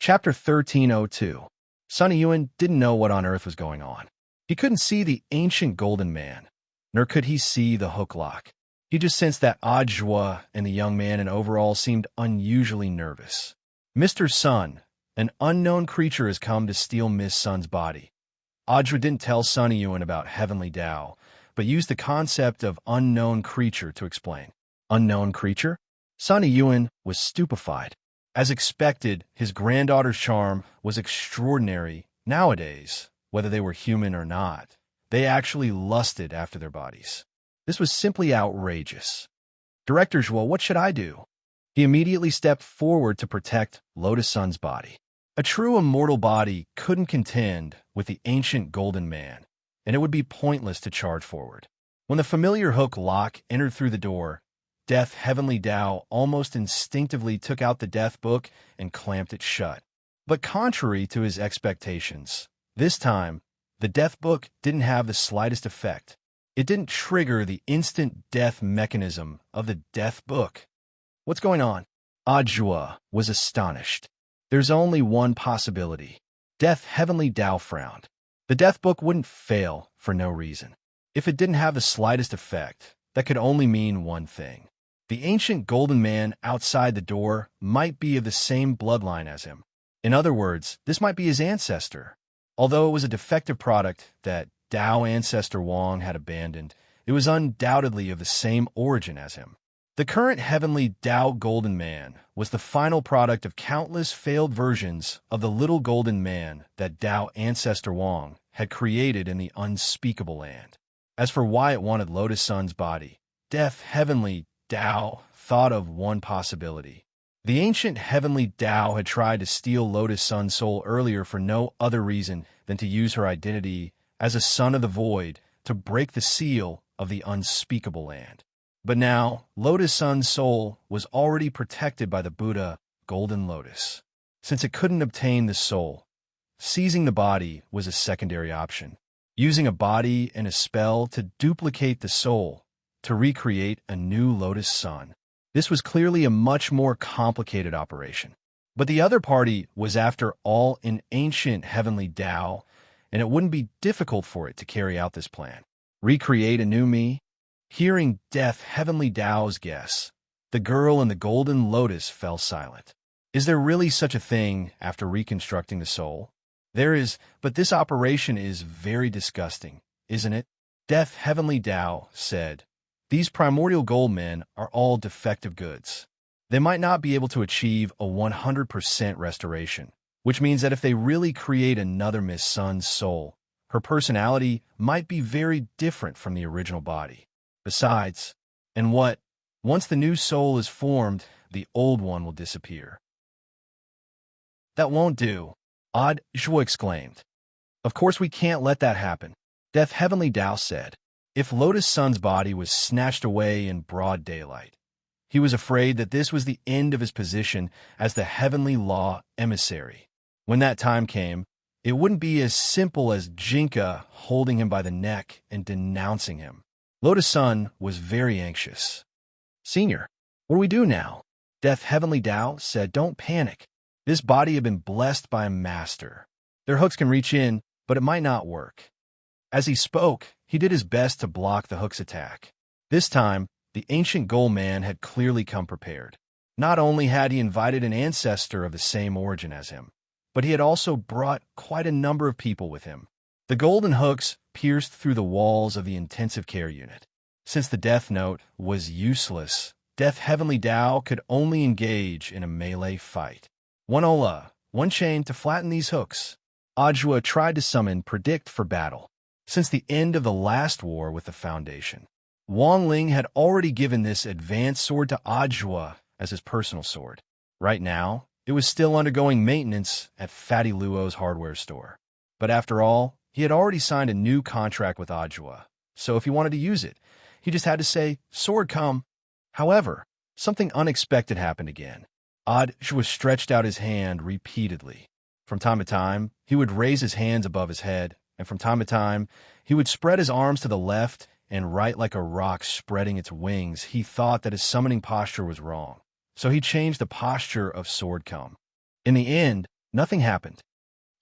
Chapter 1302. Sunny Yuan didn't know what on earth was going on. He couldn't see the ancient golden man, nor could he see the hook lock. He just sensed that Ajwa and the young man in overalls seemed unusually nervous. Mr. Sun, an unknown creature has come to steal Miss Sun's body. Ajwa didn't tell Sunny Yuan about Heavenly Tao, but used the concept of unknown creature to explain. Unknown creature? Sunny Yuan was stupefied. As expected, his granddaughter's charm was extraordinary. Nowadays, whether they were human or not, they actually lusted after their bodies. This was simply outrageous. Director Zhuo, what should I do? He immediately stepped forward to protect Lotus Sun's body. A true immortal body couldn't contend with the ancient golden man, and it would be pointless to charge forward. When the familiar hook lock entered through the door, Death Heavenly Tao almost instinctively took out the death book and clamped it shut. But contrary to his expectations, this time, the death book didn't have the slightest effect. It didn't trigger the instant death mechanism of the death book. What's going on? Ajwa was astonished. There's only one possibility. Death Heavenly Tao frowned. The death book wouldn't fail for no reason. If it didn't have the slightest effect, that could only mean one thing. The ancient golden man outside the door might be of the same bloodline as him. In other words, this might be his ancestor. Although it was a defective product that Tao ancestor Wang had abandoned, it was undoubtedly of the same origin as him. The current Heavenly Tao Golden Man was the final product of countless failed versions of the little golden man that Tao ancestor Wang had created in the unspeakable land. As for why it wanted Lotus Sun's body, Death Heavenly Tao thought of one possibility. The ancient Heavenly Tao had tried to steal Lotus Sun's soul earlier for no other reason than to use her identity as a son of the void to break the seal of the unspeakable land. But now, Lotus Sun's soul was already protected by the Buddha Golden Lotus. Since it couldn't obtain the soul, seizing the body was a secondary option. Using a body and a spell to duplicate the soul, to recreate a new Lotus Sun. This was clearly a much more complicated operation. But the other party was after all an ancient Heavenly Tao, and it wouldn't be difficult for it to carry out this plan. Recreate a new me? Hearing Death Heavenly Tao's guess, the girl in the Golden Lotus fell silent. Is there really such a thing after reconstructing the soul? There is, but this operation is very disgusting, isn't it? Death Heavenly Tao said, these primordial gold men are all defective goods. They might not be able to achieve a 100% restoration, which means that if they really create another Miss Sun's soul, her personality might be very different from the original body. Besides, and what? Once the new soul is formed, the old one will disappear. That won't do, Zhuo exclaimed. Of course we can't let that happen, Death Heavenly Tao said. If Lotus Sun's body was snatched away in broad daylight, he was afraid that this was the end of his position as the Heavenly Law emissary. When that time came, it wouldn't be as simple as Jinka holding him by the neck and denouncing him. Lotus Sun was very anxious. Senior, what do we do now? Death Heavenly Tao said, don't panic. This body had been blessed by a master. Their hooks can reach in, but it might not work. As he spoke, he did his best to block the hook's attack. This time, the ancient gold man had clearly come prepared. Not only had he invited an ancestor of the same origin as him, but he had also brought quite a number of people with him. The golden hooks pierced through the walls of the intensive care unit. Since the death note was useless, Death Heavenly Tao could only engage in a melee fight. One Ola, one chain to flatten these hooks. Ajwa tried to summon Predict for battle. Since the end of the last war with the Foundation, Wang Ling had already given this advanced sword to Ajwa as his personal sword. Right now, it was still undergoing maintenance at Fatty Luo's hardware store. But after all, he had already signed a new contract with Ajwa, so if he wanted to use it, he just had to say, sword come. However, something unexpected happened again. Ajwa stretched out his hand repeatedly. From time to time, he would raise his hands above his head, and from time to time, he would spread his arms to the left and right like a rock spreading its wings. He thought that his summoning posture was wrong, so he changed the posture of sword come. In the end, Nothing happened.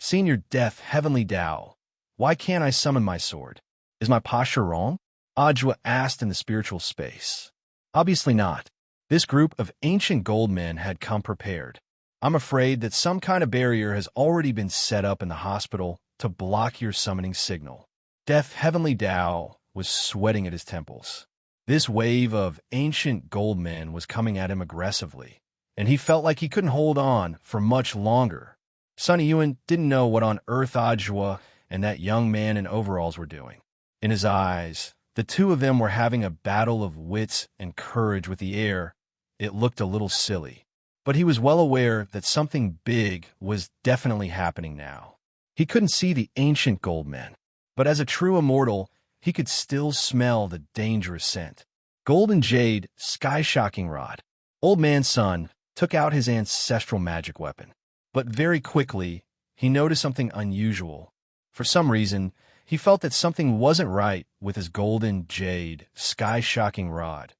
Senior Death, Heavenly Tao, why can't I summon my sword? Is my posture wrong? Ajwa asked in the spiritual space. Obviously not. This group of ancient gold men had come prepared. I'm afraid that some kind of barrier has already been set up in the hospital to block your summoning signal. Death, Heavenly Tao was sweating at his temples. This wave of ancient gold men was coming at him aggressively, and he felt like he couldn't hold on for much longer. Sunny Yuan didn't know what on earth Ajwa and that young man in overalls were doing. In his eyes, the two of them were having a battle of wits and courage with the air. It looked a little silly, but he was well aware that something big was definitely happening now. He couldn't see the ancient gold men, but as a true immortal, he could still smell the dangerous scent. Golden Jade, Sky-Shocking Rod. Old Man's son took out his ancestral magic weapon, but very quickly, he noticed something unusual. For some reason, he felt that something wasn't right with his Golden Jade, Sky-Shocking Rod.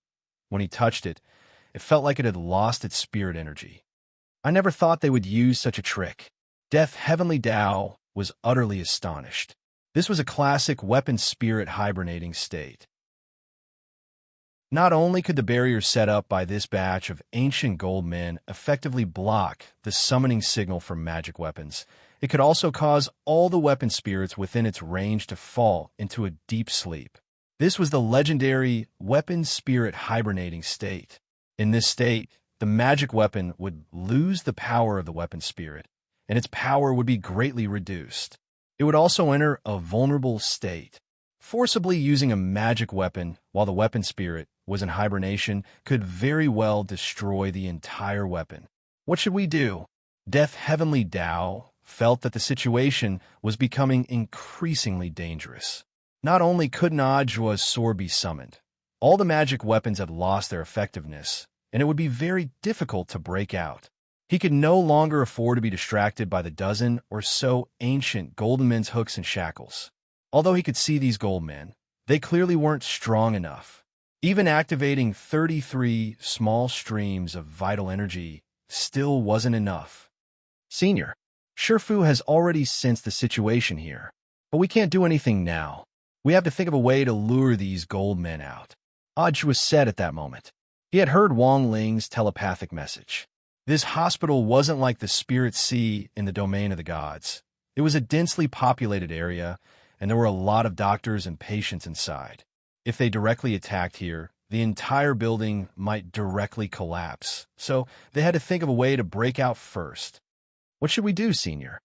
When he touched it, it felt like it had lost its spirit energy. I never thought they would use such a trick. Death, Heavenly Tao was utterly astonished. This was a classic weapon spirit hibernating state. Not only could the barrier set up by this batch of ancient gold men effectively block the summoning signal from magic weapons, it could also cause all the weapon spirits within its range to fall into a deep sleep. This was the legendary weapon spirit hibernating state. In this state, the magic weapon would lose the power of the weapon spirit, and its power would be greatly reduced. It would also enter a vulnerable state. Forcibly using a magic weapon while the weapon spirit was in hibernation could very well destroy the entire weapon. What should we do? Death, Heavenly Tao felt that the situation was becoming increasingly dangerous. Not only couldn't Ajwa's sword be summoned, all the magic weapons had lost their effectiveness, and it would be very difficult to break out. He could no longer afford to be distracted by the dozen or so ancient golden men's hooks and shackles. Although he could see these gold men, they clearly weren't strong enough. Even activating 33 small streams of vital energy still wasn't enough. Senior, Shifu has already sensed the situation here, but we can't do anything now. We have to think of a way to lure these gold men out. Ajwa said at that moment. He had heard Wang Ling's telepathic message. This hospital wasn't like the Spirit Sea in the domain of the gods. It was a densely populated area, and there were a lot of doctors and patients inside. If they directly attacked here, the entire building might directly collapse, so they had to think of a way to break out first. What should we do, Senior?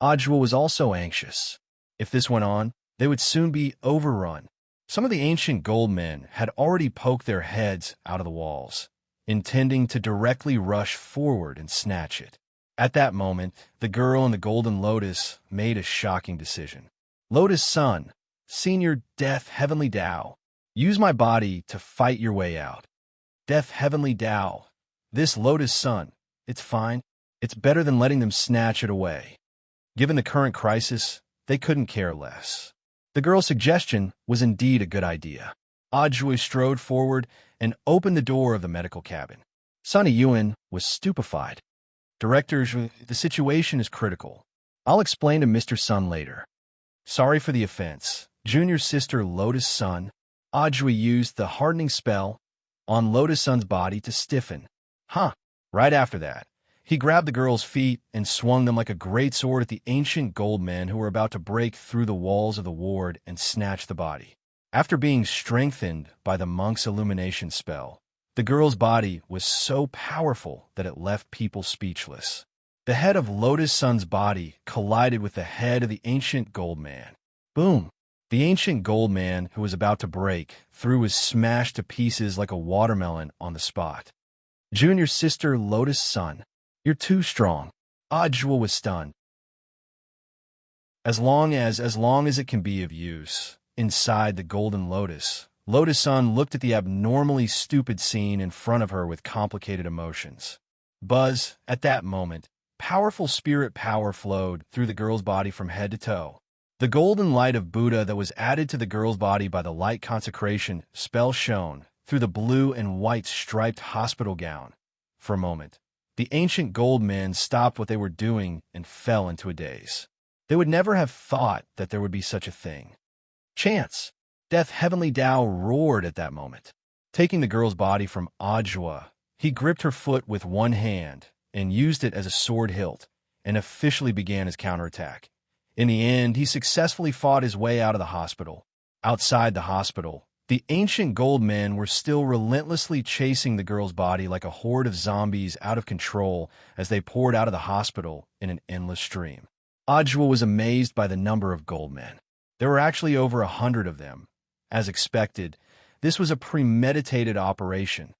Ajwa was also anxious. If this went on, they would soon be overrun. Some of the ancient gold men had already poked their heads out of the walls, intending to directly rush forward and snatch it. At that moment, the girl in the golden lotus made a shocking decision. Lotus Sun, Senior Death, Heavenly Tao, use my body to fight your way out. Death, Heavenly Tao, this Lotus Sun, it's fine. It's better than letting them snatch it away. Given the current crisis, they couldn't care less. The girl's suggestion was indeed a good idea. Ajwa strode forward and opened the door of the medical cabin. Sunny Yuan was stupefied. Directors, the situation is critical. I'll explain to Mr. Sun later. Sorry for the offense. Junior sister Lotus Sun. Ajwa used the hardening spell on Lotus Sun's body to stiffen. Right after that, he grabbed the girl's feet and swung them like a great sword at the ancient gold men who were about to break through the walls of the ward and snatch the body. After being strengthened by the monk's illumination spell, the girl's body was so powerful that it left people speechless. The head of Lotus Sun's body collided with the head of the ancient gold man. Boom! The ancient gold man who was about to break through was smashed to pieces like a watermelon on the spot. Junior sister Lotus Sun, you're too strong. Ajwa was stunned. As long as it can be of use. Inside the golden lotus, Lotus Sun looked at the abnormally stupid scene in front of her with complicated emotions. Buzz, at that moment, powerful spirit power flowed through the girl's body from head to toe. The golden light of Buddha that was added to the girl's body by the light consecration spell shone through the blue and white striped hospital gown. For a moment, The ancient gold men stopped what they were doing and fell into a daze. They would never have thought that there would be such a thing. Chance! Death Heavenly Tao roared at that moment. Taking the girl's body from Ajwa, he gripped her foot with one hand and used it as a sword hilt, and officially began his counterattack. In the end, he successfully fought his way out of the hospital. Outside the hospital, the ancient gold men were still relentlessly chasing the girl's body like a horde of zombies out of control as they poured out of the hospital in an endless stream. Ajwa was amazed by the number of gold men. There were actually over 100 of them. As expected, this was a premeditated operation.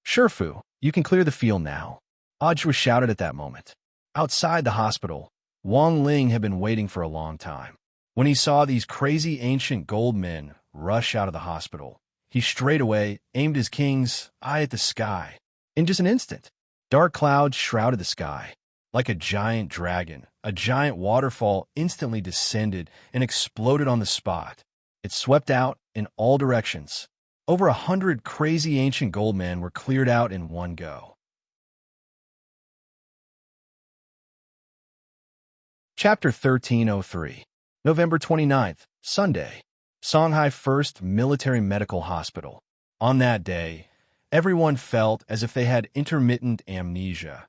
"Shifu, you can clear the field now," Ajwa shouted at that moment. Outside the hospital, Wang Ling had been waiting for a long time. When he saw these crazy ancient gold men rush out of the hospital, he straightaway aimed his king's eye at the sky. In just an instant, dark clouds shrouded the sky. Like a giant dragon, a giant waterfall instantly descended and exploded on the spot. It swept out in all directions. Over 100 crazy ancient gold men were cleared out in one go. Chapter 1303, November 29th, Sunday, Shanghai First Military Medical Hospital. On that day, everyone felt as if they had intermittent amnesia.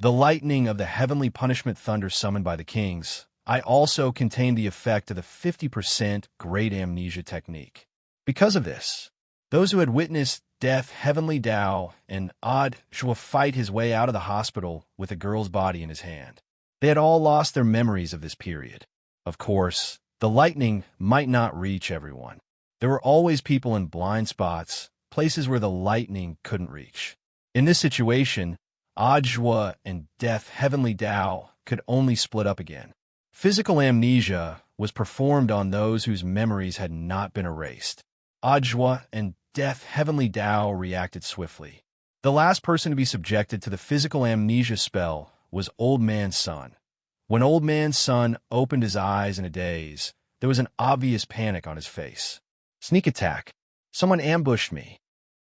The lightning of the heavenly punishment thunder summoned by the kings, I also contained the effect of the 50% great amnesia technique. Because of this, those who had witnessed Death Heavenly Tao and Ajwa fight his way out of the hospital with a girl's body in his hand, they had all lost their memories of this period. Of course, the lightning might not reach everyone. There were always people in blind spots, places where the lightning couldn't reach. In this situation, Ajwa and Death Heavenly Tao could only split up again. Physical amnesia was performed on those whose memories had not been erased. Ajwa and Death Heavenly Tao reacted swiftly. The last person to be subjected to the physical amnesia spell was Old Man's son. When Old Man's son opened his eyes in a daze, there was an obvious panic on his face. "Sneak attack! Someone ambushed me!"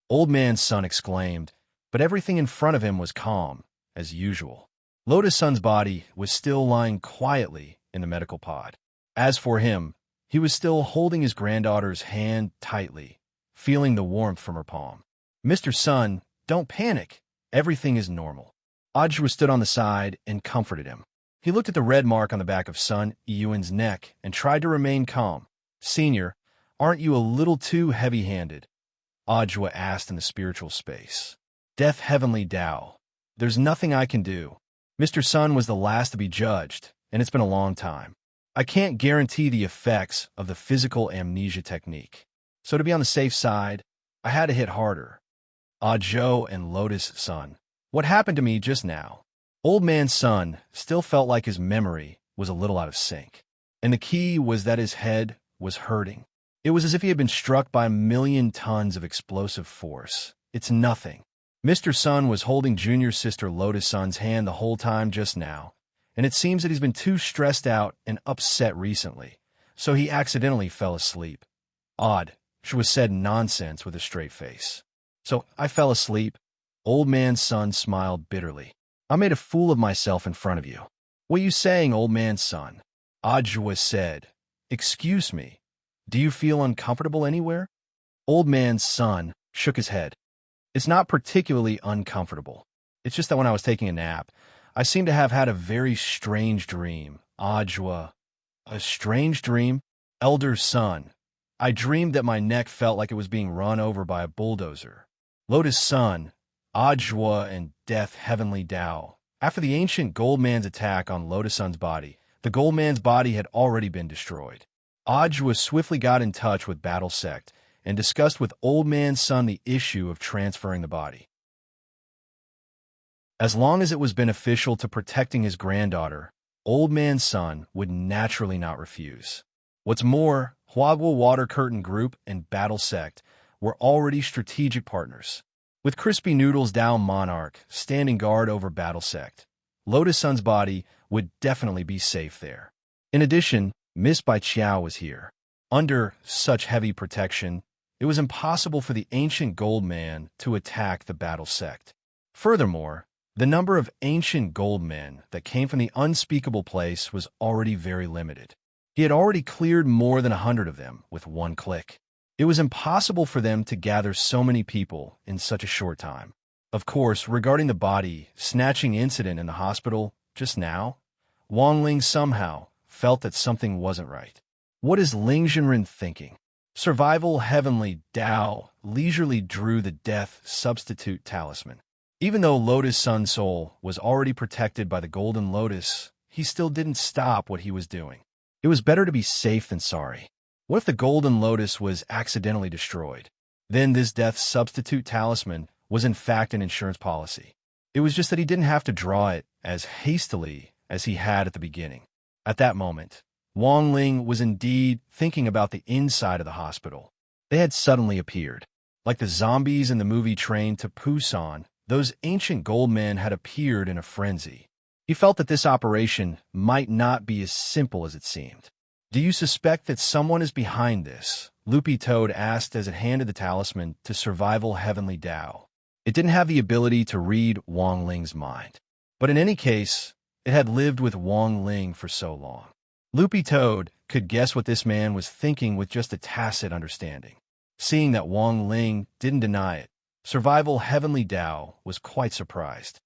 Old Man's son exclaimed, but everything in front of him was calm, as usual. Lotus Sun's body was still lying quietly in the medical pod. As for him, he was still holding his granddaughter's hand tightly, feeling the warmth from her palm. "Mr. Sun, don't panic. Everything is normal." Ajwa stood on the side and comforted him. He looked at the red mark on the back of Sun Yuan's neck and tried to remain calm. "Senior, aren't you a little too heavy-handed?" Ajwa asked in the spiritual space. "Death Heavenly Tao, there's nothing I can do. Mr. Sun was the last to be judged, and it's been a long time. I can't guarantee the effects of the physical amnesia technique. So to be on the safe side, I had to hit harder." Ajwa and Lotus Sun, what happened to me just now? Old Man's son still felt like his memory was a little out of sync. And the key was that his head was hurting. It was as if he had been struck by 1,000,000 tons of explosive force. "It's nothing." Mr. Sun was holding junior sister Lotus Sun's hand the whole time just now, and it seems that he's been too stressed out and upset recently, so he accidentally fell asleep. Odd, she was said nonsense with a straight face. "So I fell asleep?" Old Man's son smiled bitterly. "I made a fool of myself in front of you." "What are you saying, Old Man's son?" Ajwa said. "Excuse me, do you feel uncomfortable anywhere?" Old Man's son shook his head. "It's not particularly uncomfortable. It's just that when I was taking a nap, I seem to have had a very strange dream." Ajwa. "A strange dream?" Elder Son. "I dreamed that my neck felt like it was being run over by a bulldozer." Lotus Sun, Ajwa and Death Heavenly Tao. After the ancient Gold Man's attack on Lotus Sun's body, the Gold Man's body had already been destroyed. Ajwa swiftly got in touch with Battle Sect and discussed with Old Man's son the issue of transferring the body. As long as it was beneficial to protecting his granddaughter, Old Man's son would naturally not refuse. What's more, Huagwa Water Curtain Group and Battle Sect were already strategic partners. With Crispy Noodles Dow Monarch standing guard over Battle Sect, Lotus Sun's body would definitely be safe there. In addition, Miss Bai Chiao was here. Under such heavy protection, it was impossible for the ancient gold man to attack the Battle Sect. Furthermore, The number of ancient gold men that came from the unspeakable place was already very limited. He had already cleared more than 100 of them with one click. It was impossible for them to gather so many people in such a short time. Of course, regarding the body snatching incident in the hospital just now, Wang Ling somehow felt that something wasn't right. What is Ling Jinren thinking? Survival Heavenly Tao leisurely drew the death substitute talisman. Even though Lotus Sun's soul was already protected by the Golden Lotus, he still didn't stop what he was doing. It was better to be safe than sorry. What if the Golden Lotus was accidentally destroyed? Then this death substitute talisman was in fact an insurance policy. It was just that he didn't have to draw it as hastily as he had at the beginning. At that moment, Wang Ling was indeed thinking about the inside of the hospital. They had suddenly appeared. Like the zombies in the movie Train to Busan, those ancient gold men had appeared in a frenzy. He felt that this operation might not be as simple as it seemed. "Do you suspect that someone is behind this?" Loopy Toad asked as it handed the talisman to Survival Heavenly Tao. It didn't have the ability to read Wang Ling's mind. But in any case, it had lived with Wang Ling for so long. Loopy Toad could guess what this man was thinking with just a tacit understanding. Seeing that Wang Ling didn't deny it, Survival Heavenly Tao was quite surprised.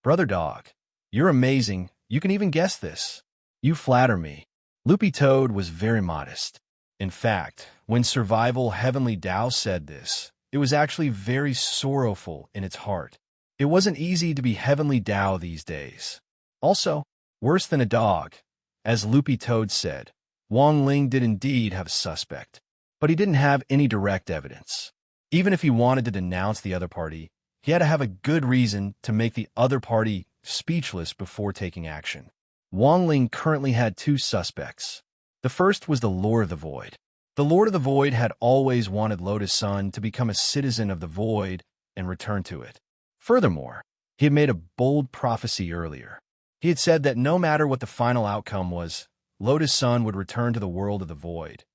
"Brother Dog, you're amazing. You can even guess this." "You flatter me." Loopy Toad was very modest. In fact, when Survival Heavenly Tao said this, it was actually very sorrowful in its heart. It wasn't easy to be Heavenly Tao these days. Also, worse than a dog, as Loopy Toad said, Wang Ling did indeed have a suspect, but he didn't have any direct evidence. Even if he wanted to denounce the other party, he had to have a good reason to make the other party speechless before taking action. Wang Ling currently had two suspects. The first was the Lord of the Void. The Lord of the Void had always wanted Lotus Sun to become a citizen of the Void and return to it. Furthermore, he had made a bold prophecy earlier. He had said that no matter what the final outcome was, Lotus Sun would return to the world of the Void.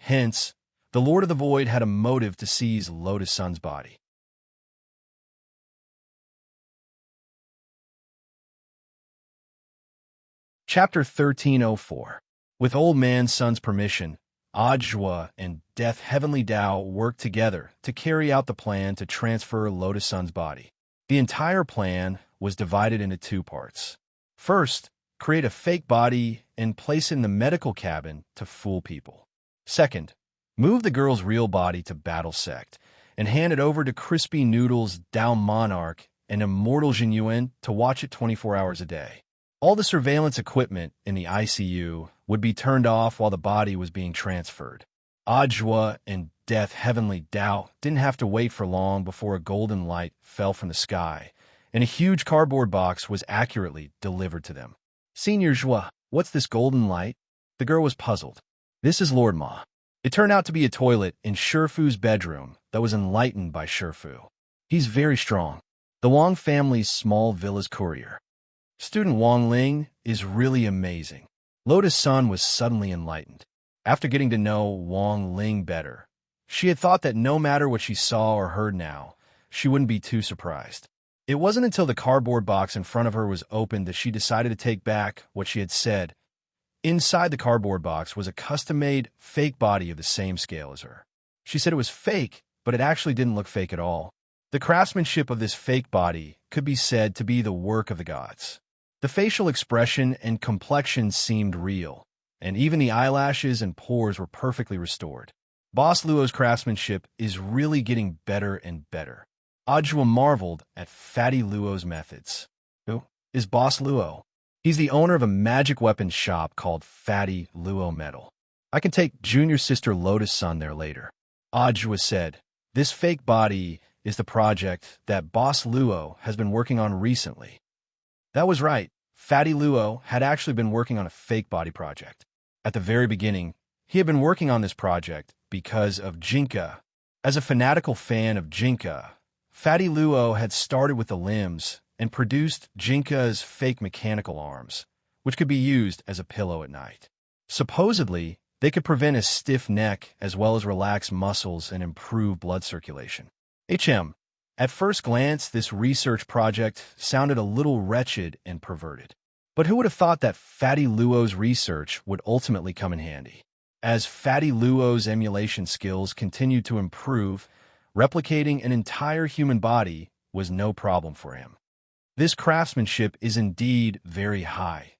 Hence, the Lord of the Void had a motive to seize Lotus Sun's body. Chapter 1304. With Old Man Sun's permission, Ajwa and Death Heavenly Tao worked together to carry out the plan to transfer Lotus Sun's body. The entire plan was divided into two parts. First, create a fake body and place it in the medical cabin to fool people. Second, move the girl's real body to Battle Sect and hand it over to Crispy Noodles, Dao Monarch, and Immortal Jinyuan to watch it 24 hours a day. All the surveillance equipment in the ICU would be turned off while the body was being transferred. Ajwa and Death Heavenly Tao didn't have to wait for long before a golden light fell from the sky, and a huge cardboard box was accurately delivered to them. "Senior Zhua, what's this golden light?" The girl was puzzled. "This is Lord Ma." It turned out to be a toilet in Shifu's bedroom that was enlightened by Shifu. "He's very strong. The Wang family's small villa's courier. Student Wang Ling is really amazing." Lotus Sun was suddenly enlightened. After getting to know Wang Ling better, she had thought that no matter what she saw or heard now, she wouldn't be too surprised. It wasn't until the cardboard box in front of her was opened that she decided to take back what she had said. Inside the cardboard box was a custom-made fake body of the same scale as her. She said it was fake, but it actually didn't look fake at all. The craftsmanship of this fake body could be said to be the work of the gods. The facial expression and complexion seemed real, and even the eyelashes and pores were perfectly restored. Boss Luo's craftsmanship is really getting better and better. Ajwa marveled at Fatty Luo's methods. Who is Boss Luo? He's the owner of a magic weapons shop called Fatty Luo Metal. I can take junior sister Lotus Sun there later. Ajwa said, "This fake body is the project that Boss Luo has been working on recently." That was right. Fatty Luo had actually been working on a fake body project. At the very beginning, he had been working on this project because of Jinka. As a fanatical fan of Jinka, Fatty Luo had started with the limbs and produced Jinka's fake mechanical arms, which could be used as a pillow at night. Supposedly, they could prevent a stiff neck as well as relax muscles and improve blood circulation. At first glance, this research project sounded a little wretched and perverted. But who would have thought that Fatty Luo's research would ultimately come in handy? As Fatty Luo's emulation skills continued to improve, replicating an entire human body was no problem for him. This craftsmanship is indeed very high.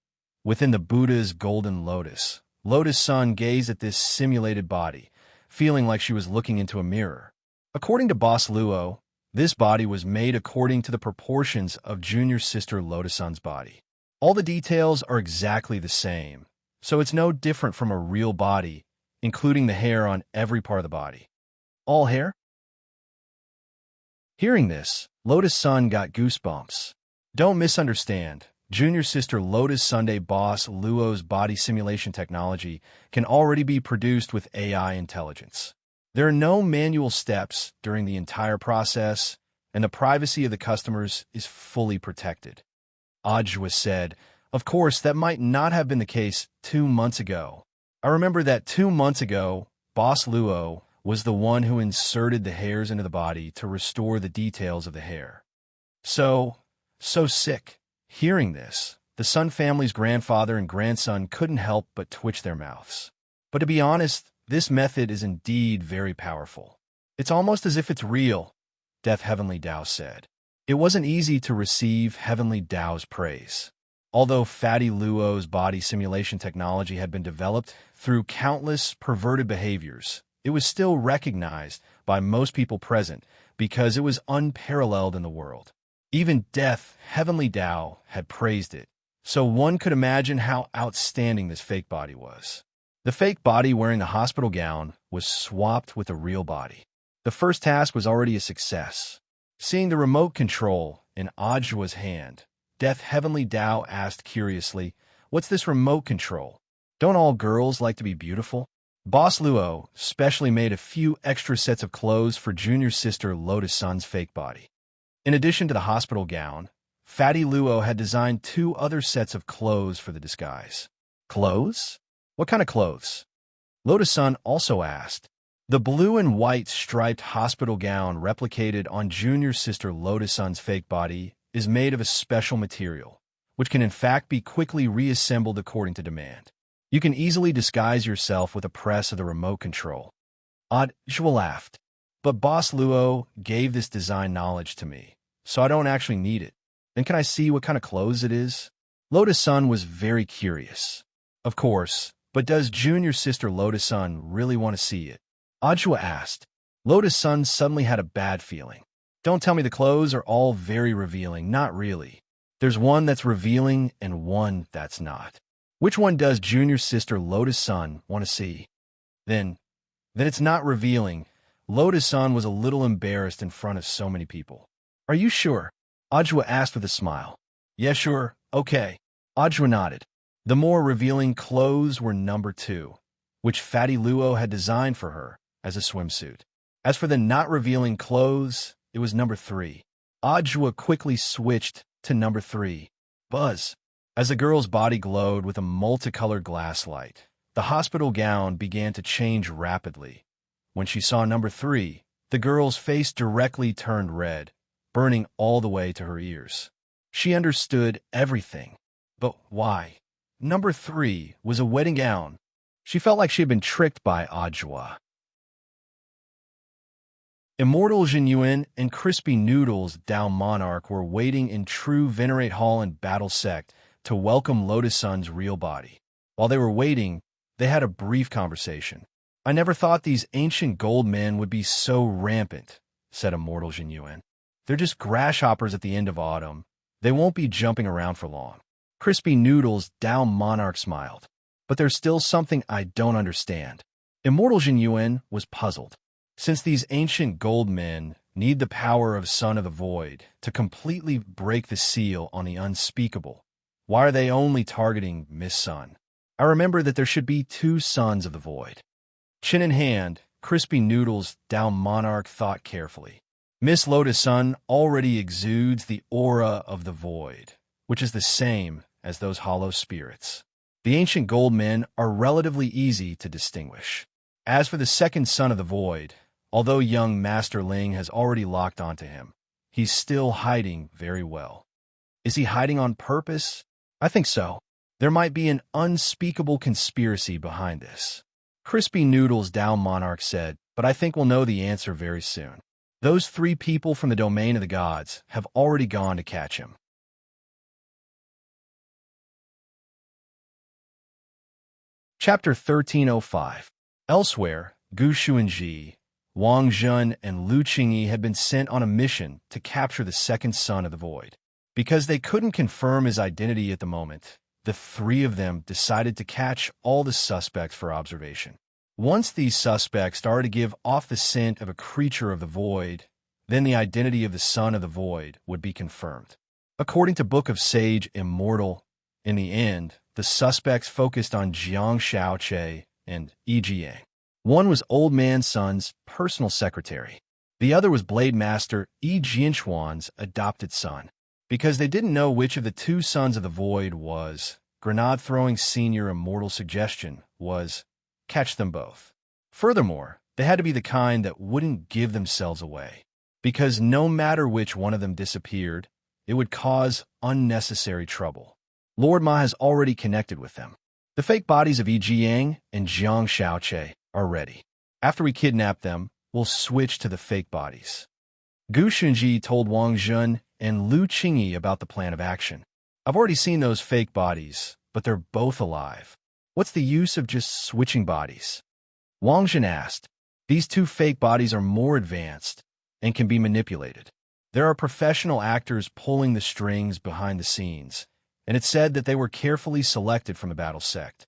Within the Buddha's golden lotus, Lotus Sun gazed at this simulated body, feeling like she was looking into a mirror. According to Boss Luo, this body was made according to the proportions of junior sister Lotus Sun's body. All the details are exactly the same, so it's no different from a real body, including the hair on every part of the body. All hair? Hearing this, Lotus Sun got goosebumps. Don't misunderstand. Junior sister Lotus Sunday Boss Luo's body simulation technology can already be produced with AI intelligence. There are no manual steps during the entire process, and the privacy of the customers is fully protected. Ajwa said, "Of course, that might not have been the case 2 months ago. I remember that 2 months ago, Boss Luo was the one who inserted the hairs into the body to restore the details of the hair. So sick." Hearing this, the Sun family's grandfather and grandson couldn't help but twitch their mouths. But to be honest, this method is indeed very powerful. It's almost as if it's real, Death Heavenly Tao said. It wasn't easy to receive Heavenly Tao's praise. Although Fatty Luo's body simulation technology had been developed through countless perverted behaviors, it was still recognized by most people present because it was unparalleled in the world. Even Death Heavenly Tao had praised it, so one could imagine how outstanding this fake body was. The fake body wearing the hospital gown was swapped with a real body. The first task was already a success. Seeing the remote control in Ajwa's hand, Death Heavenly Tao asked curiously, "What's this remote control? Don't all girls like to be beautiful?" Boss Luo specially made a few extra sets of clothes for junior sister Lotus Sun's fake body. In addition to the hospital gown, Fatty Luo had designed 2 other sets of clothes for the disguise. Clothes? What kind of clothes? Lotus Sun also asked. The blue and white striped hospital gown replicated on junior sister Lotus Sun's fake body is made of a special material, which can in fact be quickly reassembled according to demand. You can easily disguise yourself with a press of the remote control. Ajwa laughed. But Boss Luo gave this design knowledge to me, so I don't actually need it. Then can I see what kind of clothes it is? Lotus Sun was very curious. Of course, but does junior sister Lotus Sun really want to see it? Ajwa asked. Lotus Sun suddenly had a bad feeling. Don't tell me the clothes are all very revealing. Not really. There's one that's revealing and one that's not. Which one does junior sister Lotus Sun want to see? Then it's not revealing. Lotus Sun was a little embarrassed in front of so many people. Are you sure? Ajwa asked with a smile. Yeah, sure. Okay. Ajwa nodded. The more revealing clothes were number 2, which Fatty Luo had designed for her as a swimsuit. As for the not revealing clothes, it was number 3. Ajwa quickly switched to number 3. Buzz. As the girl's body glowed with a multicolored glass light, the hospital gown began to change rapidly. When she saw number 3, the girl's face directly turned red, burning all the way to her ears. She understood everything. But why? Number 3 was a wedding gown. She felt like she had been tricked by Ajwa. Immortal Jinyuan and Crispy Noodles Dao Monarch were waiting in true Venerate Hall and Battle Sect to welcome Lotus Sun's real body. While they were waiting, they had a brief conversation. I never thought these ancient gold men would be so rampant, said Immortal Jinyuan. They're just grasshoppers at the end of autumn. They won't be jumping around for long. Crispy Noodles Dao Monarch smiled. But there's still something I don't understand. Immortal Jinyuan was puzzled. Since these ancient gold men need the power of Son of the Void to completely break the seal on the unspeakable, why are they only targeting Miss Sun? I remember that there should be 2 Sons of the Void. Chin in hand, Crispy Noodles Dao Monarch thought carefully. Miss Lotus Sun already exudes the aura of the void, which is the same as those hollow spirits. The ancient gold men are relatively easy to distinguish. As for the second son of the void, although young Master Ling has already locked onto him, he's still hiding very well. Is he hiding on purpose? I think so. There might be an unspeakable conspiracy behind this. Crispy Noodles Down Monarch said, but I think we'll know the answer very soon. Those 3 people from the domain of the gods have already gone to catch him. Chapter 1305. Elsewhere, Gu Xuanji, Wang Zhen, and Lu Qingyi had been sent on a mission to capture the second son of the void. Because they couldn't confirm his identity at the moment, the 3 of them decided to catch all the suspects for observation. Once these suspects started to give off the scent of a creature of the void, then the identity of the son of the void would be confirmed. According to Book of Sage Immortal, in the end, the suspects focused on Jiang Shaoqi and Yi Jiang. One was Old Man Sun's personal secretary. The other was Blade Master Yi Jianchuan's adopted son. Because they didn't know which of the 2 sons of the void was, Grenade-throwing senior immortal suggestion was, catch them both. Furthermore, they had to be the kind that wouldn't give themselves away. Because no matter which one of them disappeared, it would cause unnecessary trouble. Lord Ma has already connected with them. The fake bodies of Yi Jiang and Jiang Shaoqi are ready. After we kidnap them, we'll switch to the fake bodies. Gu Xunji told Wang Zhen and Lu Qingyi about the plan of action. I've already seen those fake bodies, but they're both alive. What's the use of just switching bodies? Wang Zhen asked. These 2 fake bodies are more advanced and can be manipulated. There are professional actors pulling the strings behind the scenes, and it's said that they were carefully selected from the battle sect.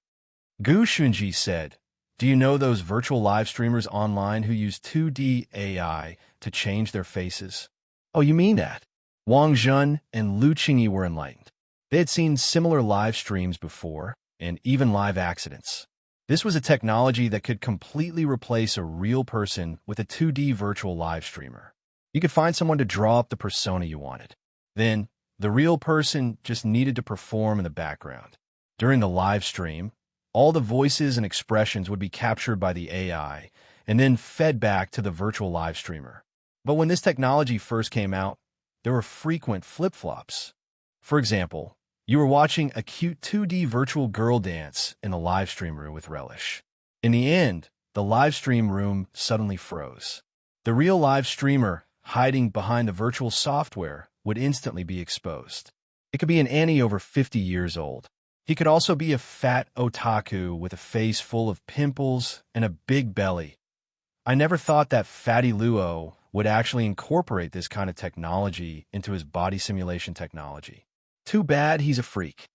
Gu Xunji said, do you know those virtual live streamers online who use 2D AI to change their faces? Oh, you mean that? Wang Zhen and Lu Qingyi were enlightened. They had seen similar live streams before, and even live accidents. This was a technology that could completely replace a real person with a 2D virtual live streamer. You could find someone to draw up the persona you wanted. Then, the real person just needed to perform in the background. During the live stream, all the voices and expressions would be captured by the AI and then fed back to the virtual live streamer. But when this technology first came out, there were frequent flip-flops. For example, you were watching a cute 2D virtual girl dance in the live stream room with relish. In the end, the live stream room suddenly froze. The real live streamer, hiding behind the virtual software, would instantly be exposed. It could be an Annie over 50 years old. He could also be a fat otaku with a face full of pimples and a big belly. I never thought that Fatty Luo would actually incorporate this kind of technology into his body simulation technology. Too bad he's a freak.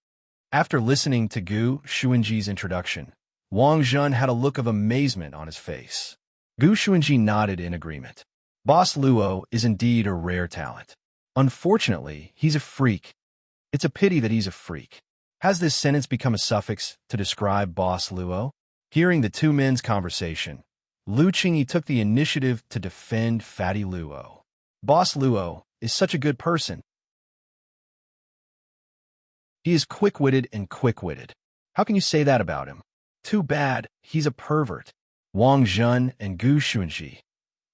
After listening to Gu Xuanji's introduction, Wang Zhen had a look of amazement on his face. Gu Xuanji nodded in agreement. Boss Luo is indeed a rare talent. Unfortunately, he's a freak. It's a pity that he's a freak. Has this sentence become a suffix to describe Boss Luo? Hearing the 2 men's conversation, Lu Qingyi took the initiative to defend Fatty Luo. Boss Luo is such a good person. He is quick-witted and quick-witted. How can you say that about him? Too bad, he's a pervert. Wang Zhen and Gu Xuanji.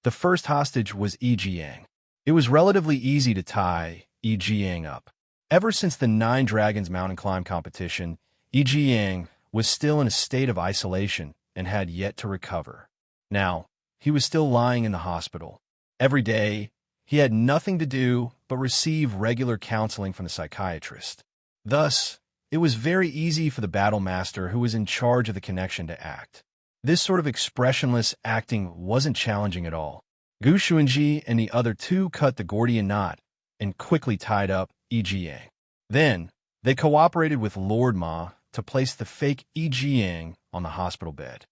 The first hostage was Yi Jiang. It was relatively easy to tie Yi Jiang up. Ever since the 9 Dragons mountain climb competition, Yi Jiang was still in a state of isolation and had yet to recover. Now, he was still lying in the hospital. Every day, he had nothing to do but receive regular counseling from the psychiatrist. Thus, it was very easy for the battle master who was in charge of the connection to act. This sort of expressionless acting wasn't challenging at all. Gu Xuanji and the other 2 cut the Gordian knot and quickly tied up Yi Jiang. Then, they cooperated with Lord Ma to place the fake Yi Jiang on the hospital bed.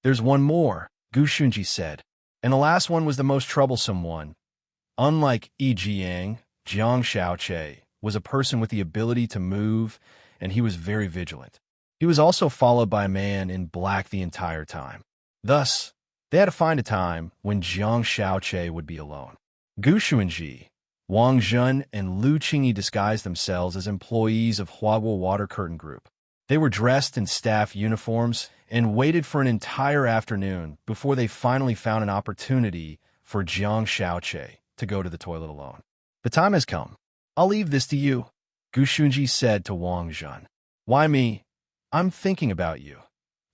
There's one more, Gu Xuanji said, and the last one was the most troublesome one. Unlike Yi Jiang, Jiang Shaoqi was a person with the ability to move, and he was very vigilant. He was also followed by a man in black the entire time. Thus, they had to find a time when Jiang Shaoqi would be alone. Gu Xuanji, Wang Zhen, and Lu Qingyi disguised themselves as employees of Huaguo Water Curtain Group. They were dressed in staff uniforms and waited for an entire afternoon before they finally found an opportunity for Jiang Shaoqi to go to the toilet alone. The time has come. I'll leave this to you, Gu Shunji said to Wang Zhen. Why me? I'm thinking about you,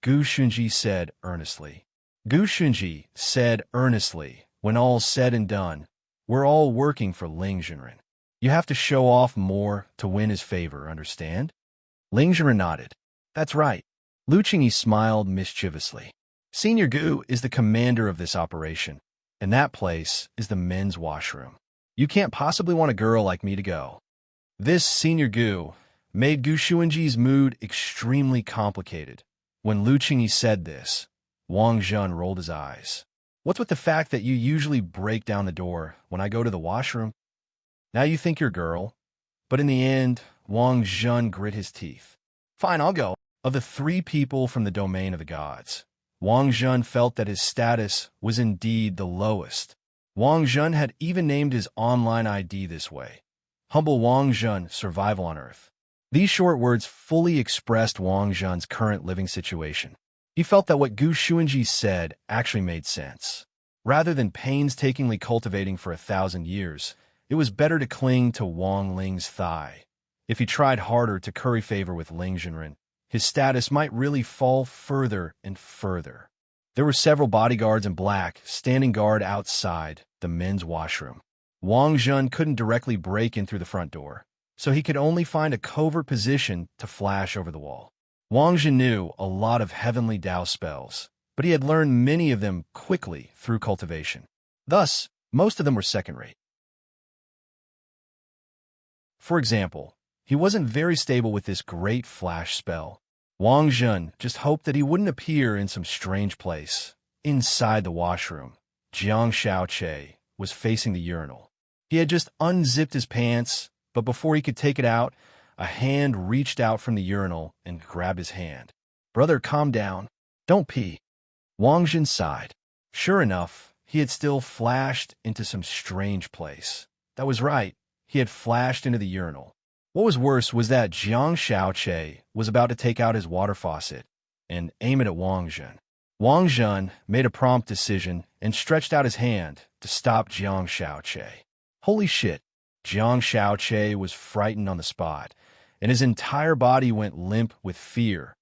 Gu Shunji said earnestly. Gu Shunji said earnestly, when all's said and done, we're all working for Ling Zhenren. You have to show off more to win his favor, understand? Ling Zhenren nodded. That's right. Lu Qingyi smiled mischievously. Senior Gu is the commander of this operation, and that place is the men's washroom. You can't possibly want a girl like me to go. This Senior Gu made Gu Shunji's mood extremely complicated. When Lu Qingyi said this, Wang Zhen rolled his eyes. What's with the fact that you usually break down the door when I go to the washroom? Now you think you're a girl. But in the end, Wang Zhen grit his teeth. Fine, I'll go. Of the 3 people from the domain of the gods, Wang Zhen felt that his status was indeed the lowest. Wang Zhen had even named his online ID this way. Humble Wang Zhen, survival on Earth. These short words fully expressed Wang Zhen's current living situation. He felt that what Gu Shunji said actually made sense. Rather than painstakingly cultivating for 1,000 years, it was better to cling to Wang Ling's thigh. If he tried harder to curry favor with Ling Zhenren, his status might really fall further and further. There were several bodyguards in black standing guard outside the men's washroom. Wang Zhen couldn't directly break in through the front door, so he could only find a covert position to flash over the wall. Wang Zhen knew a lot of heavenly Dao spells, but he had learned many of them quickly through cultivation. Thus, most of them were second-rate. For example, he wasn't very stable with this great flash spell. Wang Zhen just hoped that he wouldn't appear in some strange place. Inside the washroom, Jiang Xiaoche was facing the urinal. He had just unzipped his pants, but before he could take it out, a hand reached out from the urinal and grabbed his hand. Brother, calm down. Don't pee. Wang Zhen sighed. Sure enough, he had still flashed into some strange place. That was right. He had flashed into the urinal. What was worse was that Jiang Xiaoche was about to take out his water faucet and aim it at Wang Zhen. Wang Zhen made a prompt decision and stretched out his hand to stop Jiang Xiaoche. Holy shit! Jiang Xiaoche was frightened on the spot, and his entire body went limp with fear.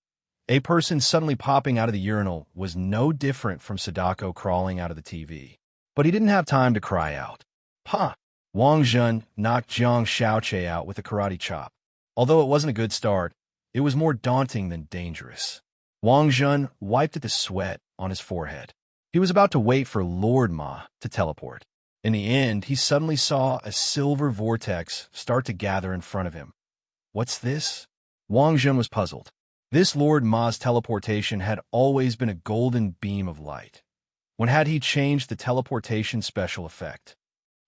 A person suddenly popping out of the urinal was no different from Sadako crawling out of the TV. But he didn't have time to cry out. Ha! Wang Zhen knocked Jiang Xiaoche out with a karate chop. Although it wasn't a good start, it was more daunting than dangerous. Wang Zhen wiped at the sweat on his forehead. He was about to wait for Lord Ma to teleport. In the end, he suddenly saw a silver vortex start to gather in front of him. What's this? Wang Zhen was puzzled. This Lord Ma's teleportation had always been a golden beam of light. When had he changed the teleportation special effect?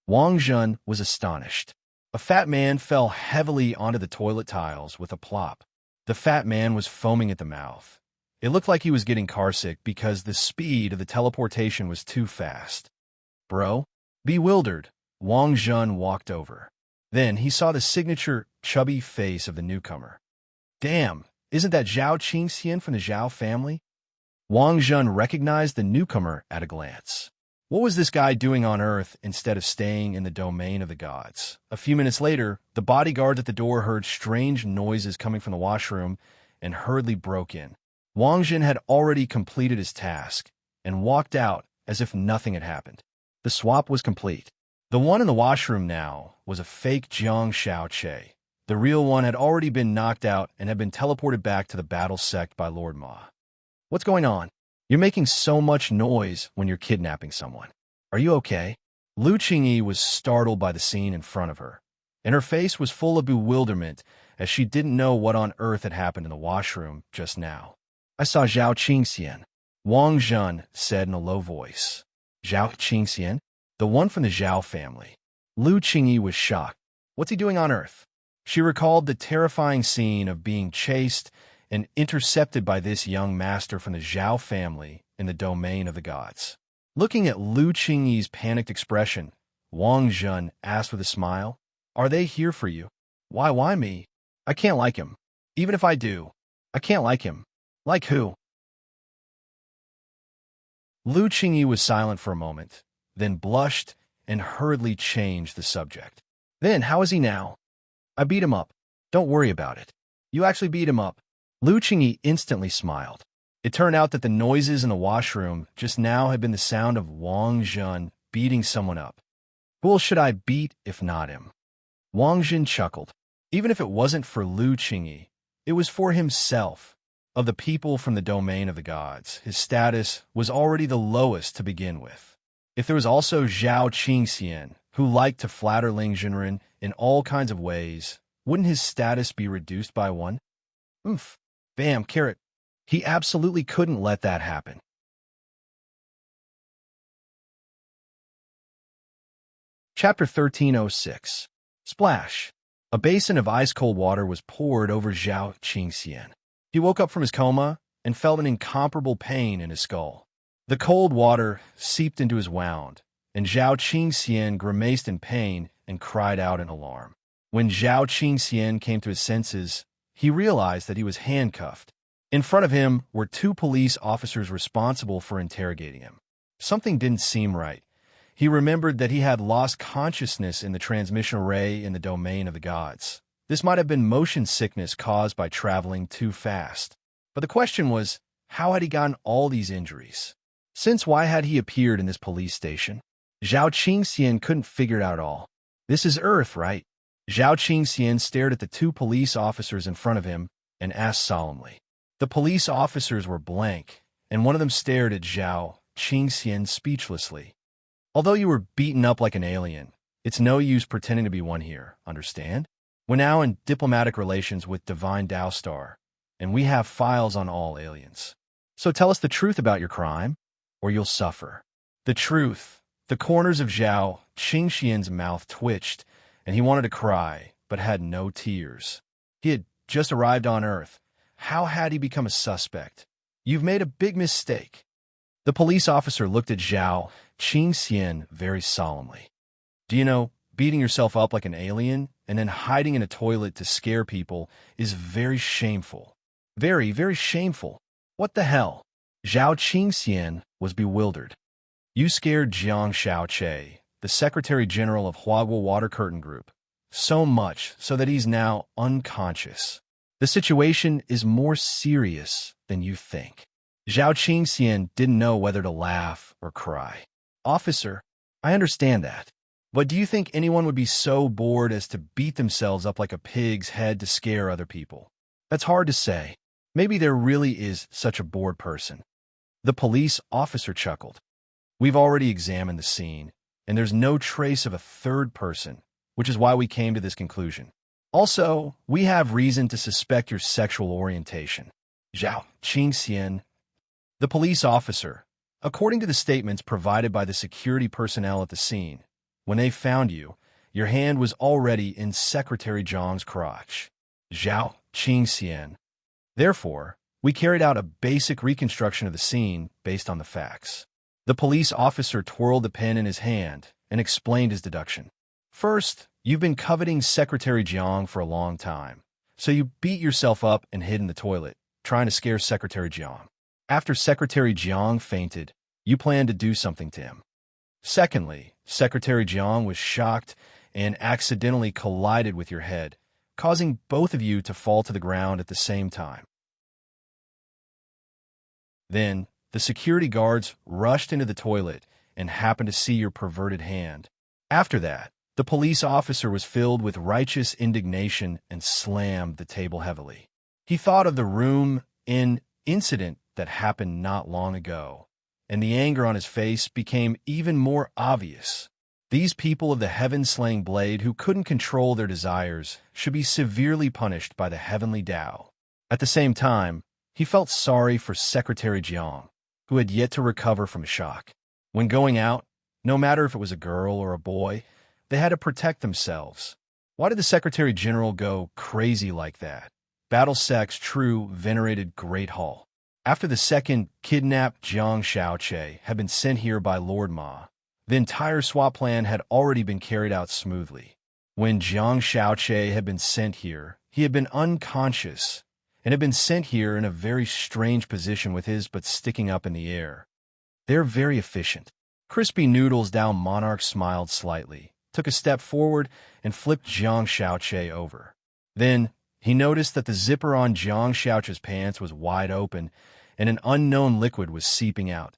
Wang Zhen was astonished. A fat man fell heavily onto the toilet tiles with a plop. The fat man was foaming at the mouth. It looked like he was getting carsick because the speed of the teleportation was too fast. Bro? Bewildered, Wang Zhen walked over. Then he saw the signature, chubby face of the newcomer. Damn, isn't that Zhao Qingxian from the Zhao family? Wang Zhen recognized the newcomer at a glance. What was this guy doing on Earth instead of staying in the domain of the gods? A few minutes later, the bodyguard at the door heard strange noises coming from the washroom and hurriedly broke in. Wang Zhen had already completed his task and walked out as if nothing had happened. The swap was complete. The one in the washroom now was a fake Jiang Xiaoche. The real one had already been knocked out and had been teleported back to the battle sect by Lord Ma. What's going on? You're making so much noise when you're kidnapping someone. Are you okay? Lu Qingyi was startled by the scene in front of her, and her face was full of bewilderment as she didn't know what on earth had happened in the washroom just now. I saw Zhao Qingxian, Wang Zhen said in a low voice. Zhao Qingxian? The one from the Zhao family. Lu Qingyi was shocked. What's he doing on Earth? She recalled the terrifying scene of being chased and intercepted by this young master from the Zhao family in the domain of the gods. Looking at Lu Qingyi's panicked expression, Wang Zhen asked with a smile, Are they here for you? Why me? I can't like him. Even if I do, I can't like him. Like who? Lu Qingyi was silent for a moment, then blushed and hurriedly changed the subject. Then, how is he now? I beat him up. Don't worry about it. You actually beat him up. Lu Qingyi instantly smiled. It turned out that the noises in the washroom just now had been the sound of Wang Zhen beating someone up. Who should I beat if not him? Wang Zhen chuckled. Even if it wasn't for Lu Qingyi, it was for himself. Of the people from the domain of the gods, his status was already the lowest to begin with. If there was also Zhao Qingxian, who liked to flatter Ling Zhenren in all kinds of ways, wouldn't his status be reduced by one? Oomph. Bam, carrot. He absolutely couldn't let that happen. Chapter 1306. Splash. A basin of ice-cold water was poured over Zhao Qingxian. He woke up from his coma and felt an incomparable pain in his skull. The cold water seeped into his wound, and Zhao Qingxian grimaced in pain and cried out in alarm. When Zhao Qingxian came to his senses, he realized that he was handcuffed. In front of him were two police officers responsible for interrogating him. Something didn't seem right. He remembered that he had lost consciousness in the transmission array in the domain of the gods. This might have been motion sickness caused by traveling too fast. But the question was, how had he gotten all these injuries? Since why had he appeared in this police station? Zhao Qingxian couldn't figure it out at all. This is Earth, right? Zhao Qingxian stared at the two police officers in front of him and asked solemnly. The police officers were blank, and one of them stared at Zhao Qingxian speechlessly. Although you were beaten up like an alien, it's no use pretending to be one here, understand? We're now in diplomatic relations with Divine Tao Star, and we have files on all aliens. So tell us the truth about your crime, or you'll suffer. The truth. The corners of Zhao Qingxian's mouth twitched, and he wanted to cry, but had no tears. He had just arrived on Earth. How had he become a suspect? You've made a big mistake. The police officer looked at Zhao Qingxian very solemnly. Do you know, beating yourself up like an alien and then hiding in a toilet to scare people is very shameful. Very, very shameful. What the hell? Zhao Qingxian was bewildered. You scared Jiang Shaoqi, the Secretary General of Huagua Water Curtain Group, so much so that he's now unconscious. The situation is more serious than you think. Zhao Qingxian didn't know whether to laugh or cry. Officer, I understand that. But do you think anyone would be so bored as to beat themselves up like a pig's head to scare other people? That's hard to say. Maybe there really is such a bored person. The police officer chuckled. We've already examined the scene, and there's no trace of a third person, which is why we came to this conclusion. Also, we have reason to suspect your sexual orientation. Zhao Qingxian. The police officer, according to the statements provided by the security personnel at the scene, when they found you, your hand was already in Secretary Zhang's crotch. Zhao Qingxian. Therefore, we carried out a basic reconstruction of the scene based on the facts. The police officer twirled the pen in his hand and explained his deduction. First, you've been coveting Secretary Jiang for a long time, so you beat yourself up and hid in the toilet, trying to scare Secretary Jiang. After Secretary Jiang fainted, you planned to do something to him. Secondly, Secretary Jiang was shocked and accidentally collided with your head, causing both of you to fall to the ground at the same time. Then, the security guards rushed into the toilet and happened to see your perverted hand. After that, the police officer was filled with righteous indignation and slammed the table heavily. He thought of the room incident that happened not long ago, and the anger on his face became even more obvious. These people of the heaven-slaying blade who couldn't control their desires should be severely punished by the heavenly Tao. At the same time, he felt sorry for Secretary Jiang, who had yet to recover from a shock. When going out, no matter if it was a girl or a boy, they had to protect themselves. Why did the Secretary General go crazy like that? Battle Sec's true, venerated Great Hall. After the second kidnapped Jiang Shaoqi had been sent here by Lord Ma, the entire swap plan had already been carried out smoothly. When Jiang Shaoqi had been sent here, he had been unconscious and had been sent here in a very strange position with his butt sticking up in the air. They're very efficient. Crispy Noodles Down Monarch smiled slightly, took a step forward and flipped Jiang Xiaoche over. Then, he noticed that the zipper on Jiang Xiaoche's pants was wide open, and an unknown liquid was seeping out.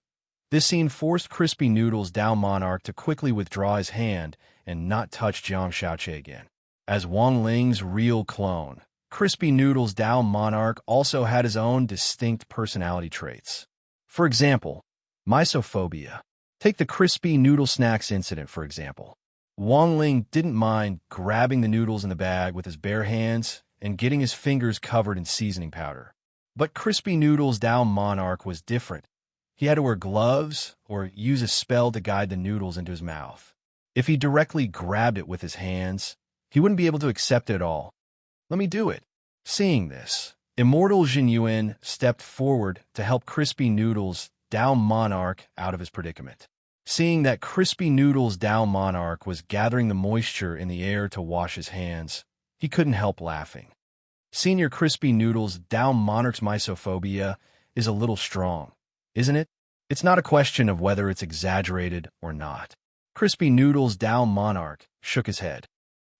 This scene forced Crispy Noodles Dao Monarch to quickly withdraw his hand and not touch Jiang Xiaoche again. As Wang Ling's real clone, Crispy Noodles Dao Monarch also had his own distinct personality traits. For example, misophobia. Take the Crispy Noodle Snacks incident, for example. Wang Ling didn't mind grabbing the noodles in the bag with his bare hands and getting his fingers covered in seasoning powder. But Crispy Noodles Dao Monarch was different. He had to wear gloves or use a spell to guide the noodles into his mouth. If he directly grabbed it with his hands, he wouldn't be able to accept it at all. Let me do it. Seeing this, Immortal Jin Yuan stepped forward to help Crispy Noodles Dao Monarch out of his predicament. Seeing that Crispy Noodles Dao Monarch was gathering the moisture in the air to wash his hands, he couldn't help laughing. Senior Crispy Noodles Dao Monarch's misophobia is a little strong, isn't it? It's not a question of whether it's exaggerated or not. Crispy Noodles Dao Monarch shook his head.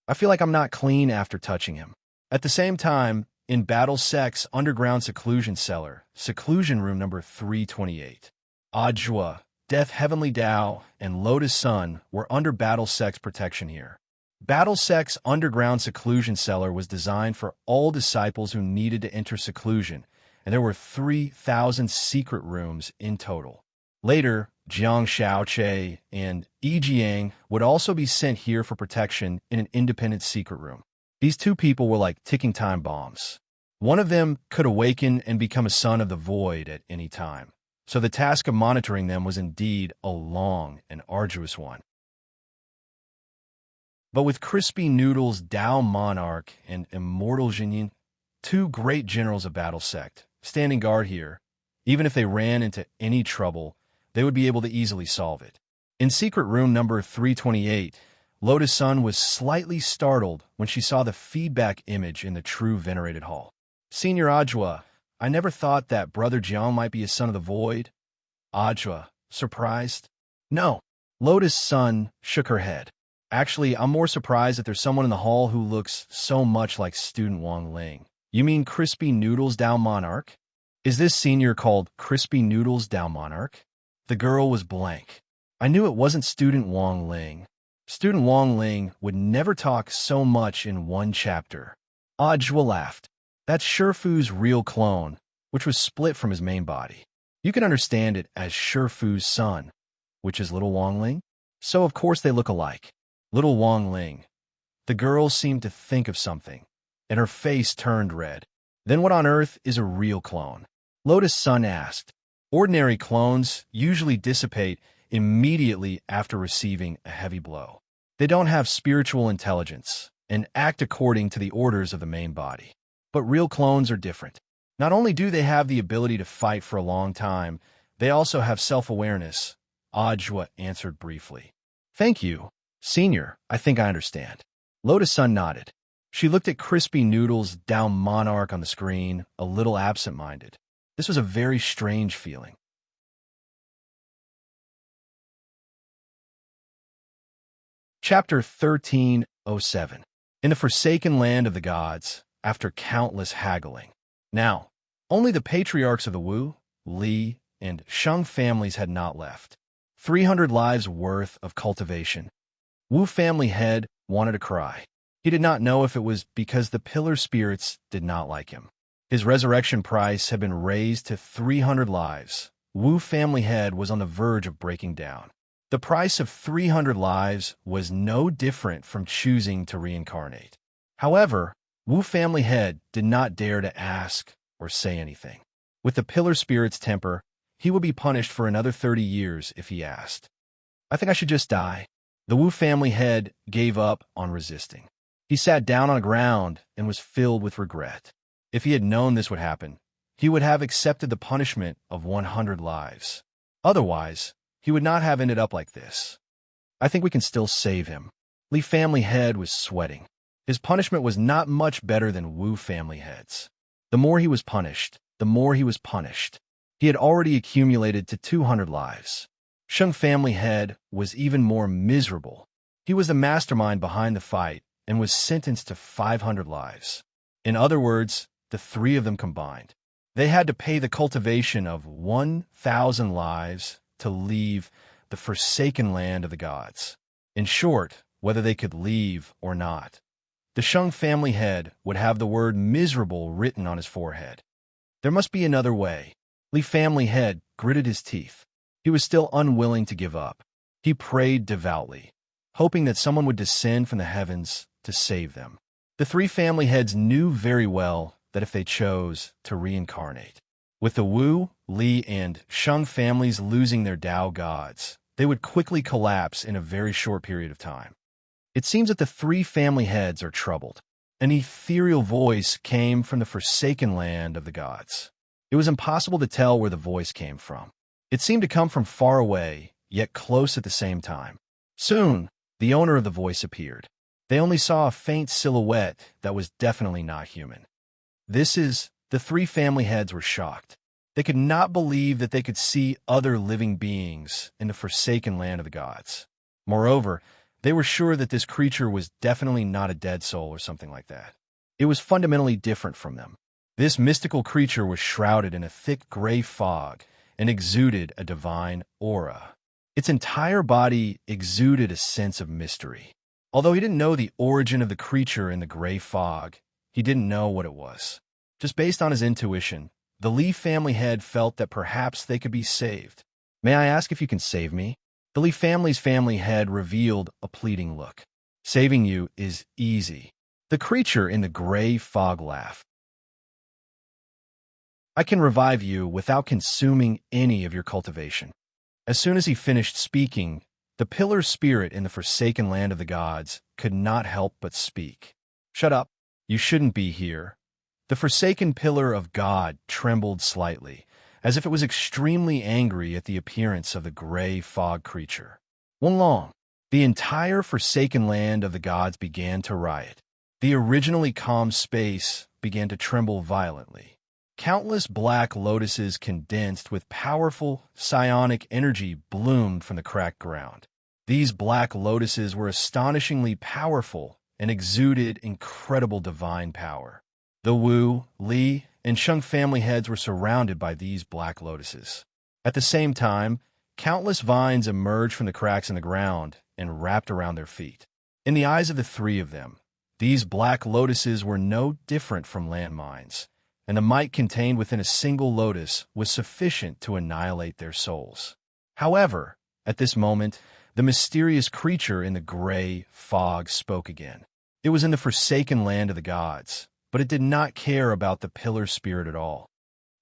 I feel like I'm not clean after touching him. At the same time, in Battle Sec's underground seclusion cellar, seclusion room number 328, Ajwa, Death Heavenly Dao, and Lotus Sun were under Battle Sec's protection here. Battle Sec's underground seclusion cellar was designed for all disciples who needed to enter seclusion, and there were 3,000 secret rooms in total. Later, Jiang Xiaoche and Yi Jiang would also be sent here for protection in an independent secret room. These two people were like ticking time bombs. One of them could awaken and become a son of the void at any time, so the task of monitoring them was indeed a long and arduous one. But with Crispy Noodles Dao Monarch and Immortal Jinyin, two great generals of Battle Sect, standing guard here, even if they ran into any trouble, they would be able to easily solve it. In secret room number 328, Lotus Sun was slightly startled when she saw the feedback image in the true venerated hall. Senior Ajwa, I never thought that Brother Jiang might be a son of the void. Ajwa, surprised? No. Lotus Sun shook her head. Actually, I'm more surprised that there's someone in the hall who looks so much like student Wang Ling. You mean Crispy Noodles Dao Monarch? Is this senior called Crispy Noodles Dao Monarch? The girl was blank. I knew it wasn't student Wang Ling. Student Wang Ling would never talk so much in one chapter. Ajwa laughed. That's Shifu's real clone, which was split from his main body. You can understand it as Shifu's son, which is little Wang Ling. So of course they look alike. Little Wang Ling. The girl seemed to think of something, and her face turned red. Then what on earth is a real clone? Lotus Sun asked. Ordinary clones usually dissipate immediately after receiving a heavy blow. They don't have spiritual intelligence and act according to the orders of the main body. But real clones are different. Not only do they have the ability to fight for a long time, they also have self-awareness, Ajwa answered briefly. Thank you, Senior. I think I understand. Lotus Sun nodded. She looked at Crispy Noodles Dao Monarch on the screen, a little absent-minded. This was a very strange feeling. Chapter 1307. In the forsaken land of the gods, after countless haggling. Now, only the patriarchs of the Wu, Li, and Sheng families had not left. 300 lives worth of cultivation. Wu family head wanted to cry. He did not know if it was because the pillar spirits did not like him. His resurrection price had been raised to 300 lives. Wu family head was on the verge of breaking down. The price of 300 lives was no different from choosing to reincarnate. However, Wu family head did not dare to ask or say anything. With the pillar spirit's temper, he would be punished for another 30 years if he asked. I think I should just die. The Wu family head gave up on resisting. He sat down on the ground and was filled with regret. If he had known this would happen, he would have accepted the punishment of 100 lives. Otherwise, he would not have ended up like this. I think we can still save him. Li family head was sweating. His punishment was not much better than Wu family head's. The more he was punished, the more he was punished. He had already accumulated to 200 lives. Sheng family head was even more miserable. He was the mastermind behind the fight and was sentenced to 500 lives. In other words, the three of them combined. They had to pay the cultivation of 1,000 lives to leave the forsaken land of the gods. In short, whether they could leave or not. The Shung family head would have the word miserable written on his forehead. There must be another way. Li family head gritted his teeth. He was still unwilling to give up. He prayed devoutly, hoping that someone would descend from the heavens to save them. The three family heads knew very well that if they chose to reincarnate, with the Wu, Li, and Shung families losing their Tao gods, they would quickly collapse in a very short period of time. It seems that the three family heads are troubled. An ethereal voice came from the forsaken land of the gods. It was impossible to tell where the voice came from. It seemed to come from far away, yet close at the same time. Soon, the owner of the voice appeared. They only saw a faint silhouette that was definitely not human. The three family heads were shocked. They could not believe that they could see other living beings in the forsaken land of the gods. Moreover, they were sure that this creature was definitely not a dead soul or something like that. It was fundamentally different from them. This mystical creature was shrouded in a thick gray fog and exuded a divine aura. Its entire body exuded a sense of mystery. Although he didn't know the origin of the creature in the gray fog, he didn't know what it was. Just based on his intuition, the Li family head felt that perhaps they could be saved. "May I ask if you can save me?" The Li family's family head revealed a pleading look. "Saving you is easy." The creature in the gray fog laughed. "I can revive you without consuming any of your cultivation." As soon as he finished speaking, the pillar spirit in the forsaken land of the gods could not help but speak. "Shut up. You shouldn't be here." The forsaken pillar of God trembled slightly, as if it was extremely angry at the appearance of the gray fog creature. Long, the entire forsaken land of the gods began to riot. The originally calm space began to tremble violently. Countless black lotuses condensed with powerful psionic energy bloomed from the cracked ground. These black lotuses were astonishingly powerful and exuded incredible divine power. The Wu, Li, and Shung family heads were surrounded by these black lotuses. At the same time, countless vines emerged from the cracks in the ground and wrapped around their feet. In the eyes of the three of them, these black lotuses were no different from landmines, and the might contained within a single lotus was sufficient to annihilate their souls. However, at this moment, the mysterious creature in the gray fog spoke again. It was in the forsaken land of the gods, but it did not care about the pillar spirit at all.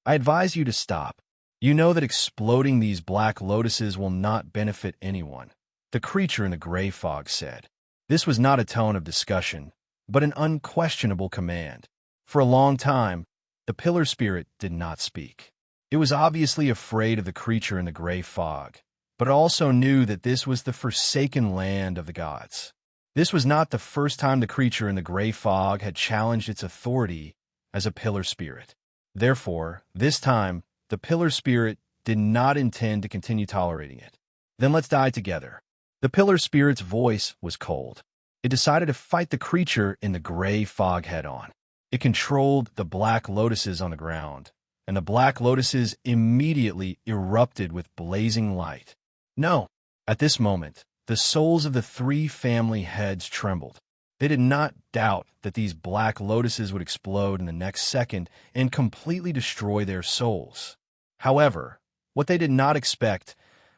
"I advise you to stop. You know that exploding these black lotuses will not benefit anyone," the creature in the gray fog said. This was not a tone of discussion, but an unquestionable command. For a long time, the pillar spirit did not speak. It was obviously afraid of the creature in the gray fog, but it also knew that this was the forsaken land of the gods. This was not the first time the creature in the gray fog had challenged its authority as a pillar spirit. Therefore, this time, the pillar spirit did not intend to continue tolerating it. "Then let's die together." The pillar spirit's voice was cold. It decided to fight the creature in the gray fog head-on. It controlled the black lotuses on the ground, and the black lotuses immediately erupted with blazing light. No! At this moment, the souls of the three family heads trembled. They did not doubt that these black lotuses would explode in the next second and completely destroy their souls. However, what they did not expect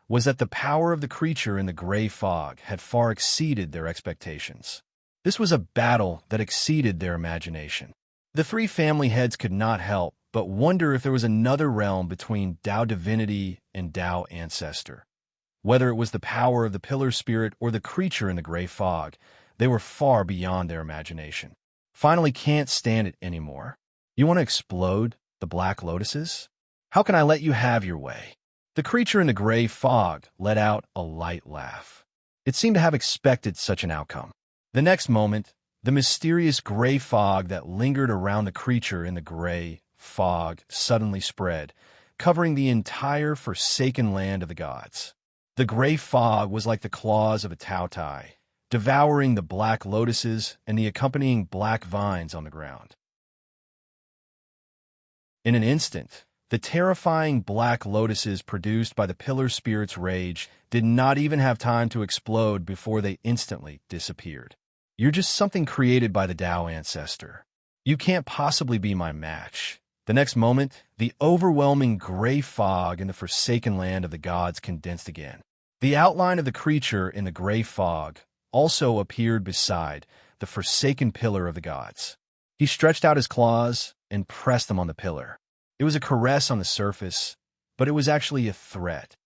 was that the power of the creature in the gray fog had far exceeded their expectations. This was a battle that exceeded their imagination. The three family heads could not help but wonder if there was another realm between Tao divinity and Tao ancestor. Whether it was the power of the pillar spirit or the creature in the gray fog, they were far beyond their imagination. "Finally can't stand it anymore. You want to explode the black lotuses? How can I let you have your way?" The creature in the gray fog let out a light laugh. It seemed to have expected such an outcome. The next moment, the mysterious gray fog that lingered around the creature in the gray fog suddenly spread, covering the entire forsaken land of the gods. The gray fog was like the claws of a Tao Tai, devouring the black lotuses and the accompanying black vines on the ground. In an instant, the terrifying black lotuses produced by the pillar spirit's rage did not even have time to explode before they instantly disappeared. You're just something created by the Tao ancestor. You can't possibly be my match. The next moment, the overwhelming gray fog in the forsaken land of the gods condensed again. The outline of the creature in the gray fog also appeared beside the forsaken pillar of the gods. He stretched out his claws and pressed them on the pillar. It was a caress on the surface, but it was actually a threat.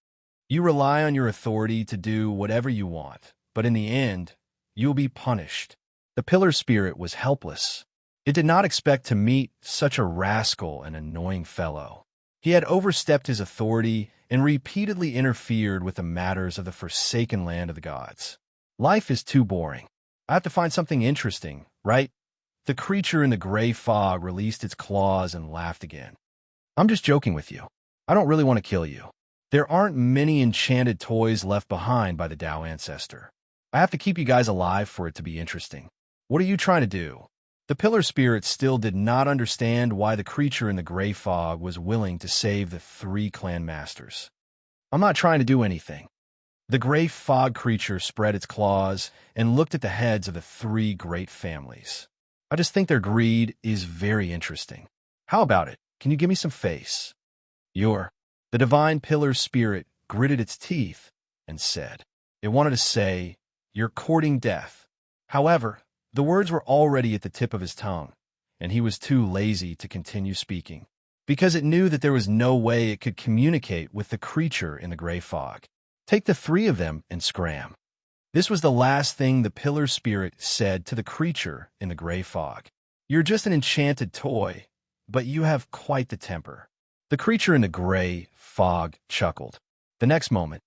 You rely on your authority to do whatever you want, but in the end, you'll be punished. The pillar spirit was helpless. It did not expect to meet such a rascal and annoying fellow. He had overstepped his authority and repeatedly interfered with the matters of the forsaken land of the gods. Life is too boring. I have to find something interesting, right? The creature in the gray fog released its claws and laughed again. I'm just joking with you. I don't really want to kill you. There aren't many enchanted toys left behind by the Tao ancestor. I have to keep you guys alive for it to be interesting. What are you trying to do? The pillar spirit still did not understand why the creature in the gray fog was willing to save the 3 clan masters. I'm not trying to do anything. The gray fog creature spread its claws and looked at the heads of the 3 great families. I just think their greed is very interesting. How about it? Can you give me some face? The divine pillar spirit gritted its teeth and said. It wanted to say, you're courting death. However, the words were already at the tip of his tongue, and he was too lazy to continue speaking, because it knew that there was no way it could communicate with the creature in the gray fog. Take the 3 of them and scram. This was the last thing the pillar spirit said to the creature in the gray fog. You're just an enchanted toy, but you have quite the temper. The creature in the gray fog chuckled. The next moment,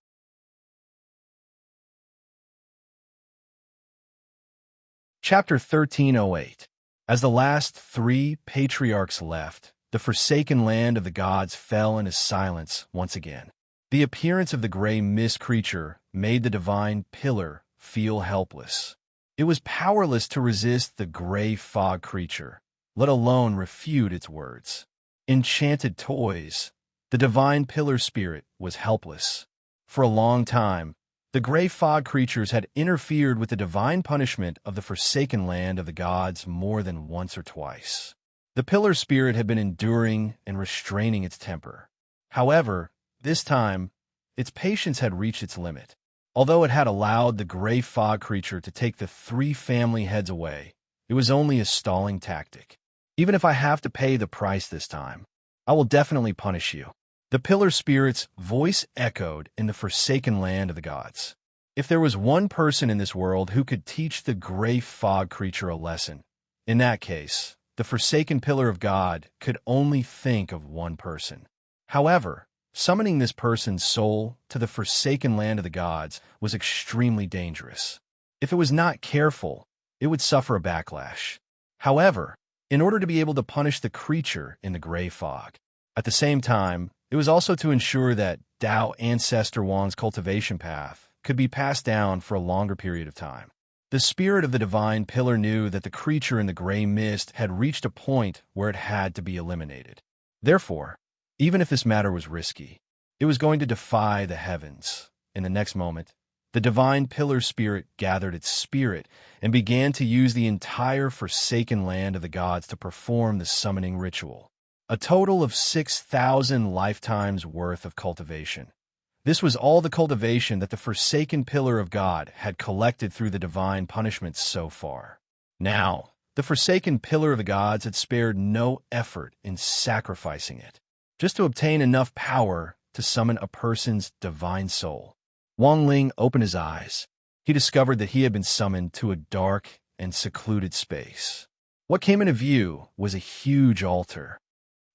Chapter 1308. As the last 3 patriarchs left, the forsaken land of the gods fell into silence once again. The appearance of the gray mist creature made the divine pillar feel helpless. It was powerless to resist the gray fog creature, let alone refute its words. Enchanted toys. The divine pillar spirit was helpless. For a long time, the gray fog creatures had interfered with the divine punishment of the forsaken land of the gods more than once or twice. The pillar spirit had been enduring and restraining its temper. However, this time, its patience had reached its limit. Although it had allowed the gray fog creature to take the 3 family heads away, it was only a stalling tactic. Even if I have to pay the price this time, I will definitely punish you. The pillar spirit's voice echoed in the forsaken land of the gods. If there was one person in this world who could teach the gray fog creature a lesson, in that case, the forsaken pillar of God could only think of one person. However, summoning this person's soul to the forsaken land of the gods was extremely dangerous. If it was not careful, it would suffer a backlash. However, in order to be able to punish the creature in the gray fog, at the same time, it was also to ensure that Tao Ancestor Wang's cultivation path could be passed down for a longer period of time. The spirit of the divine pillar knew that the creature in the gray mist had reached a point where it had to be eliminated. Therefore, even if this matter was risky, it was going to defy the heavens. In the next moment, the divine pillar spirit gathered its spirit and began to use the entire forsaken land of the gods to perform the summoning ritual. A total of 6,000 lifetimes worth of cultivation. This was all the cultivation that the forsaken pillar of God had collected through the divine punishments so far. Now, the forsaken pillar of the gods had spared no effort in sacrificing it, just to obtain enough power to summon a person's divine soul. Wang Ling opened his eyes. He discovered that he had been summoned to a dark and secluded space. What came into view was a huge altar.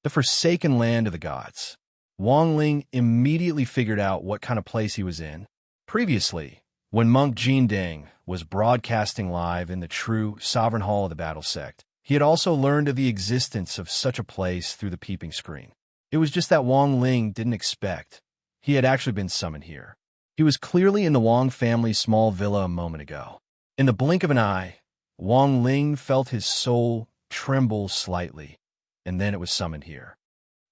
The forsaken land of the gods. Wang Ling immediately figured out what kind of place he was in. Previously, when Monk Jindeng was broadcasting live in the true Sovereign Hall of the Battle Sect, he had also learned of the existence of such a place through the peeping screen. It was just that Wang Ling didn't expect he had actually been summoned here. He was clearly in the Wang family's small villa a moment ago. In the blink of an eye, Wang Ling felt his soul tremble slightly, and then it was summoned here.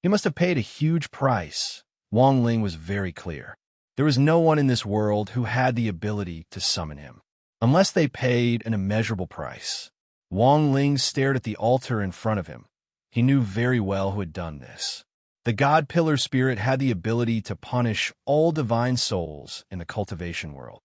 He must have paid a huge price. Wang Ling was very clear. There was no one in this world who had the ability to summon him, unless they paid an immeasurable price. Wang Ling stared at the altar in front of him. He knew very well who had done this. The God Pillar Spirit had the ability to punish all divine souls in the cultivation world.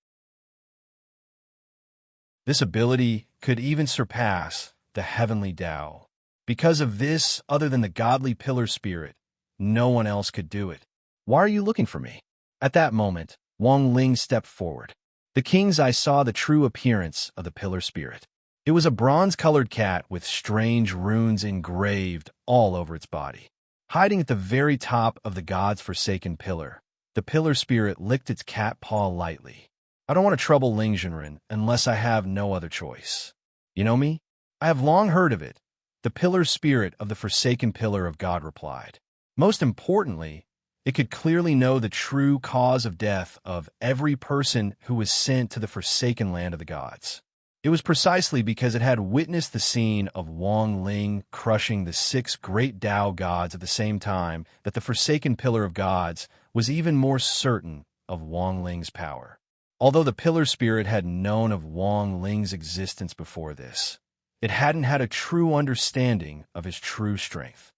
This ability could even surpass the heavenly Tao. Because of this, other than the godly Pillar Spirit, no one else could do it. Why are you looking for me? At that moment, Wang Ling stepped forward. The king's eye saw the true appearance of the Pillar Spirit. It was a bronze-colored cat with strange runes engraved all over its body. Hiding at the very top of the god's forsaken pillar, the Pillar Spirit licked its cat paw lightly. I don't want to trouble Ling Jinren unless I have no other choice. You know me? I have long heard of it. The Pillar Spirit of the forsaken pillar of God replied. Most importantly, it could clearly know the true cause of death of every person who was sent to the forsaken land of the gods. It was precisely because it had witnessed the scene of Wang Ling crushing the 6 great Tao gods at the same time that the forsaken pillar of gods was even more certain of Wang Ling's power. Although the Pillar Spirit had known of Wang Ling's existence before this, it hadn't had a true understanding of his true strength.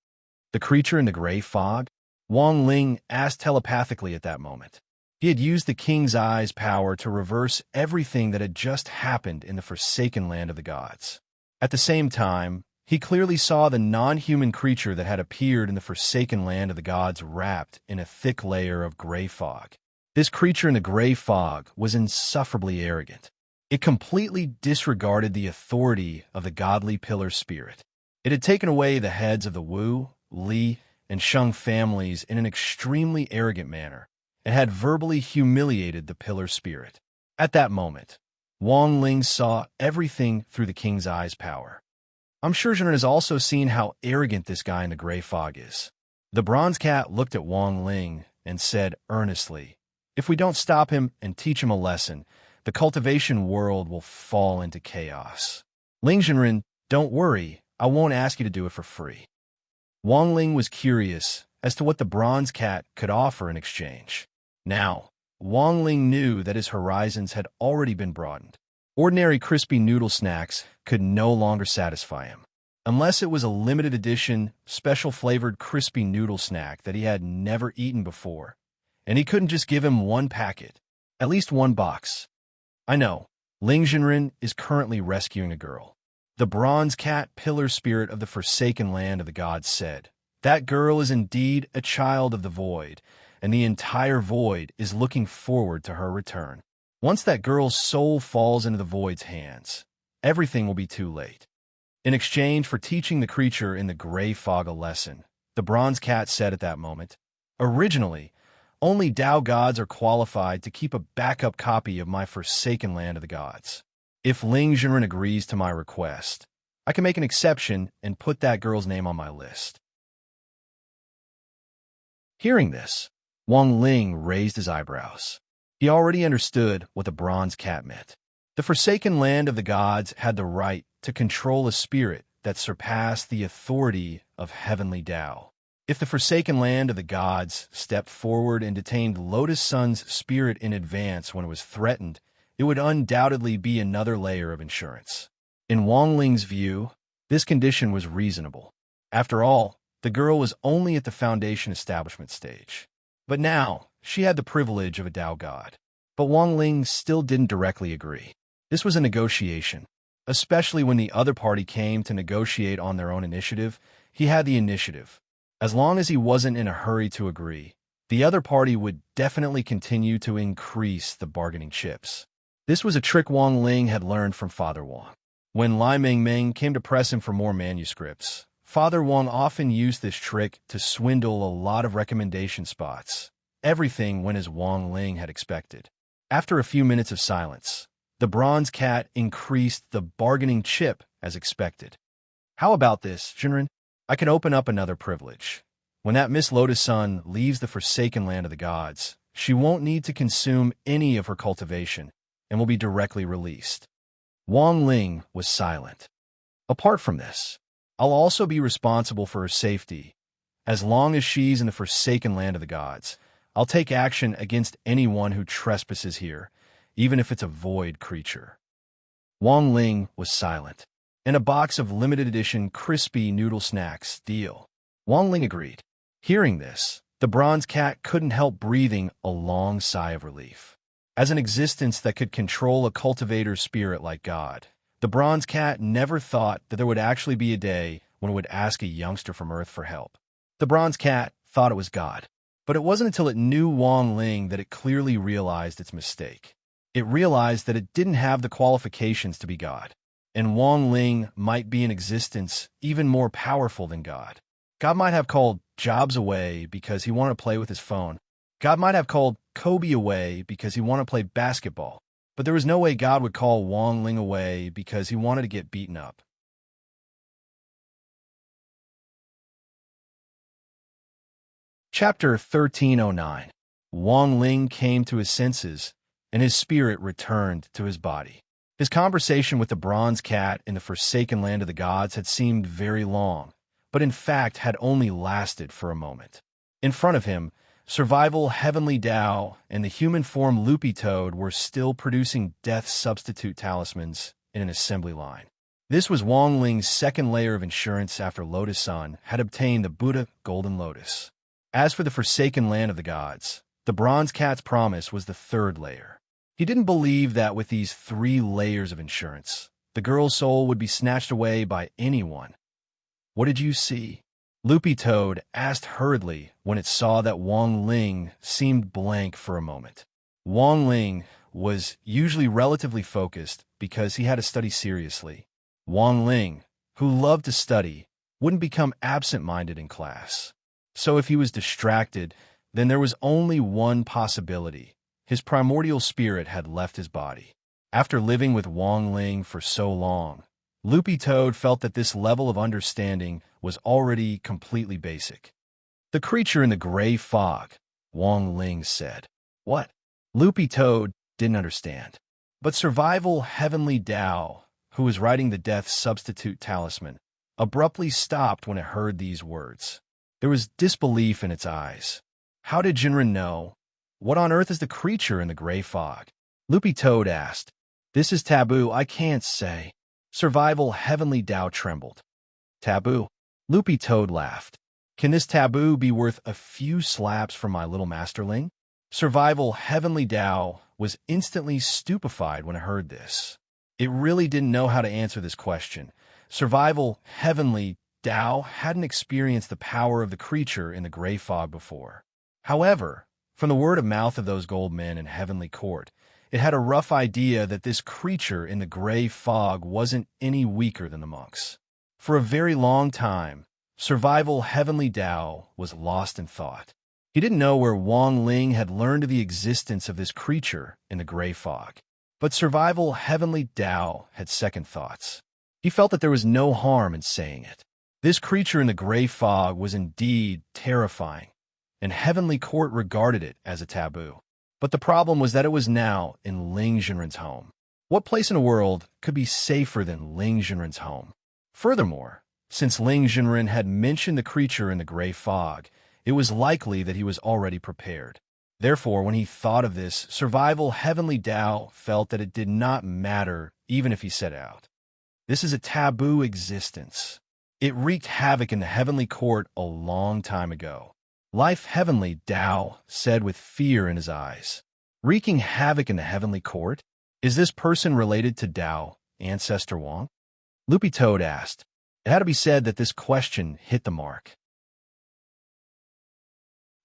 The creature in the gray fog? Wang Ling asked telepathically at that moment. He had used the king's eye's power to reverse everything that had just happened in the forsaken land of the gods. At the same time, he clearly saw the non-human creature that had appeared in the forsaken land of the gods wrapped in a thick layer of gray fog. This creature in the gray fog was insufferably arrogant. It completely disregarded the authority of the godly Pillar Spirit. It had taken away the heads of the Wu, Li, and Sheng families in an extremely arrogant manner, and had verbally humiliated the Pillar Spirit. At that moment, Wang Ling saw everything through the king's eye's power. I'm sure Jinren has also seen how arrogant this guy in the gray fog is. The bronze cat looked at Wang Ling and said earnestly, if we don't stop him and teach him a lesson, the cultivation world will fall into chaos. Ling Jinren, don't worry, I won't ask you to do it for free. Wang Ling was curious as to what the bronze cat could offer in exchange. Now, Wang Ling knew that his horizons had already been broadened. Ordinary crispy noodle snacks could no longer satisfy him, unless it was a limited edition, special flavored crispy noodle snack that he had never eaten before. And he couldn't just give him one packet, at least one box. I know, Ling Jinren is currently rescuing a girl. The bronze cat Pillar Spirit of the forsaken land of the gods said, that girl is indeed a child of the void, and the entire void is looking forward to her return. Once that girl's soul falls into the void's hands, everything will be too late. In exchange for teaching the creature in the gray fog a lesson, the bronze cat said at that moment, originally, only Tao gods are qualified to keep a backup copy of my forsaken land of the gods. If Ling Jinren agrees to my request, I can make an exception and put that girl's name on my list. Hearing this, Wang Ling raised his eyebrows. He already understood what the bronze cat meant. The forsaken land of the gods had the right to control a spirit that surpassed the authority of heavenly Tao. If the forsaken land of the gods stepped forward and detained Lotus Sun's spirit in advance when it was threatened, it would undoubtedly be another layer of insurance. In Wang Ling's view, this condition was reasonable. After all, the girl was only at the foundation establishment stage. But now, she had the privilege of a Tao god. But Wang Ling still didn't directly agree. This was a negotiation. Especially when the other party came to negotiate on their own initiative, he had the initiative. As long as he wasn't in a hurry to agree, the other party would definitely continue to increase the bargaining chips. This was a trick Wang Ling had learned from Father Wang. When Lai Mengmeng came to press him for more manuscripts, Father Wang often used this trick to swindle a lot of recommendation spots. Everything went as Wang Ling had expected. After a few minutes of silence, the bronze cat increased the bargaining chip as expected. How about this, Jinren? I can open up another privilege. When that Miss Lotus Sun leaves the forsaken land of the gods, she won't need to consume any of her cultivation and will be directly released. Wang Ling was silent. Apart from this, I'll also be responsible for her safety. As long as she's in the forsaken land of the gods, I'll take action against anyone who trespasses here, even if it's a void creature. Wang Ling was silent. And a box of limited edition crispy noodle snacks, deal. Wang Ling agreed. Hearing this, the bronze cat couldn't help breathing a long sigh of relief. As an existence that could control a cultivator's spirit like God, the bronze cat never thought that there would actually be a day when it would ask a youngster from Earth for help. The bronze cat thought it was God, but it wasn't until it knew Wang Ling that it clearly realized its mistake. It realized that it didn't have the qualifications to be God, and Wang Ling might be an existence even more powerful than God. God might have called Jobs away because he wanted to play with his phone. God might have called Kobe away because he wanted to play basketball, but there was no way God would call Wang Ling away because he wanted to get beaten up. Chapter 1309. Wang Ling came to his senses, and his spirit returned to his body. His conversation with the bronze cat in the forsaken land of the gods had seemed very long, but in fact had only lasted for a moment. In front of him, Survival Heavenly Tao and the human form Loopy Toad were still producing death substitute talismans in an assembly line. This was Wang Ling's second layer of insurance after Lotus Sun had obtained the Buddha Golden Lotus. As for the forsaken land of the gods, the bronze cat's promise was the third layer. He didn't believe that with these 3 layers of insurance, the girl's soul would be snatched away by anyone. What did you see? Loopy Toad asked hurriedly when it saw that Wang Ling seemed blank for a moment. Wang Ling was usually relatively focused because he had to study seriously. Wang Ling, who loved to study, wouldn't become absent-minded in class. So if he was distracted, then there was only one possibility. His primordial spirit had left his body. After living with Wang Ling for so long, Loopy Toad felt that this level of understanding was already completely basic. The creature in the gray fog, Wang Ling said. What? Loopy Toad didn't understand. But Survival Heavenly Tao, who was writing the death substitute talisman, abruptly stopped when it heard these words. There was disbelief in its eyes. How did Jinren know? What on earth is the creature in the gray fog? Loopy Toad asked. This is taboo, I can't say. Survival Heavenly Tao trembled. Taboo? Loopy Toad laughed. Can this taboo be worth a few slaps from my little masterling? Survival Heavenly Tao was instantly stupefied when it heard this. It really didn't know how to answer this question. Survival Heavenly Tao hadn't experienced the power of the creature in the gray fog before. However, from the word of mouth of those gold men in Heavenly Court, it had a rough idea that this creature in the gray fog wasn't any weaker than the monks. For a very long time, Survival Heavenly Tao was lost in thought. He didn't know where Wang Ling had learned of the existence of this creature in the gray fog. But Survival Heavenly Tao had second thoughts. He felt that there was no harm in saying it. This creature in the gray fog was indeed terrifying, and Heavenly Court regarded it as a taboo. But the problem was that it was now in Ling Jinren's home. What place in the world could be safer than Ling Jinren's home? Furthermore, since Ling Jinren had mentioned the creature in the gray fog, it was likely that he was already prepared. Therefore, when he thought of this, Survival Heavenly Tao felt that it did not matter even if he set out. This is a taboo existence. It wreaked havoc in the Heavenly Court a long time ago. Life Heavenly Tao said with fear in his eyes. Wreaking havoc in the Heavenly Court? Is this person related to Tao, Ancestor Wang? Loopy Toad asked. It had to be said that this question hit the mark.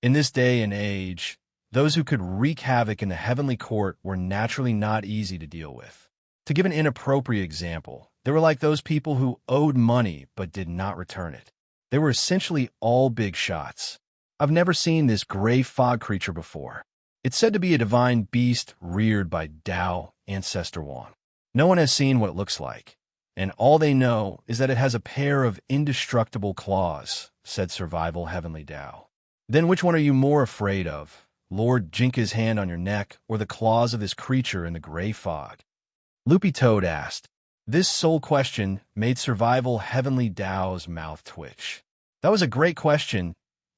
In this day and age, those who could wreak havoc in the Heavenly Court were naturally not easy to deal with. To give an inappropriate example, they were like those people who owed money but did not return it. They were essentially all big shots. I've never seen this gray fog creature before. It's said to be a divine beast reared by Tao Ancestor Wang. No one has seen what it looks like, and all they know is that it has a pair of indestructible claws, said Survival Heavenly Tao. Then which one are you more afraid of? Lord Jinka's hand on your neck or the claws of this creature in the gray fog? Loopy Toad asked. This sole question made Survival Heavenly Dao's mouth twitch. That was a great question.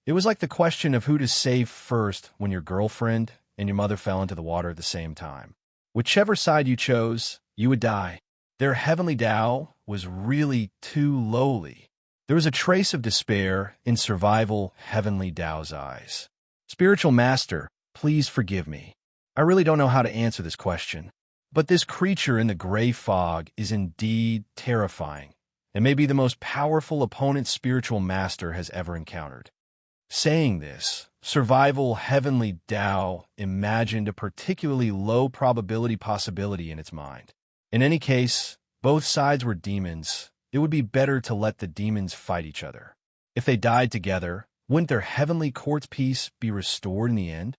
It was like the question of who to save first when your girlfriend and your mother fell into the water at the same time. Whichever side you chose, you would die. Their Heavenly Dao was really too lowly. There was a trace of despair in Survival Heavenly Dao's eyes. Spiritual Master, please forgive me. I really don't know how to answer this question. But this creature in the gray fog is indeed terrifying, and may be the most powerful opponent Spiritual Master has ever encountered. Saying this, Survival Heavenly Dao imagined a particularly low probability possibility in its mind. In any case, both sides were demons. It would be better to let the demons fight each other. If they died together, wouldn't their heavenly court's peace be restored in the end?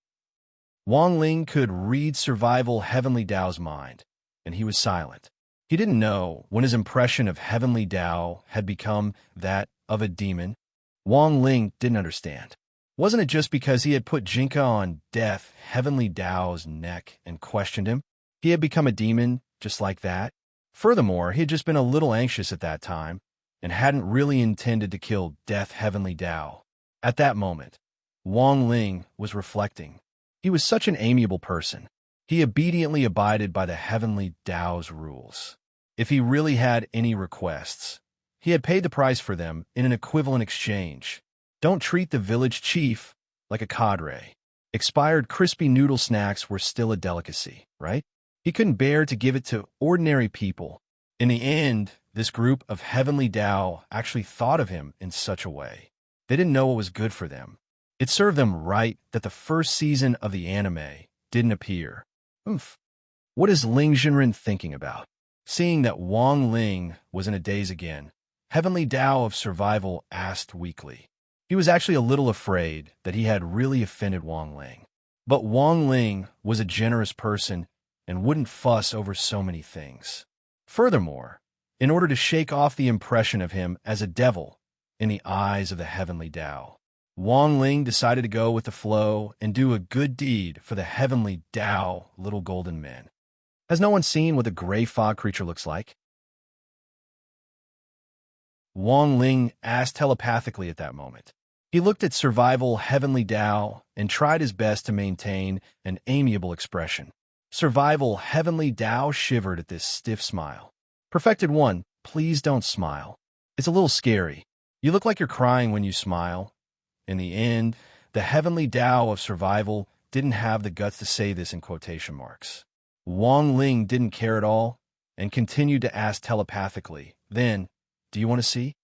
Wang Ling could read Survival Heavenly Dao's mind, and he was silent. He didn't know when his impression of Heavenly Dao had become that of a demon. Wang Ling didn't understand. Wasn't it just because he had put Jinka on Death Heavenly Dao's neck and questioned him? He had become a demon just like that? Furthermore, he had just been a little anxious at that time and hadn't really intended to kill Death Heavenly Dao. At that moment, Wang Ling was reflecting. He was such an amiable person. He obediently abided by the Heavenly Dao's rules. If he really had any requests, he had paid the price for them in an equivalent exchange. Don't treat the village chief like a cadre. Expired crispy noodle snacks were still a delicacy, right? He couldn't bear to give it to ordinary people. In the end, this group of Heavenly Dao actually thought of him in such a way. They didn't know what was good for them. It served them right that the first season of the anime didn't appear. Oof. What is Ling Jinren thinking about? Seeing that Wang Ling was in a daze again, Heavenly Dao of Survival asked weakly. He was actually a little afraid that he had really offended Wang Ling. But Wang Ling was a generous person and wouldn't fuss over so many things. Furthermore, in order to shake off the impression of him as a devil in the eyes of the Heavenly Dao, Wang Ling decided to go with the flow and do a good deed for the Heavenly Dao little golden men. Has no one seen what the gray fog creature looks like? Wang Ling asked telepathically at that moment. He looked at Survival Heavenly Dao and tried his best to maintain an amiable expression. Survival Heavenly Dao shivered at this stiff smile. Perfected One, please don't smile. It's a little scary. You look like you're crying when you smile. In the end, the Heavenly Dao of Survival didn't have the guts to say this in quotation marks. Wang Ling didn't care at all and continued to ask telepathically, then, do you want to see?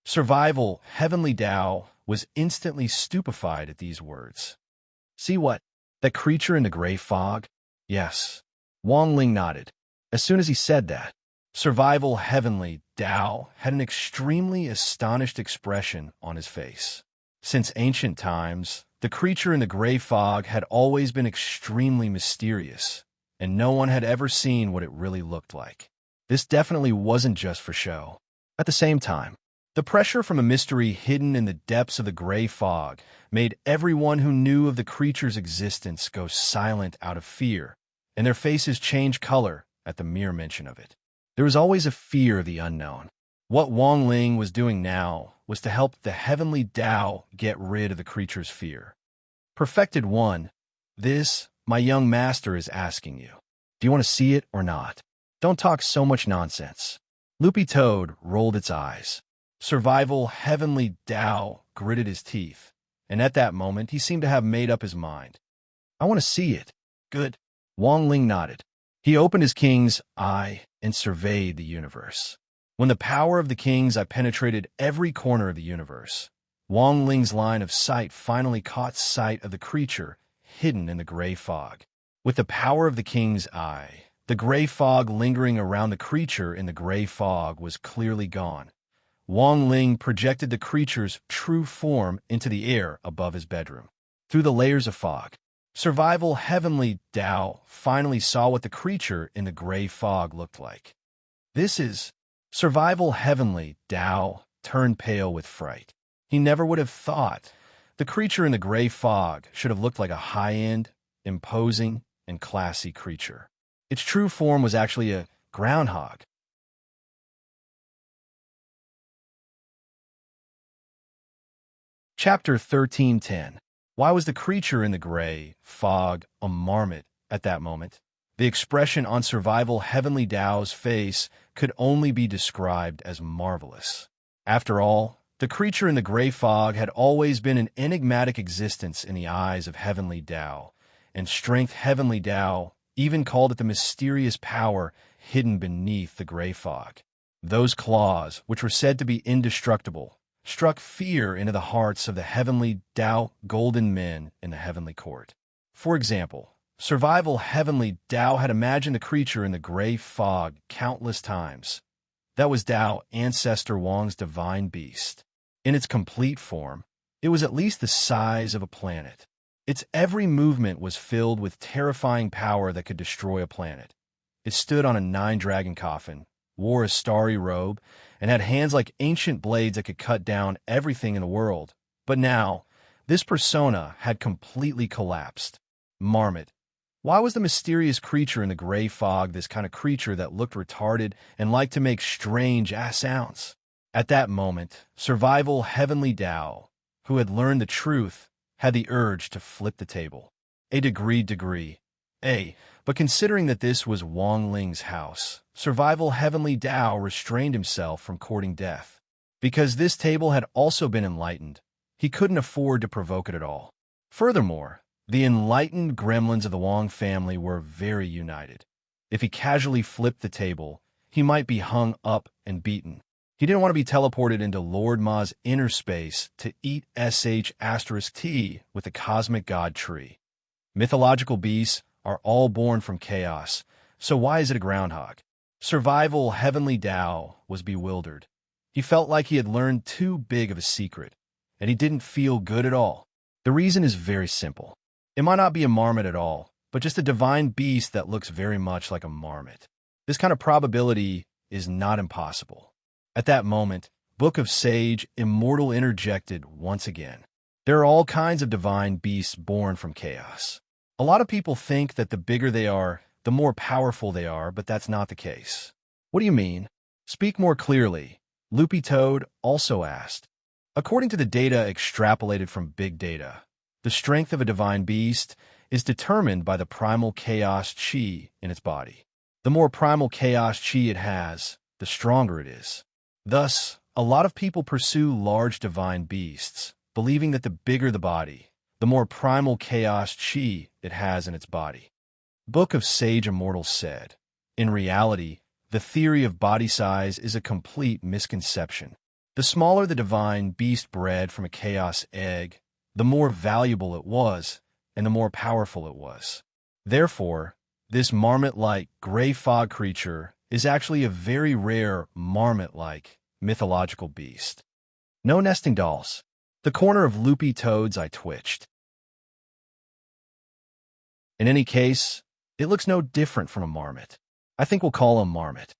Survival Heavenly Dao was instantly stupefied at these words. See what? That creature in the gray fog? Yes. Wang Ling nodded. As soon as he said that, Survival Heavenly Dao had an extremely astonished expression on his face. Since ancient times, the creature in the gray fog had always been extremely mysterious, and no one had ever seen what it really looked like. This definitely wasn't just for show. At the same time, the pressure from a mystery hidden in the depths of the gray fog made everyone who knew of the creature's existence go silent out of fear, and their faces change color at the mere mention of it. There was always a fear of the unknown. What Wang Ling was doing now was to help the Heavenly Dao get rid of the creature's fear. Perfected One, this, my young master, is asking you. Do you want to see it or not? Don't talk so much nonsense. Loopy Toad rolled its eyes. Survival Heavenly Dao gritted his teeth, and at that moment he seemed to have made up his mind. I want to see it. Good. Wang Ling nodded. He opened his king's eye and surveyed the universe. When the power of the king's eye penetrated every corner of the universe, Wang Ling's line of sight finally caught sight of the creature hidden in the gray fog. With the power of the king's eye, the gray fog lingering around the creature in the gray fog was clearly gone. Wang Ling projected the creature's true form into the air above his bedroom. Through the layers of fog, Survival Heavenly Dao finally saw what the creature in the gray fog looked like. This is... Survival Heavenly Dao turned pale with fright. He never would have thought the creature in the gray fog should have looked like a high-end, imposing, and classy creature. Its true form was actually a groundhog. Chapter 13:10. Why was the creature in the gray fog a marmot at that moment? The expression on Survival Heavenly Tao's face could only be described as marvelous. After all, the creature in the gray fog had always been an enigmatic existence in the eyes of Heavenly Tao, and Strength Heavenly Tao even called it the mysterious power hidden beneath the gray fog. Those claws, which were said to be indestructible, struck fear into the hearts of the Heavenly Tao golden men in the Heavenly Court. For example, Survival Heavenly Tao had imagined the creature in the gray fog countless times. That was Tao Ancestor Wang's divine beast. In its complete form, it was at least the size of a planet. Its every movement was filled with terrifying power that could destroy a planet. It stood on a 9-dragon coffin, wore a starry robe, and had hands like ancient blades that could cut down everything in the world. But now, this persona had completely collapsed. Marmot. Why was the mysterious creature in the gray fog this kind of creature that looked retarded and liked to make strange sounds? At that moment, Survival Heavenly Tao, who had learned the truth, had the urge to flip the table. But considering that this was Wang Ling's house, Survival Heavenly Tao restrained himself from courting death. Because this table had also been enlightened, he couldn't afford to provoke it at all. Furthermore, the enlightened gremlins of the Wang family were very united. If he casually flipped the table, he might be hung up and beaten. He didn't want to be teleported into Lord Ma's inner space to eat *T with the cosmic god tree. Mythological beasts are all born from chaos, so why is it a groundhog? Survival Heavenly Tao was bewildered. He felt like he had learned too big of a secret, and he didn't feel good at all. The reason is very simple. It might not be a marmot at all, but just a divine beast that looks very much like a marmot. This kind of probability is not impossible. At that moment, Book of Sage Immortal interjected once again. There are all kinds of divine beasts born from chaos. A lot of people think that the bigger they are, the more powerful they are, but that's not the case. What do you mean? Speak more clearly, Loopy Toad also asked. According to the data extrapolated from big data, the strength of a divine beast is determined by the primal chaos chi in its body. The more primal chaos chi it has, the stronger it is. Thus, a lot of people pursue large divine beasts, believing that the bigger the body, the more primal chaos chi it has in its body. Book of Sage Immortal said, in reality, the theory of body size is a complete misconception. The smaller the divine beast bred from a chaos egg, the more valuable it was, and the more powerful it was. Therefore, this marmot-like gray fog creature is actually a very rare marmot-like mythological beast. No nesting dolls. The corner of Loopy Toad's eye twitched. In any case, it looks no different from a marmot. I think we'll call him Marmot.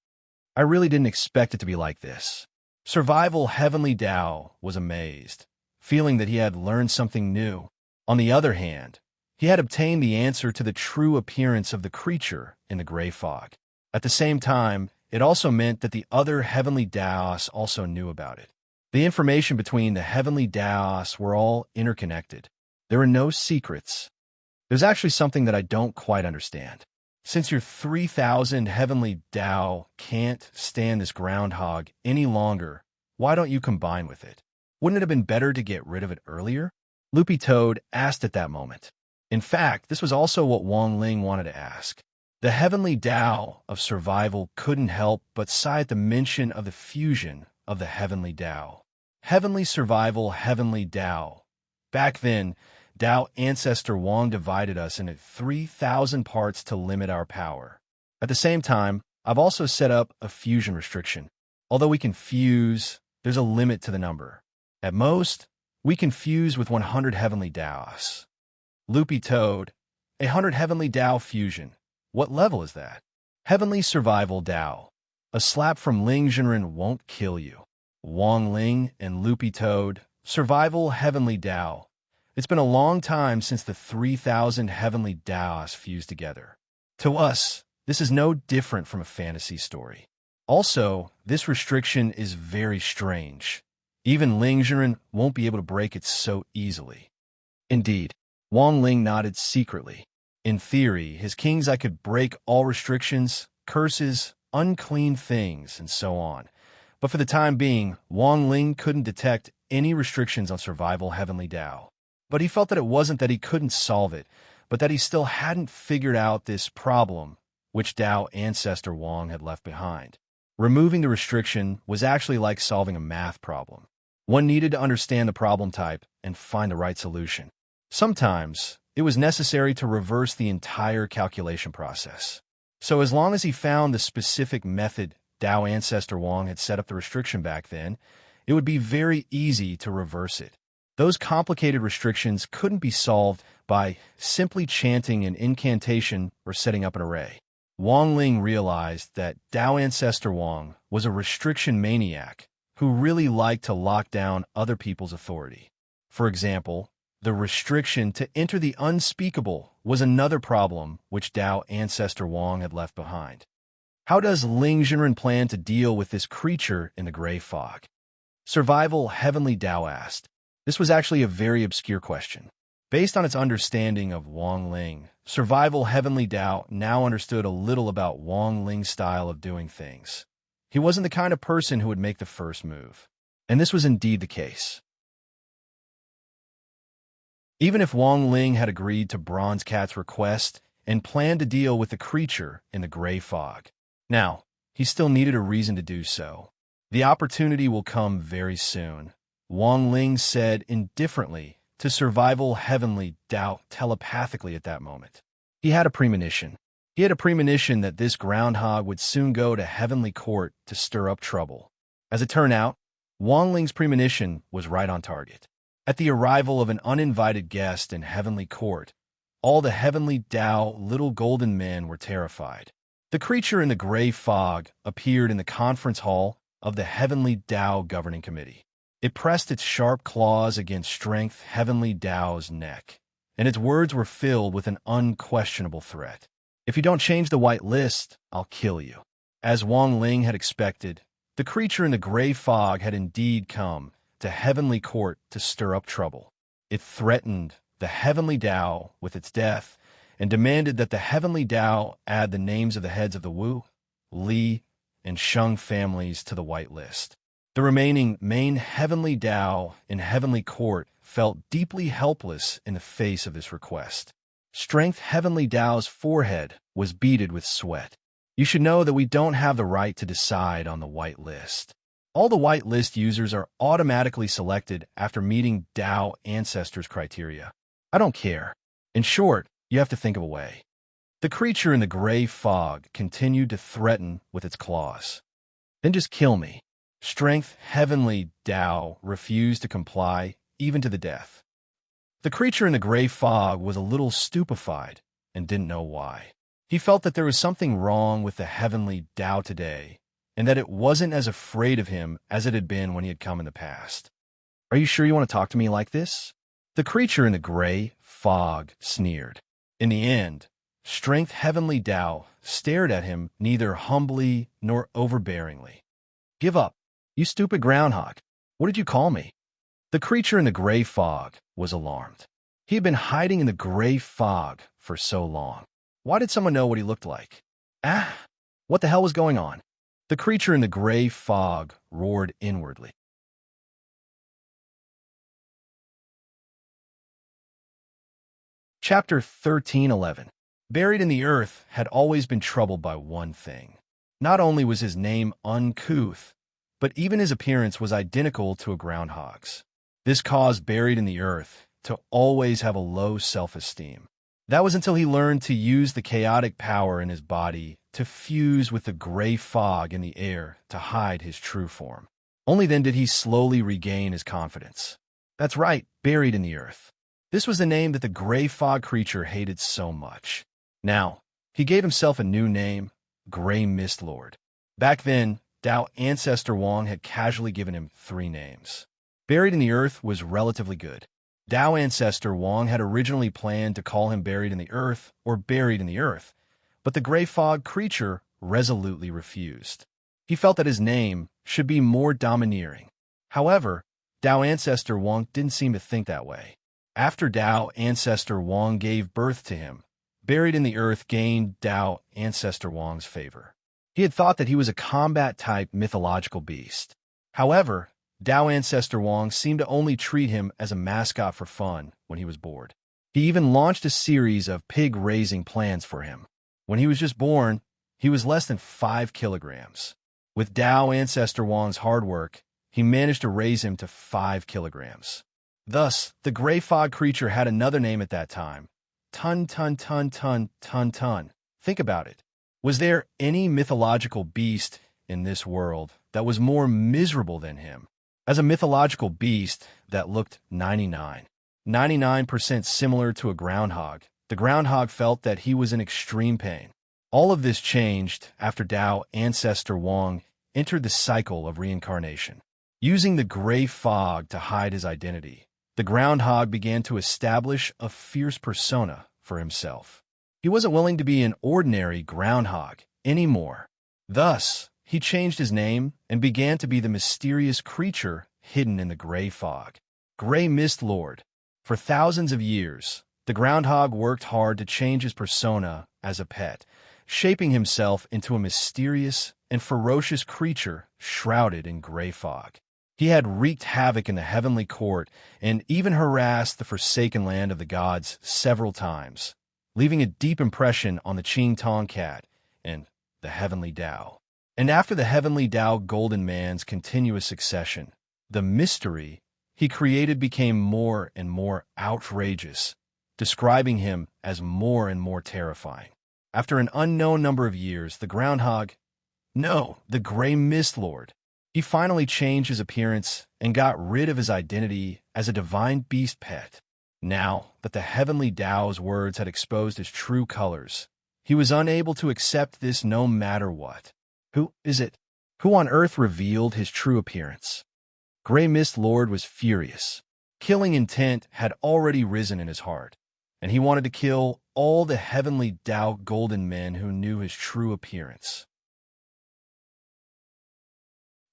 I really didn't expect it to be like this. Survival Heavenly Tao was amazed, feeling that he had learned something new. On the other hand, he had obtained the answer to the true appearance of the creature in the gray fog. At the same time, it also meant that the other Heavenly Taos also knew about it. The information between the Heavenly Taos were all interconnected. There were no secrets. There's actually something that I don't quite understand. Since your 3,000 Heavenly Tao can't stand this groundhog any longer, why don't you combine with it? Wouldn't it have been better to get rid of it earlier? Loopy Toad asked at that moment. In fact, this was also what Wang Ling wanted to ask. The Heavenly Tao of survival couldn't help but sigh at the mention of the fusion of the Heavenly Tao. Heavenly Survival Heavenly Tao. Back then, Tao Ancestor Wang divided us into 3,000 parts to limit our power. At the same time, I've also set up a fusion restriction. Although we can fuse, there's a limit to the number. At most, we can fuse with 100 Heavenly Taos. Loopy Toad, 100 Heavenly Tao fusion. What level is that? Heavenly Survival Tao. A slap from Ling Zhenren won't kill you. Wang Ling and Loopy Toad, Survival Heavenly Tao. It's been a long time since the 3,000 Heavenly Taos fused together. To us, This is no different from a fantasy story. Also, this restriction is very strange. Even Ling Zhiren won't be able to break it so easily. Indeed, Wang Ling nodded secretly. In theory, his king's eye could break all restrictions, curses, unclean things, and so on. But for the time being, Wang Ling couldn't detect any restrictions on survival Heavenly Tao. But he felt that it wasn't that he couldn't solve it, but that he still hadn't figured out this problem, which Tao ancestor Wang had left behind. Removing the restriction was actually like solving a math problem. One needed to understand the problem type and find the right solution. Sometimes, it was necessary to reverse the entire calculation process. So as long as he found the specific method Tao ancestor Wang had set up the restriction back then, it would be very easy to reverse it. Those complicated restrictions couldn't be solved by simply chanting an incantation or setting up an array. Wang Ling realized that Tao ancestor Wang was a restriction maniac who really liked to lock down other people's authority. For example, the restriction to enter the unspeakable was another problem which Tao ancestor Wang had left behind. How does Ling Zhiren plan to deal with this creature in the gray fog? Survival Heavenly Tao asked. This was actually a very obscure question. Based on its understanding of Wang Ling, Survival Heavenly Tao now understood a little about Wang Ling's style of doing things. He wasn't the kind of person who would make the first move. And this was indeed the case. Even if Wang Ling had agreed to Bronze Cat's request and planned to deal with the creature in the gray fog, now, he still needed a reason to do so. The opportunity will come very soon, Wang Ling said indifferently to Survival Heavenly Tao telepathically at that moment. He had a premonition. He had a premonition that this groundhog would soon go to Heavenly Court to stir up trouble. As it turned out, Wang Ling's premonition was right on target. At the arrival of an uninvited guest in Heavenly Court, all the Heavenly Tao little golden men were terrified. The creature in the gray fog appeared in the conference hall of the Heavenly Tao Governing Committee. It pressed its sharp claws against Strength Heavenly Tao's neck, and its words were filled with an unquestionable threat. If you don't change the white list, I'll kill you. As Wang Ling had expected, the creature in the gray fog had indeed come to Heavenly Court to stir up trouble. It threatened the Heavenly Tao with its death and demanded that the Heavenly Tao add the names of the heads of the Wu, Li, and Sheng families to the white list. The remaining main Heavenly Tao in Heavenly Court felt deeply helpless in the face of this request. Strength Heavenly Tao's forehead was beaded with sweat. You should know that we don't have the right to decide on the white list. All the white list users are automatically selected after meeting Tao ancestors' criteria. I don't care. In short, you have to think of a way. The creature in the gray fog continued to threaten with its claws. Then just kill me. Strength Heavenly Tao refused to comply, even to the death. The creature in the gray fog was a little stupefied and didn't know why. He felt that there was something wrong with the Heavenly Tao today, and that it wasn't as afraid of him as it had been when he had come in the past. Are you sure you want to talk to me like this? The creature in the gray fog sneered. In the end, Strength Heavenly Tao stared at him neither humbly nor overbearingly. Give up, you stupid groundhog. What did you call me? The creature in the gray fog was alarmed. He had been hiding in the gray fog for so long. Why did someone know what he looked like? What the hell was going on? The creature in the gray fog roared inwardly. Chapter 1311. Buried in the earth had always been troubled by one thing. Not only was his name uncouth, but even his appearance was identical to a groundhog's. This caused Buried in the Earth to always have a low self-esteem. That was until he learned to use the chaotic power in his body to fuse with the gray fog in the air to hide his true form. Only then did he slowly regain his confidence. That's right, Buried in the Earth. This was the name that the gray fog creature hated so much. Now, he gave himself a new name, Gray Mist Lord. Back then, Tao ancestor Wang had casually given him 3 names. Buried in the Earth was relatively good. Tao ancestor Wang had originally planned to call him Buried in the Earth or Buried in the Earth, But the gray fog creature resolutely refused. He felt that his name should be more domineering. However, Dao Ancestor Wang didn't seem to think that way. After Dao Ancestor Wang gave birth to him, buried in the earth gained Dao Ancestor Wang's favor. He had thought that he was a combat-type mythological beast. However, Dao Ancestor Wang seemed to only treat him as a mascot for fun when he was bored. He even launched a series of pig-raising plans for him. When he was just born, he was less than 5 kilograms. With Dao Ancestor Wang's hard work, he managed to raise him to 5 kilograms. Thus, the gray fog creature had another name at that time. Tun Tun Tun Tun Tun Tun. Think about it. Was there any mythological beast in this world that was more miserable than him? As a mythological beast that looked 99% similar to a groundhog, the groundhog felt that he was in extreme pain. All of this changed after Dao Ancestor Wang entered the cycle of reincarnation. Using the gray fog to hide his identity, the groundhog began to establish a fierce persona for himself. He wasn't willing to be an ordinary groundhog anymore. Thus, he changed his name and began to be the mysterious creature hidden in the gray fog. Gray Mist Lord. For thousands of years, the groundhog worked hard to change his persona as a pet, shaping himself into a mysterious and ferocious creature shrouded in gray fog. He had wreaked havoc in the heavenly court and even harassed the forsaken land of the gods several times, leaving a deep impression on the Qing Tong cat and the heavenly Tao. And after the heavenly Tao Golden Man's continuous succession, the mystery he created became more and more outrageous, describing him as more and more terrifying. After an unknown number of years, the Gray Mist Lord, he finally changed his appearance and got rid of his identity as a divine beast pet. Now that the heavenly Tao's words had exposed his true colors, he was unable to accept this no matter what. Who is it? Who on earth revealed his true appearance? Gray Mist Lord was furious. Killing intent had already risen in his heart, and he wanted to kill all the heavenly Tao Golden Men who knew his true appearance.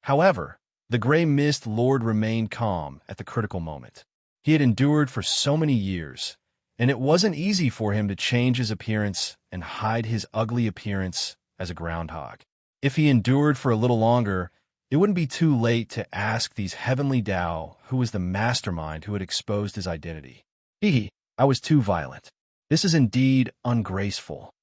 However, the Gray Mist Lord remained calm at the critical moment. He had endured for so many years, and it wasn't easy for him to change his appearance and hide his ugly appearance as a groundhog. If he endured for a little longer, it wouldn't be too late to ask these heavenly Tao who was the mastermind who had exposed his identity. I was too violent. This is indeed ungraceful.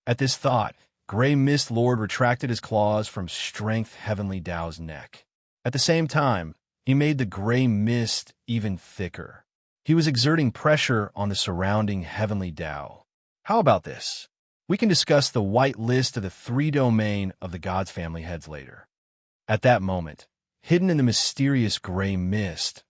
At this thought, Gray Mist Lord retracted his claws from Strength Heavenly Tao's neck. At the same time, he made the gray mist even thicker. He was exerting pressure on the surrounding Heavenly Tao. How about this? We can discuss the white list of the 3 domain of the God's family heads later. At that moment, hidden in the mysterious gray mist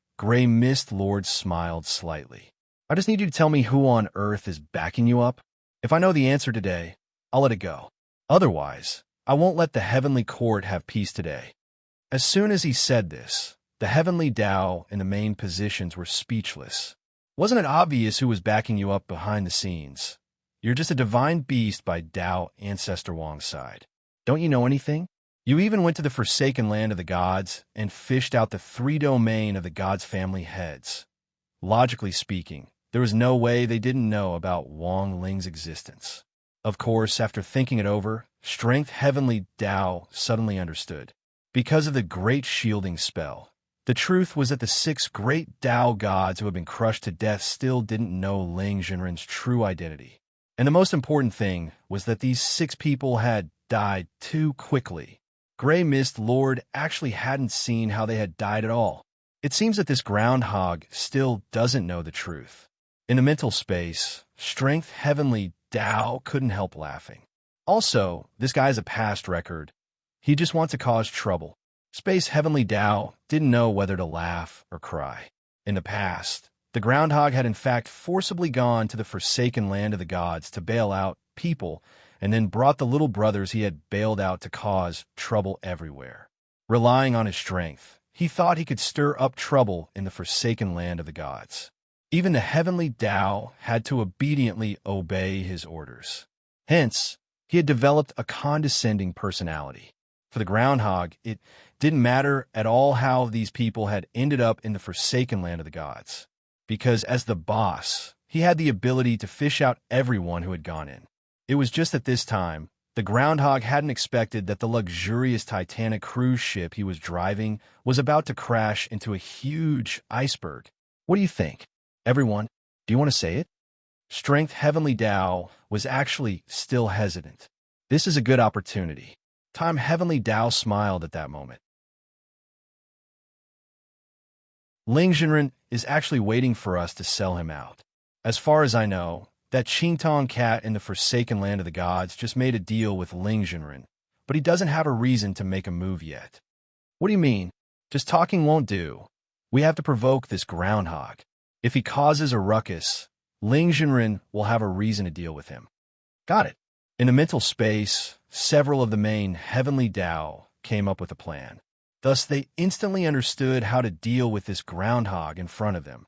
Lord smiled slightly. I just need you to tell me who on earth is backing you up. If I know the answer today, I'll let it go. Otherwise, I won't let the heavenly court have peace today. As soon as he said this, the heavenly Tao in the main positions were speechless. Wasn't it obvious who was backing you up behind the scenes? You're just a divine beast by Dao Ancestor Wang's side. Don't you know anything? You even went to the forsaken land of the gods and fished out the 3 domain of the gods' family heads. Logically speaking, there was no way they didn't know about Wang Ling's existence. Of course, after thinking it over, Strength Heavenly Tao suddenly understood. Because of the great shielding spell, the truth was that the 6 great Tao gods who had been crushed to death still didn't know Ling Jinren's true identity. And the most important thing was that these 6 people had died too quickly. Gray Mist Lord actually hadn't seen how they had died at all. It seems that this groundhog still doesn't know the truth. In the mental space, Strength Heavenly Tao couldn't help laughing. Also, this guy has a past record. He just wants to cause trouble. Space Heavenly Tao didn't know whether to laugh or cry. In the past, the groundhog had in fact forcibly gone to the forsaken land of the gods to bail out people, and then brought the little brothers he had bailed out to cause trouble everywhere. Relying on his strength, he thought he could stir up trouble in the forsaken land of the gods. Even the heavenly Tao had to obediently obey his orders. Hence, He had developed a condescending personality. For the groundhog, it didn't matter at all how these people had ended up in the forsaken land of the gods, because as the boss, he had the ability to fish out everyone who had gone in. It was just at this time, the groundhog hadn't expected that the luxurious Titanic cruise ship he was driving was about to crash into a huge iceberg. What do you think? Everyone, do you want to say it? Strength Heavenly Tao was actually still hesitant. This is a good opportunity. Time Heavenly Tao smiled at that moment. Ling Jinren is actually waiting for us to sell him out. As far as I know, that Qingtong cat in the forsaken land of the gods just made a deal with Ling Jinren, but he doesn't have a reason to make a move yet. What do you mean? Just talking won't do. We have to provoke this groundhog. If he causes a ruckus, Ling Jinren will have a reason to deal with him. Got it. In the mental space, several of the main Heavenly Tao came up with a plan. Thus, they instantly understood how to deal with this groundhog in front of them.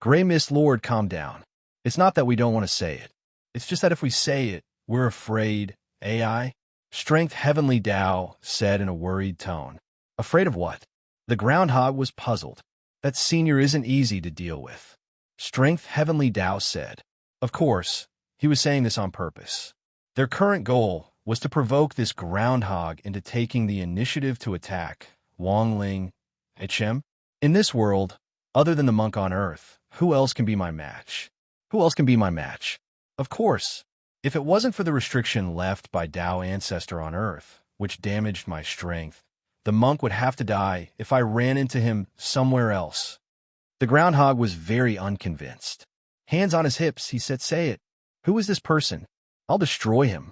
Grey Mist Lord, calm down. It's not that we don't want to say it. It's just that if we say it, we're afraid. AI? Strength Heavenly Tao said in a worried tone. Afraid of what? The groundhog was puzzled. That senior isn't easy to deal with. Strength Heavenly Tao said. Of course, he was saying this on purpose. Their current goal was to provoke this groundhog into taking the initiative to attack Wang Ling, HM. In this world, other than the monk on Earth, who else can be my match? Who else can be my match? Of course, if it wasn't for the restriction left by Tao Ancestor on Earth, which damaged my strength, the monk would have to die if I ran into him somewhere else. The groundhog was very unconvinced. Hands on his hips, he said, say it. Who is this person? I'll destroy him.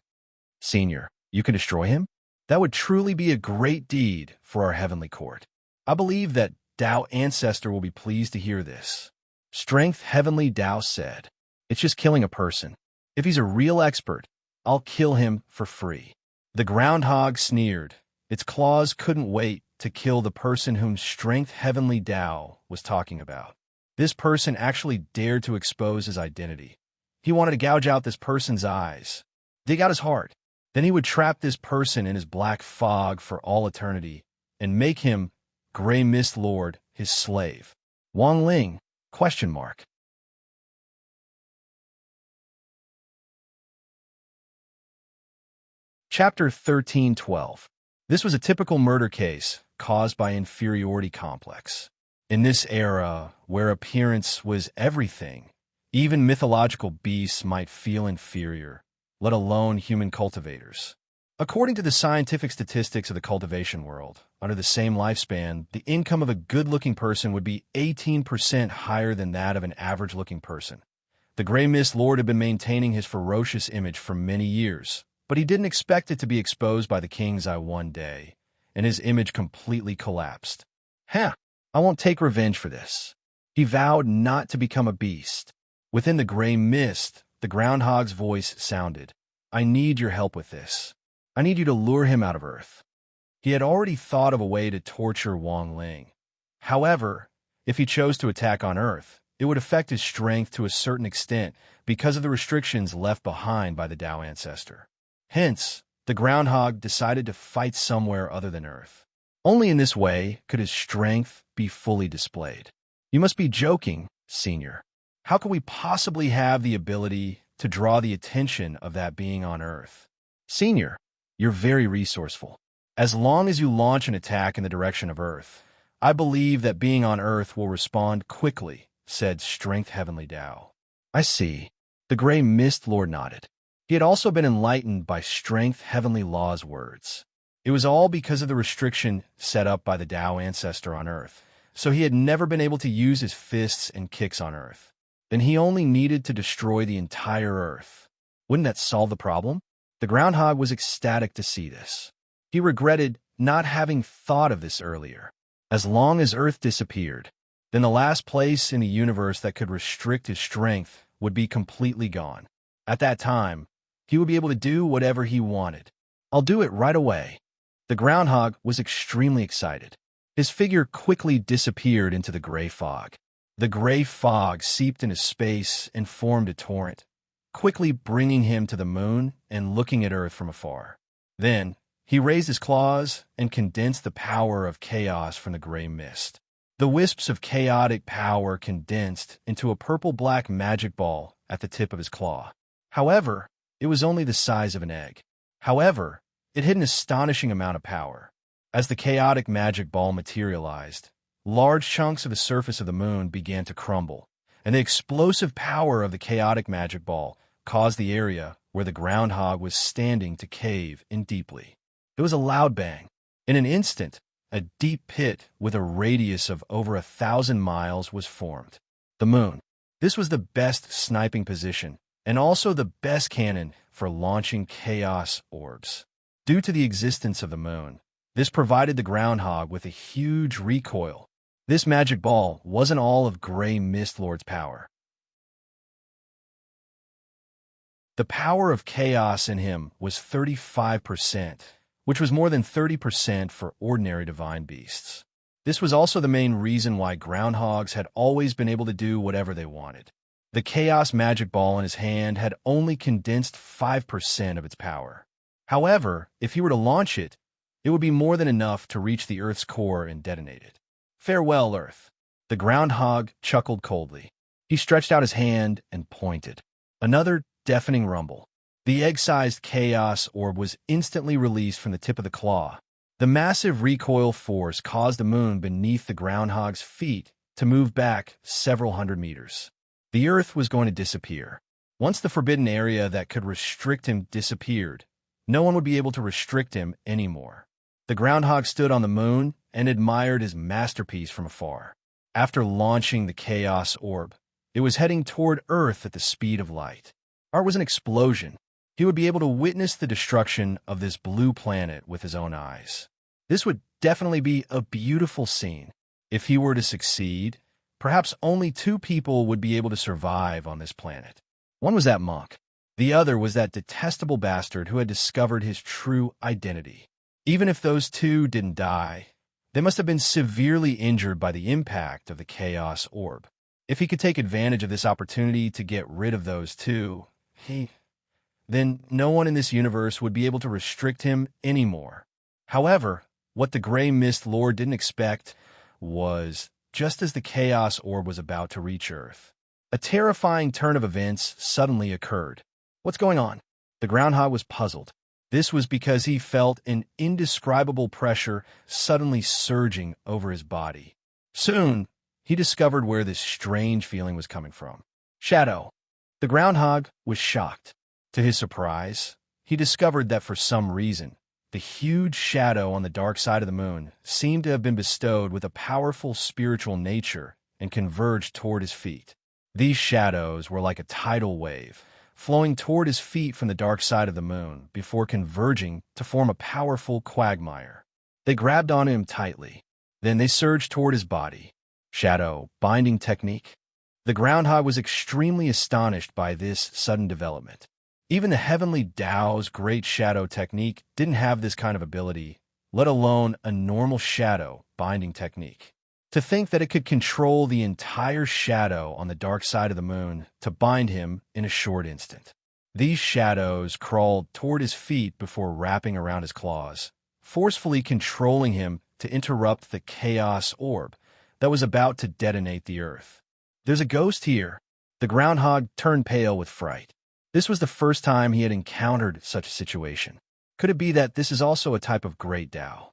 Senior, you can destroy him? That would truly be a great deed for our heavenly court. I believe that Tao Ancestor will be pleased to hear this. Strength Heavenly Tao said, it's just killing a person. If he's a real expert, I'll kill him for free. The groundhog sneered. Its claws couldn't wait to kill the person whom Strength Heavenly Tao was talking about. This person actually dared to expose his identity. He wanted to gouge out this person's eyes, dig out his heart. Then he would trap this person in his black fog for all eternity and make him, Grey Mist Lord, his slave. Wang Ling? Question mark. Chapter 13:12. This was a typical murder case caused by inferiority complex. In this era, where appearance was everything, even mythological beasts might feel inferior, let alone human cultivators. According to the scientific statistics of the cultivation world, under the same lifespan, the income of a good-looking person would be 18% higher than that of an average-looking person. The Grey Mist Lord had been maintaining his ferocious image for many years, but he didn't expect it to be exposed by the king's eye one day, and his image completely collapsed. I won't take revenge for this. He vowed not to become a beast. Within the gray mist, the groundhog's voice sounded. I need your help with this. I need you to lure him out of Earth. He had already thought of a way to torture Wang Ling. However, if he chose to attack on Earth, it would affect his strength to a certain extent because of the restrictions left behind by the Tao Ancestor. Hence, the groundhog decided to fight somewhere other than Earth. Only in this way could his strength be fully displayed. You must be joking, Senior. How could we possibly have the ability to draw the attention of that being on Earth? Senior, you're very resourceful. As long as you launch an attack in the direction of Earth, I believe that being on Earth will respond quickly, said Strength Heavenly Tao. I see. The Grey Mist Lord nodded. He had also been enlightened by Strength Heavenly Law's words. It was all because of the restriction set up by the Tao Ancestor on Earth, so he had never been able to use his fists and kicks on Earth. Then he only needed to destroy the entire Earth. Wouldn't that solve the problem? The groundhog was ecstatic to see this. He regretted not having thought of this earlier. As long as Earth disappeared, then the last place in the universe that could restrict his strength would be completely gone. At that time, he would be able to do whatever he wanted. I'll do it right away. The groundhog was extremely excited. His figure quickly disappeared into the gray fog. The gray fog seeped into space and formed a torrent. quickly bringing him to the moon and looking at Earth from afar. Then, he raised his claws and condensed the power of chaos from the gray mist. The wisps of chaotic power condensed into a purple-black magic ball at the tip of his claw. However, it was only the size of an egg. However, it had an astonishing amount of power. As the chaotic magic ball materialized, large chunks of the surface of the moon began to crumble, and the explosive power of the chaotic magic ball caused the area where the groundhog was standing to cave in deeply. It was a loud bang. In an instant, a deep pit with a radius of over 1,000 miles was formed. The moon. This was the best sniping position, and also the best cannon for launching chaos orbs. Due to the existence of the moon, this provided the groundhog with a huge recoil. This magic ball wasn't all of Grey Mist Lord's power. The power of chaos in him was 35%, which was more than 30% for ordinary divine beasts. This was also the main reason why groundhogs had always been able to do whatever they wanted. The chaos magic ball in his hand had only condensed 5% of its power. However, if he were to launch it, it would be more than enough to reach the Earth's core and detonate it. Farewell, Earth. The groundhog chuckled coldly. He stretched out his hand and pointed. Another deafening rumble. The egg-sized chaos orb was instantly released from the tip of the claw. The massive recoil force caused the moon beneath the groundhog's feet to move back several hundred meters. The Earth was going to disappear. Once the forbidden area that could restrict him disappeared, no one would be able to restrict him anymore. The groundhog stood on the moon and admired his masterpiece from afar. After launching the chaos orb, it was heading toward Earth at the speed of light. Art was an explosion. He would be able to witness the destruction of this blue planet with his own eyes. This would definitely be a beautiful scene. If he were to succeed, perhaps only 2 people would be able to survive on this planet. One was that monk. The other was that detestable bastard who had discovered his true identity. Even if those 2 didn't die, they must have been severely injured by the impact of the chaos orb. If he could take advantage of this opportunity to get rid of those 2, then no one in this universe would be able to restrict him anymore. However, what the Grey Mist Lord didn't expect was, just as the chaos orb was about to reach Earth, a terrifying turn of events suddenly occurred. What's going on? The groundhog was puzzled. This was because he felt an indescribable pressure suddenly surging over his body. Soon, he discovered where this strange feeling was coming from. Shadow. The groundhog was shocked. To his surprise, he discovered that for some reason, the huge shadow on the dark side of the moon seemed to have been bestowed with a powerful spiritual nature and converged toward his feet. These shadows were like a tidal wave, flowing toward his feet from the dark side of the moon before converging to form a powerful quagmire. They grabbed onto him tightly. Then they surged toward his body. Shadow binding technique. The groundhog was extremely astonished by this sudden development. Even the Heavenly Tao's Great Shadow technique didn't have this kind of ability, let alone a normal shadow binding technique. To think that it could control the entire shadow on the dark side of the moon to bind him in a short instant. These shadows crawled toward his feet before wrapping around his claws, forcefully controlling him to interrupt the chaos orb that was about to detonate the Earth. There's a ghost here. The groundhog turned pale with fright. This was the first time he had encountered such a situation. Could it be that this is also a type of great Tao?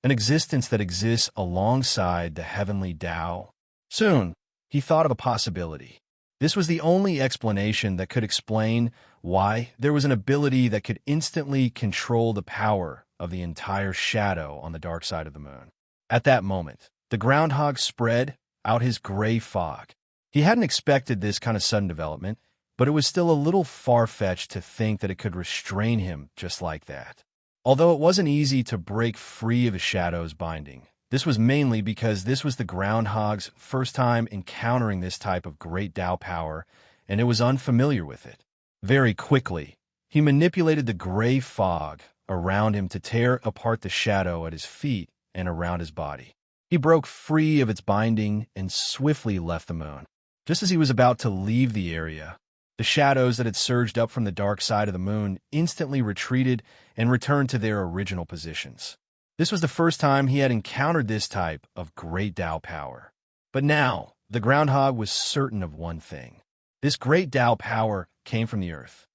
An existence that exists alongside the Heavenly Tao? Soon, he thought of a possibility. This was the only explanation that could explain why there was an ability that could instantly control the power of the entire shadow on the dark side of the moon. At that moment, the groundhog spread out his gray fog. He hadn't expected this kind of sudden development, but it was still a little far-fetched to think that it could restrain him just like that. Although it wasn't easy to break free of the shadow's binding, this was mainly because this was the groundhog's first time encountering this type of great Tao power, and it was unfamiliar with it. Very quickly, he manipulated the gray fog around him to tear apart the shadow at his feet and around his body. He broke free of its binding and swiftly left the moon. Just as he was about to leave the area, the shadows that had surged up from the dark side of the moon instantly retreated and returned to their original positions. This was the first time he had encountered this type of great Tao power. But now, the groundhog was certain of one thing. This great Tao power came from the earth.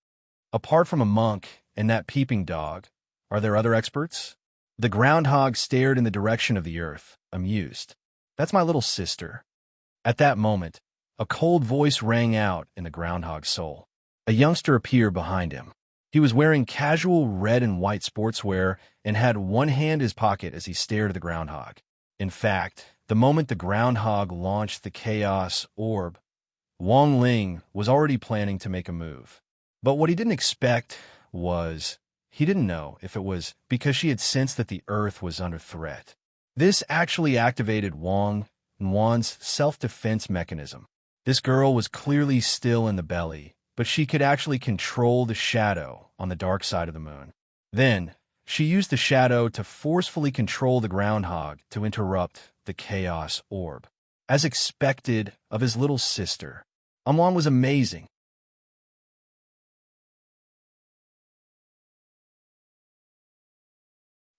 Apart from a monk and that peeping dog, are there other experts? The groundhog stared in the direction of the earth, amused. That's my little sister. At that moment, a cold voice rang out in the groundhog's soul. A youngster appeared behind him. He was wearing casual red and white sportswear and had one hand in his pocket as he stared at the groundhog. In fact, the moment the groundhog launched the chaos orb, Wang Ling was already planning to make a move. But what he didn't expect was, he didn't know if it was because she had sensed that the earth was under threat. This actually activated Wan's self-defense mechanism. This girl was clearly still in the belly, but she could actually control the shadow on the dark side of the moon. Then, she used the shadow to forcefully control the groundhog to interrupt the chaos orb. As expected of his little sister, Wan was amazing.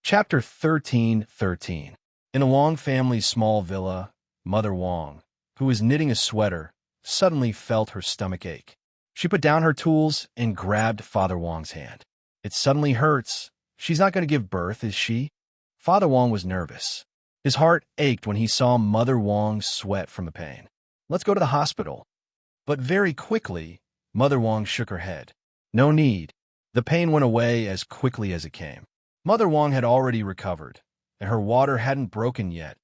Chapter 13:13. In the Wang family's small villa, Mother Wang, who was knitting a sweater, suddenly felt her stomach ache. She put down her tools and grabbed Father Wang's hand. It suddenly hurts. She's not going to give birth, is she? Father Wang was nervous. His heart ached when he saw Mother Wang sweat from the pain. Let's go to the hospital. But very quickly, Mother Wang shook her head. No need. The pain went away as quickly as it came. Mother Wang had already recovered, and her water hadn't broken yet.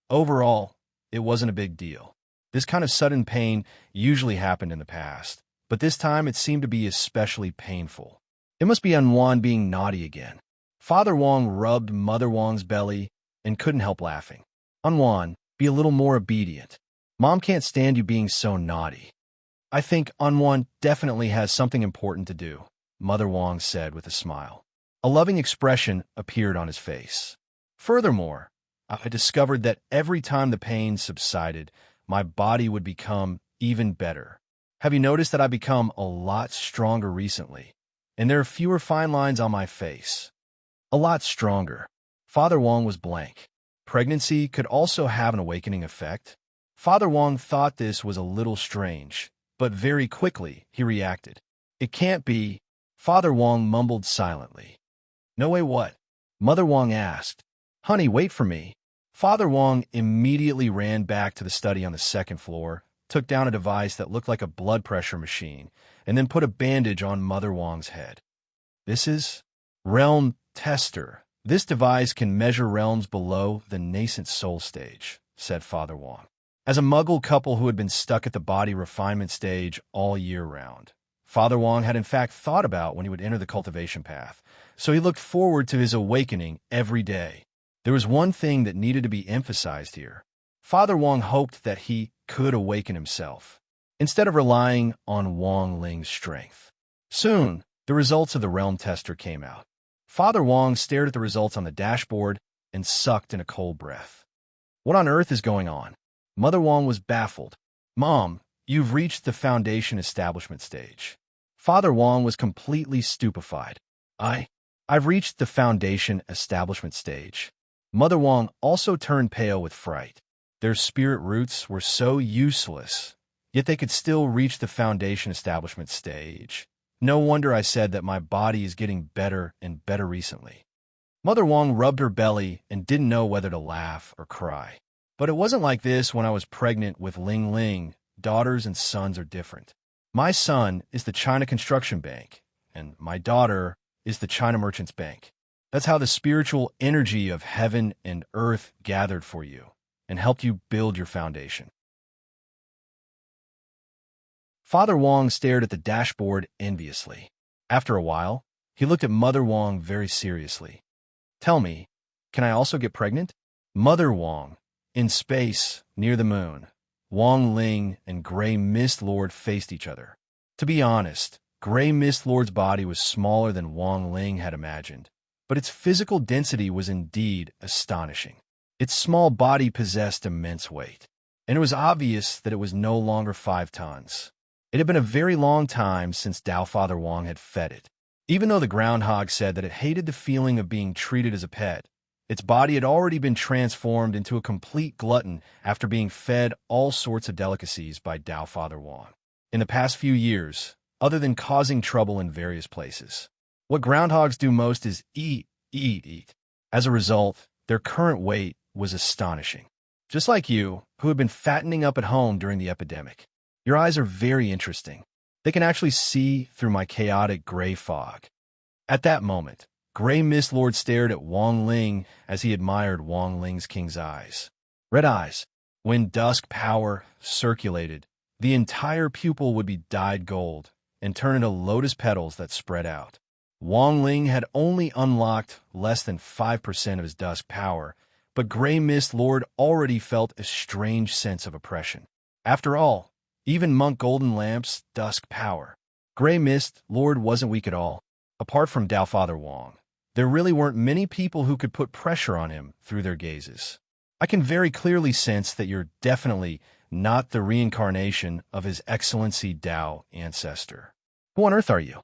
Overall, it wasn't a big deal. This kind of sudden pain usually happened in the past, but this time it seemed to be especially painful. It must be Wan being naughty again. Father Wang rubbed Mother Wang's belly and couldn't help laughing. Wan, be a little more obedient. Mom can't stand you being so naughty. I think Wan definitely has something important to do, Mother Wang said with a smile. A loving expression appeared on his face. Furthermore, I discovered that every time the pain subsided, my body would become even better. Have you noticed that I've become a lot stronger recently? And there are fewer fine lines on my face. A lot stronger. Father Wang was blank. Pregnancy could also have an awakening effect. Father Wang thought this was a little strange, but very quickly he reacted. It can't be. Father Wang mumbled silently. No way what? Mother Wang asked. Honey, wait for me. Father Wang immediately ran back to the study on the second floor, took down a device that looked like a blood pressure machine, and then put a bandage on Mother Wang's head. This is Realm Tester. This device can measure realms below the nascent soul stage, said Father Wang. As a Muggle couple who had been stuck at the body refinement stage all year round, Father Wang had in fact thought about when he would enter the cultivation path, so he looked forward to his awakening every day. There was one thing that needed to be emphasized here. Father Wang hoped that he could awaken himself, instead of relying on Wang Ling's strength. Soon, the results of the Realm Tester came out. Father Wang stared at the results on the dashboard and sucked in a cold breath. What on earth is going on? Mother Wang was baffled. Mom, you've reached the foundation establishment stage. Father Wang was completely stupefied. I've reached the foundation establishment stage. Mother Wang also turned pale with fright. Their spirit roots were so useless, yet they could still reach the foundation establishment stage. No wonder I said that my body is getting better and better recently. Mother Wang rubbed her belly and didn't know whether to laugh or cry. But it wasn't like this when I was pregnant with Ling Ling. Daughters and sons are different. My son is the China Construction Bank, and my daughter is the China Merchants Bank. That's how the spiritual energy of heaven and earth gathered for you and helped you build your foundation. Father Wang stared at the dashboard enviously. After a while, he looked at Mother Wang very seriously. Tell me, can I also get pregnant? Mother Wang, in space, near the moon, Wang Ling and Grey Mist Lord faced each other. To be honest, Grey Mist Lord's body was smaller than Wang Ling had imagined, but its physical density was indeed astonishing. Its small body possessed immense weight. and it was obvious that it was no longer 5 tons. It had been a very long time since Dao Father Wong had fed it. Even though the groundhog said that it hated the feeling of being treated as a pet, its body had already been transformed into a complete glutton after being fed all sorts of delicacies by Dao Father Wong. In the past few years, other than causing trouble in various places, what groundhogs do most is eat, eat, eat. As a result, their current weight was astonishing. Just like you, who have been fattening up at home during the epidemic, your eyes are very interesting. They can actually see through my chaotic gray fog. At that moment, Gray Mist Lord stared at Wong Ling as he admired Wong Ling's king's eyes. Red eyes. When dusk power circulated, the entire pupil would be dyed gold and turn into lotus petals that spread out. Wong Ling had only unlocked less than 5% of his dusk power, but Gray Mist Lord already felt a strange sense of oppression. After all, even Monk Golden Lamp's dusk power. Gray Mist Lord wasn't weak at all. Apart from Dao Father Wong, there really weren't many people who could put pressure on him through their gazes. I can very clearly sense that you're definitely not the reincarnation of His Excellency Dao Ancestor. Who on earth are you?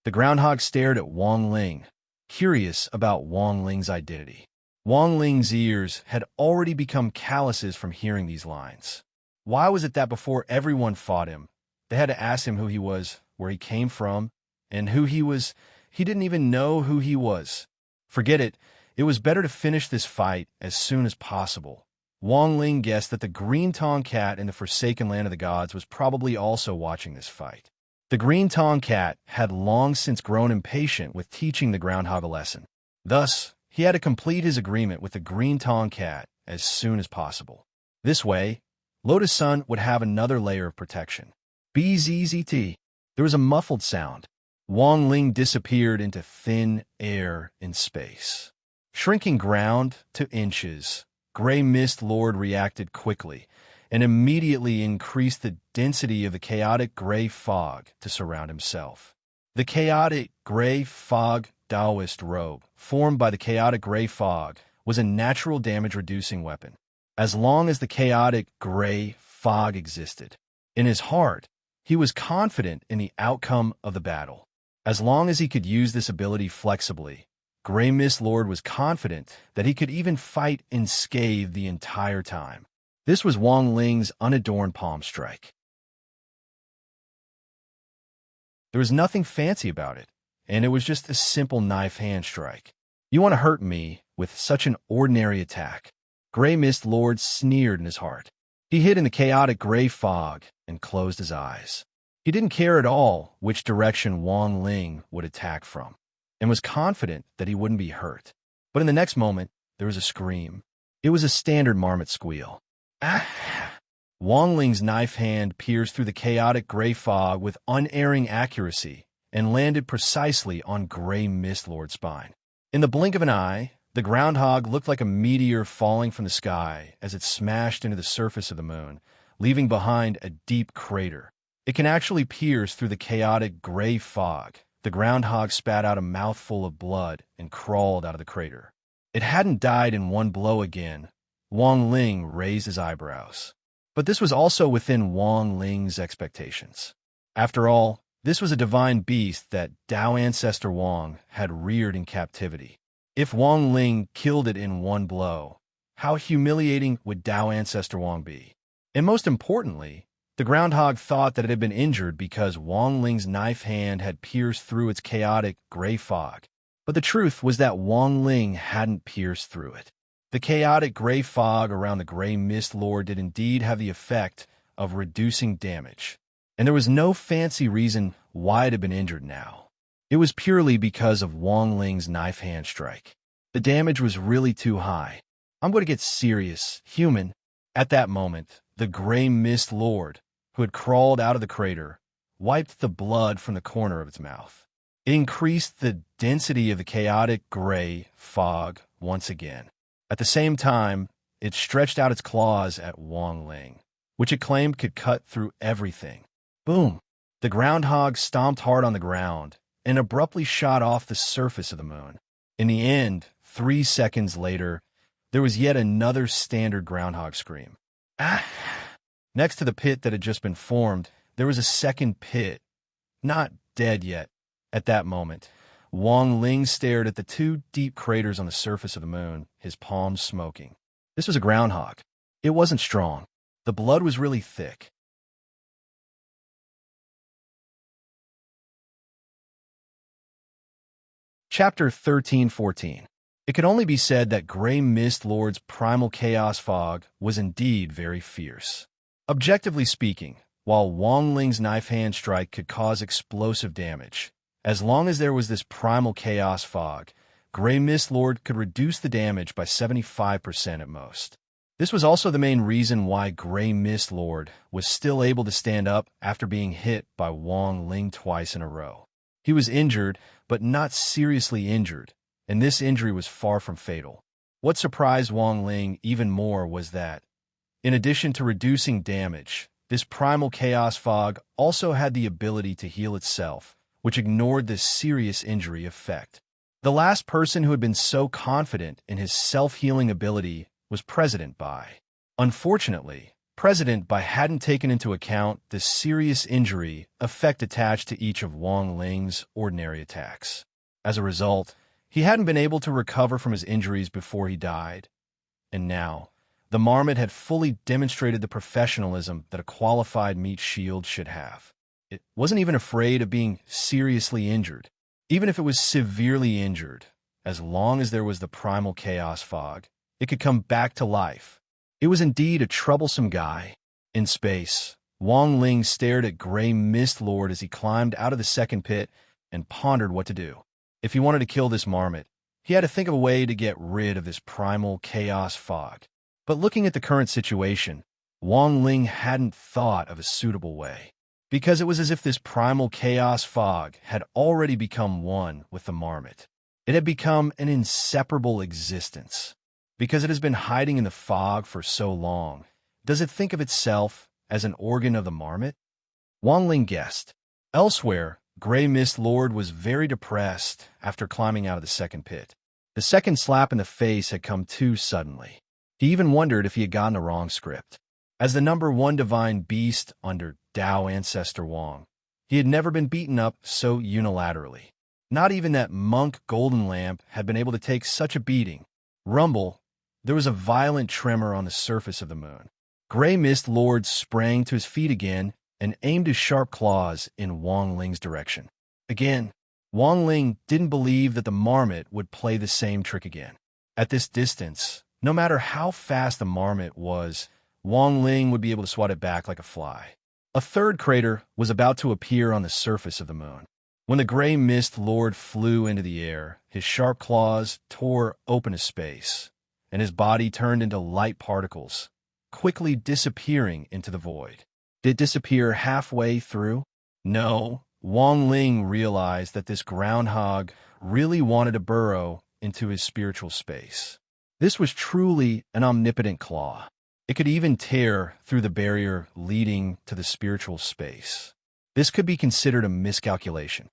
The groundhog stared at Wong Ling, curious about Wong Ling's identity. Wong Ling's ears had already become calluses from hearing these lines. Why was it that before everyone fought him, they had to ask him who he was, where he came from, and who he was? He didn't even know who he was. Forget it. It was better to finish this fight as soon as possible. Wong Ling guessed that the Green Tong Cat in the Forsaken Land of the Gods was probably also watching this fight. The Green Tong Cat had long since grown impatient with teaching the groundhog a lesson. Thus, he had to complete his agreement with the Green Tong Cat as soon as possible. This way, Lotus Sun would have another layer of protection. BZZT. There was a muffled sound. Wong Ling disappeared into thin air in space. Shrinking ground to inches, Gray Mist Lord reacted quickly and immediately increased the density of the chaotic gray fog to surround himself. The chaotic gray fog Taoist robe, formed by the chaotic gray fog, was a natural damage-reducing weapon. As long as the chaotic gray fog existed, in his heart, he was confident in the outcome of the battle. As long as he could use this ability flexibly, Gray Mist Lord was confident that he could even fight unscathed the entire time. This was Wong Ling's unadorned palm strike. There was nothing fancy about it, and it was just a simple knife hand strike. You want to hurt me with such an ordinary attack? Gray Mist Lord sneered in his heart. He hid in the chaotic gray fog and closed his eyes. He didn't care at all which direction Wong Ling would attack from, and was confident that he wouldn't be hurt. But in the next moment, there was a scream. It was a standard marmot squeal. Ah! Wong Ling's knife hand pierced through the chaotic gray fog with unerring accuracy and landed precisely on Gray Mist Lord's spine. In the blink of an eye, the groundhog looked like a meteor falling from the sky as it smashed into the surface of the moon, leaving behind a deep crater. It can actually pierce through the chaotic gray fog. The groundhog spat out a mouthful of blood and crawled out of the crater. It hadn't died in one blow again. Wong Ling raised his eyebrows. But this was also within Wong Ling's expectations. After all, this was a divine beast that Dao Ancestor Wong had reared in captivity. If Wong Ling killed it in one blow, how humiliating would Dao Ancestor Wong be? And most importantly, the groundhog thought that it had been injured because Wong Ling's knife hand had pierced through its chaotic gray fog. But the truth was that Wong Ling hadn't pierced through it. The chaotic gray fog around the Gray Mist Lord did indeed have the effect of reducing damage. And there was no fancy reason why it had been injured now. It was purely because of Wong Ling's knife hand strike. The damage was really too high. I'm going to get serious, human. At that moment, the Gray Mist Lord, who had crawled out of the crater, wiped the blood from the corner of its mouth. It increased the density of the chaotic gray fog once again. At the same time, it stretched out its claws at Wong Ling, which it claimed could cut through everything. Boom! The groundhog stomped hard on the ground and abruptly shot off the surface of the moon. In the end, 3 seconds later, there was yet another standard groundhog scream. Ah! Next to the pit that had just been formed, there was a second pit, not dead yet. At that moment, Wang Ling stared at the two deep craters on the surface of the moon, his palms smoking. This was a groundhog. It wasn't strong. The blood was really thick. Chapter 13:14. It could only be said that Grey Mist Lord's primal chaos fog was indeed very fierce. Objectively speaking, while Wang Ling's knife hand strike could cause explosive damage, as long as there was this primal chaos fog, Grey Mist Lord could reduce the damage by 75% at most. This was also the main reason why Grey Mist Lord was still able to stand up after being hit by Wang Ling twice in a row. He was injured, but not seriously injured, and this injury was far from fatal. What surprised Wang Ling even more was that, in addition to reducing damage, this primal chaos fog also had the ability to heal itself, which ignored this serious injury effect. The last person who had been so confident in his self-healing ability was President Bai. Unfortunately, President Bai hadn't taken into account the serious injury effect attached to each of Wang Ling's ordinary attacks. As a result, he hadn't been able to recover from his injuries before he died. And now, the marmot had fully demonstrated the professionalism that a qualified meat shield should have. It wasn't even afraid of being seriously injured, even if it was severely injured. As long as there was the primal chaos fog, it could come back to life. It was indeed a troublesome guy. In space, Wang Ling stared at Grey Mist Lord as he climbed out of the second pit and pondered what to do. If he wanted to kill this marmot, he had to think of a way to get rid of this primal chaos fog. But looking at the current situation, Wang Ling hadn't thought of a suitable way, because it was as if this primal chaos fog had already become one with the marmot. It had become an inseparable existence. Because it has been hiding in the fog for so long, does it think of itself as an organ of the marmot? Wang Ling guessed. Elsewhere, Grey Mist Lord was very depressed after climbing out of the second pit. The second slap in the face had come too suddenly. He even wondered if he had gotten the wrong script. As the number one divine beast under Tao Ancestor Wang, he had never been beaten up so unilaterally. Not even that monk Golden Lamp had been able to take such a beating. Rumble. There was a violent tremor on the surface of the moon. Grey Mist Lord sprang to his feet again and aimed his sharp claws in Wang Ling's direction. Again, Wang Ling didn't believe that the marmot would play the same trick again. At this distance, no matter how fast the marmot was, Wang Ling would be able to swat it back like a fly. A third crater was about to appear on the surface of the moon. When the Grey Mist Lord flew into the air, his sharp claws tore open a space, and his body turned into light particles, quickly disappearing into the void. Did it disappear halfway through? No. Wang Ling realized that this groundhog really wanted to burrow into his spiritual space. This was truly an omnipotent claw. It could even tear through the barrier leading to the spiritual space. This could be considered a miscalculation.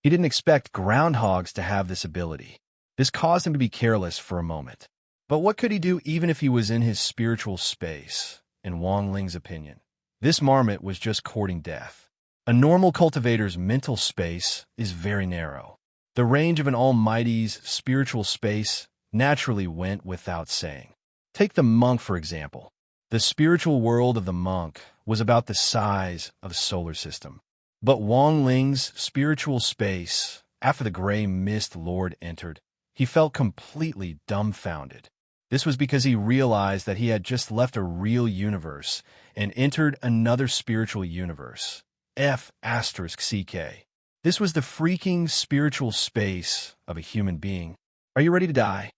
He didn't expect groundhogs to have this ability. This caused him to be careless for a moment. But what could he do even if he was in his spiritual space? In Wang Ling's opinion, this marmot was just courting death. A normal cultivator's mental space is very narrow. The range of an almighty's spiritual space naturally went without saying. Take the monk, for example. The spiritual world of the monk was about the size of the solar system. But Wang Ling's spiritual space, after the Grey Mist Lord entered, he felt completely dumbfounded. This was because he realized that he had just left a real universe and entered another spiritual universe. F***CK. This was the freaking spiritual space of a human being. Are you ready to die?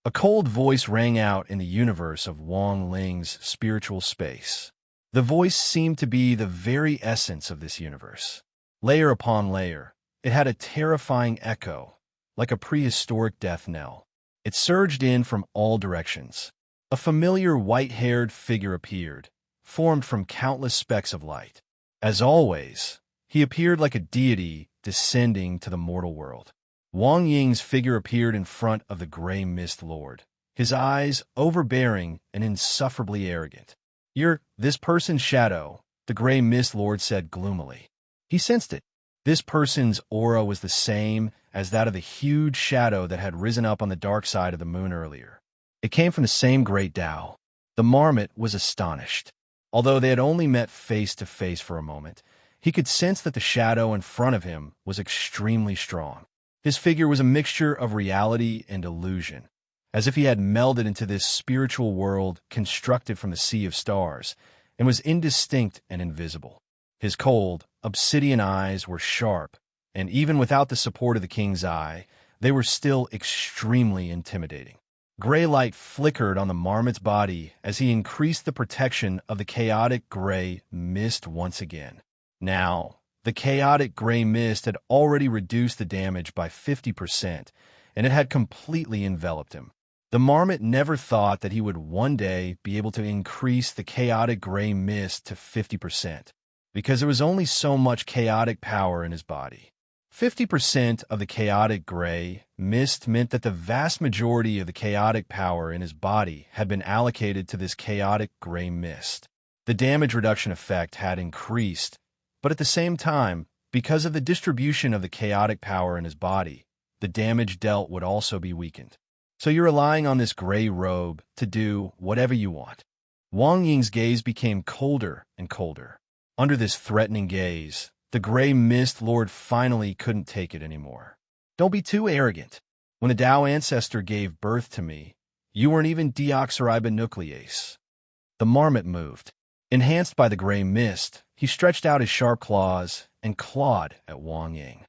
A cold voice rang out in the universe of Wang Ling's spiritual space. The voice seemed to be the very essence of this universe. Layer upon layer, it had a terrifying echo, like a prehistoric death knell. It surged in from all directions. A familiar white-haired figure appeared, formed from countless specks of light. As always, he appeared like a deity descending to the mortal world. Wang Ying's figure appeared in front of the Grey Mist Lord. his eyes overbearing and insufferably arrogant. "You're this person's shadow," the gray mist lord said gloomily. He sensed it. This person's aura was the same as that of the huge shadow that had risen up on the dark side of the moon earlier. It came from the same great Tao. The marmot was astonished. Although they had only met face to face for a moment, he could sense that the shadow in front of him was extremely strong. His figure was a mixture of reality and illusion, as if he had melded into this spiritual world constructed from the sea of stars, and was indistinct and invisible. His cold, obsidian eyes were sharp, and even without the support of the king's eye, they were still extremely intimidating. Gray light flickered on the marmot's body as he increased the protection of the chaotic gray mist once again. Now, the chaotic gray mist had already reduced the damage by 50%, and it had completely enveloped him. The marmot never thought that he would one day be able to increase the chaotic gray mist to 50%, because there was only so much chaotic power in his body. 50% of the chaotic gray mist meant that the vast majority of the chaotic power in his body had been allocated to this chaotic gray mist. The damage reduction effect had increased, but at the same time, because of the distribution of the chaotic power in his body, the damage dealt would also be weakened. So you're relying on this gray robe to do whatever you want. Wang Ying's gaze became colder and colder. Under this threatening gaze, the gray mist lord finally couldn't take it anymore. "Don't be too arrogant. When the Tao ancestor gave birth to me, you weren't even deoxyribonuclease." The marmot moved. Enhanced by the gray mist, he stretched out his sharp claws and clawed at Wang Ying.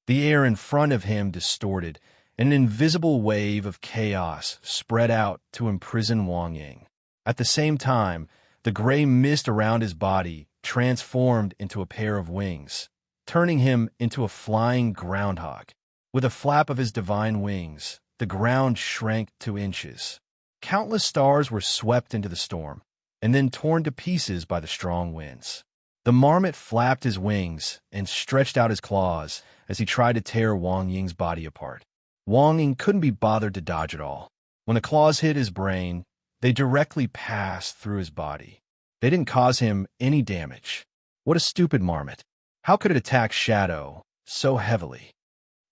The air in front of him distorted, and an invisible wave of chaos spread out to imprison Wang Ying. At the same time, the gray mist around his body transformed into a pair of wings, turning him into a flying groundhog. With a flap of his divine wings, the ground shrank to inches. Countless stars were swept into the storm, and then torn to pieces by the strong winds. The marmot flapped his wings and stretched out his claws as he tried to tear Wang Ying's body apart. Wang Ying couldn't be bothered to dodge at all. When the claws hit his brain, they directly passed through his body. They didn't cause him any damage. What a stupid marmot. How could it attack Shadow so heavily?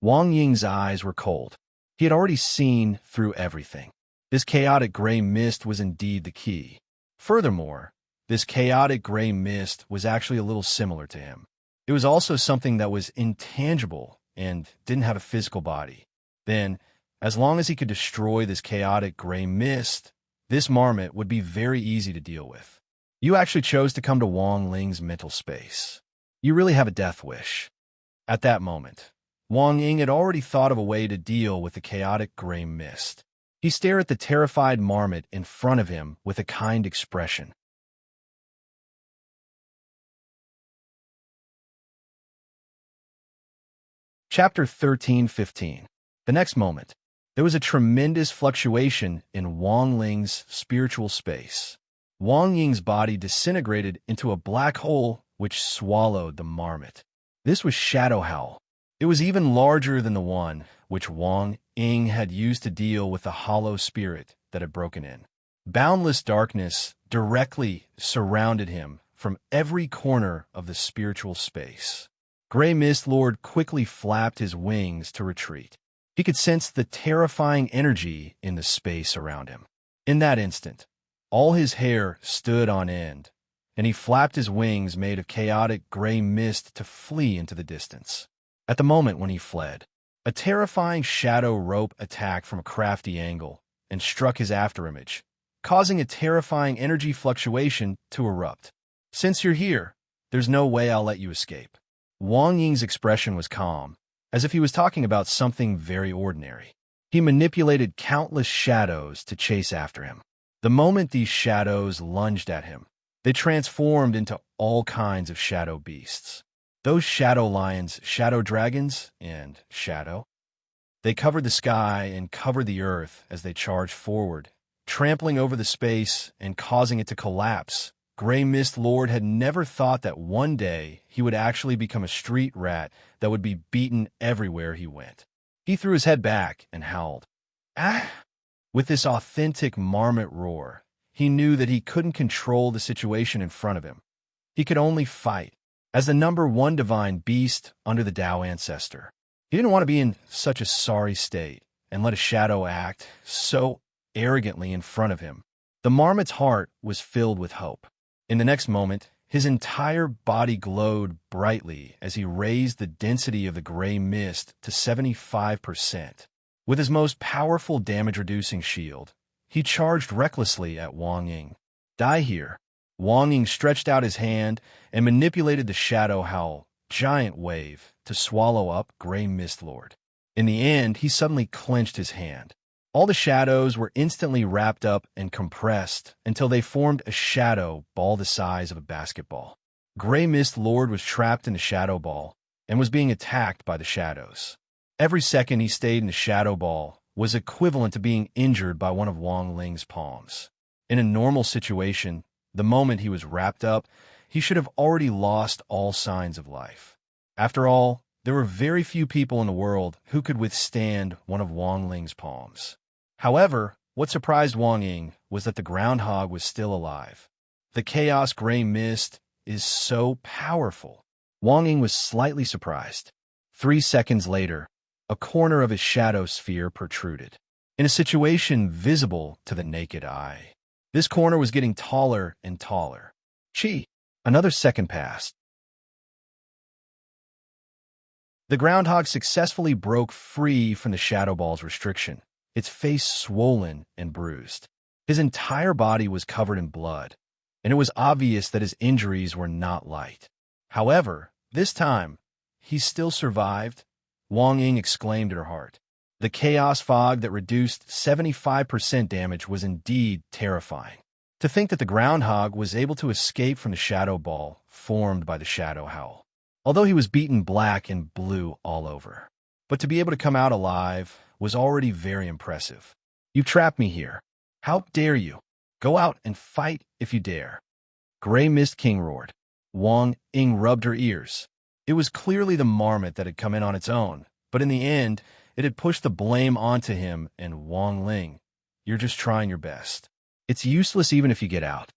Wang Ying's eyes were cold. He had already seen through everything. This chaotic gray mist was indeed the key. Furthermore, this chaotic gray mist was actually a little similar to him. It was also something that was intangible and didn't have a physical body. Then, as long as he could destroy this chaotic gray mist, this marmot would be very easy to deal with. You actually chose to come to Wang Ling's mental space. You really have a death wish. At that moment, Wang Ying had already thought of a way to deal with the chaotic gray mist. He stared at the terrified marmot in front of him with a kind expression. Chapter 13:15. The next moment, there was a tremendous fluctuation in Wang Ling's spiritual space. Wang Ying's body disintegrated into a black hole which swallowed the marmot. This was Shadow Howl. It was even larger than the one which Wang Ying had used to deal with the hollow spirit that had broken in. Boundless darkness directly surrounded him from every corner of the spiritual space. Gray Mist Lord quickly flapped his wings to retreat. He could sense the terrifying energy in the space around him. In that instant, all his hair stood on end, and he flapped his wings made of chaotic gray mist to flee into the distance. At the moment when he fled, a terrifying shadow rope attacked from a crafty angle and struck his afterimage, causing a terrifying energy fluctuation to erupt. "Since you're here, there's no way I'll let you escape." Wang Ying's expression was calm, as if he was talking about something very ordinary. He manipulated countless shadows to chase after him. The moment these shadows lunged at him, they transformed into all kinds of shadow beasts. Those shadow lions, shadow dragons, and shadow. They covered the sky and covered the earth as they charged forward, trampling over the space and causing it to collapse. Gray Mist Lord had never thought that one day he would actually become a street rat that would be beaten everywhere he went. He threw his head back and howled. Ah! With this authentic marmot roar, he knew that he couldn't control the situation in front of him. He could only fight, as the number one divine beast under the Tao ancestor. He didn't want to be in such a sorry state and let a shadow act so arrogantly in front of him. The marmot's heart was filled with hope. In the next moment, his entire body glowed brightly as he raised the density of the gray mist to 75%. With his most powerful damage-reducing shield, he charged recklessly at Wang Ying. Die here. Wang Ying stretched out his hand and manipulated the Shadow Howl giant wave to swallow up Gray Mist Lord. In the end, he suddenly clenched his hand. All the shadows were instantly wrapped up and compressed until they formed a shadow ball the size of a basketball. Gray Mist Lord was trapped in the shadow ball and was being attacked by the shadows. Every second he stayed in the shadow ball was equivalent to being injured by one of Wang Ling's palms. In a normal situation, the moment he was wrapped up, he should have already lost all signs of life. After all, there were very few people in the world who could withstand one of Wang Ling's palms. However, what surprised Wang Ying was that the groundhog was still alive. The chaos gray mist is so powerful. Wang Ying was slightly surprised. 3 seconds later, a corner of his shadow sphere protruded, in a situation visible to the naked eye. This corner was getting taller and taller. Chi! Another second passed. The groundhog successfully broke free from the shadow ball's restriction, its face swollen and bruised. His entire body was covered in blood, and it was obvious that his injuries were not light. However, this time, he still survived. Wang Ying exclaimed in her heart. The chaos fog that reduced 75% damage was indeed terrifying. To think that the groundhog was able to escape from the shadow ball formed by the shadow howl, although he was beaten black and blue all over. But to be able to come out alive was already very impressive. You've trapped me here. How dare you? Go out and fight if you dare. Gray Mist King roared. Wang Ying rubbed her ears. It was clearly the marmot that had come in on its own, but in the end, it had pushed the blame onto him and Wang Ling. You're just trying your best. It's useless even if you get out.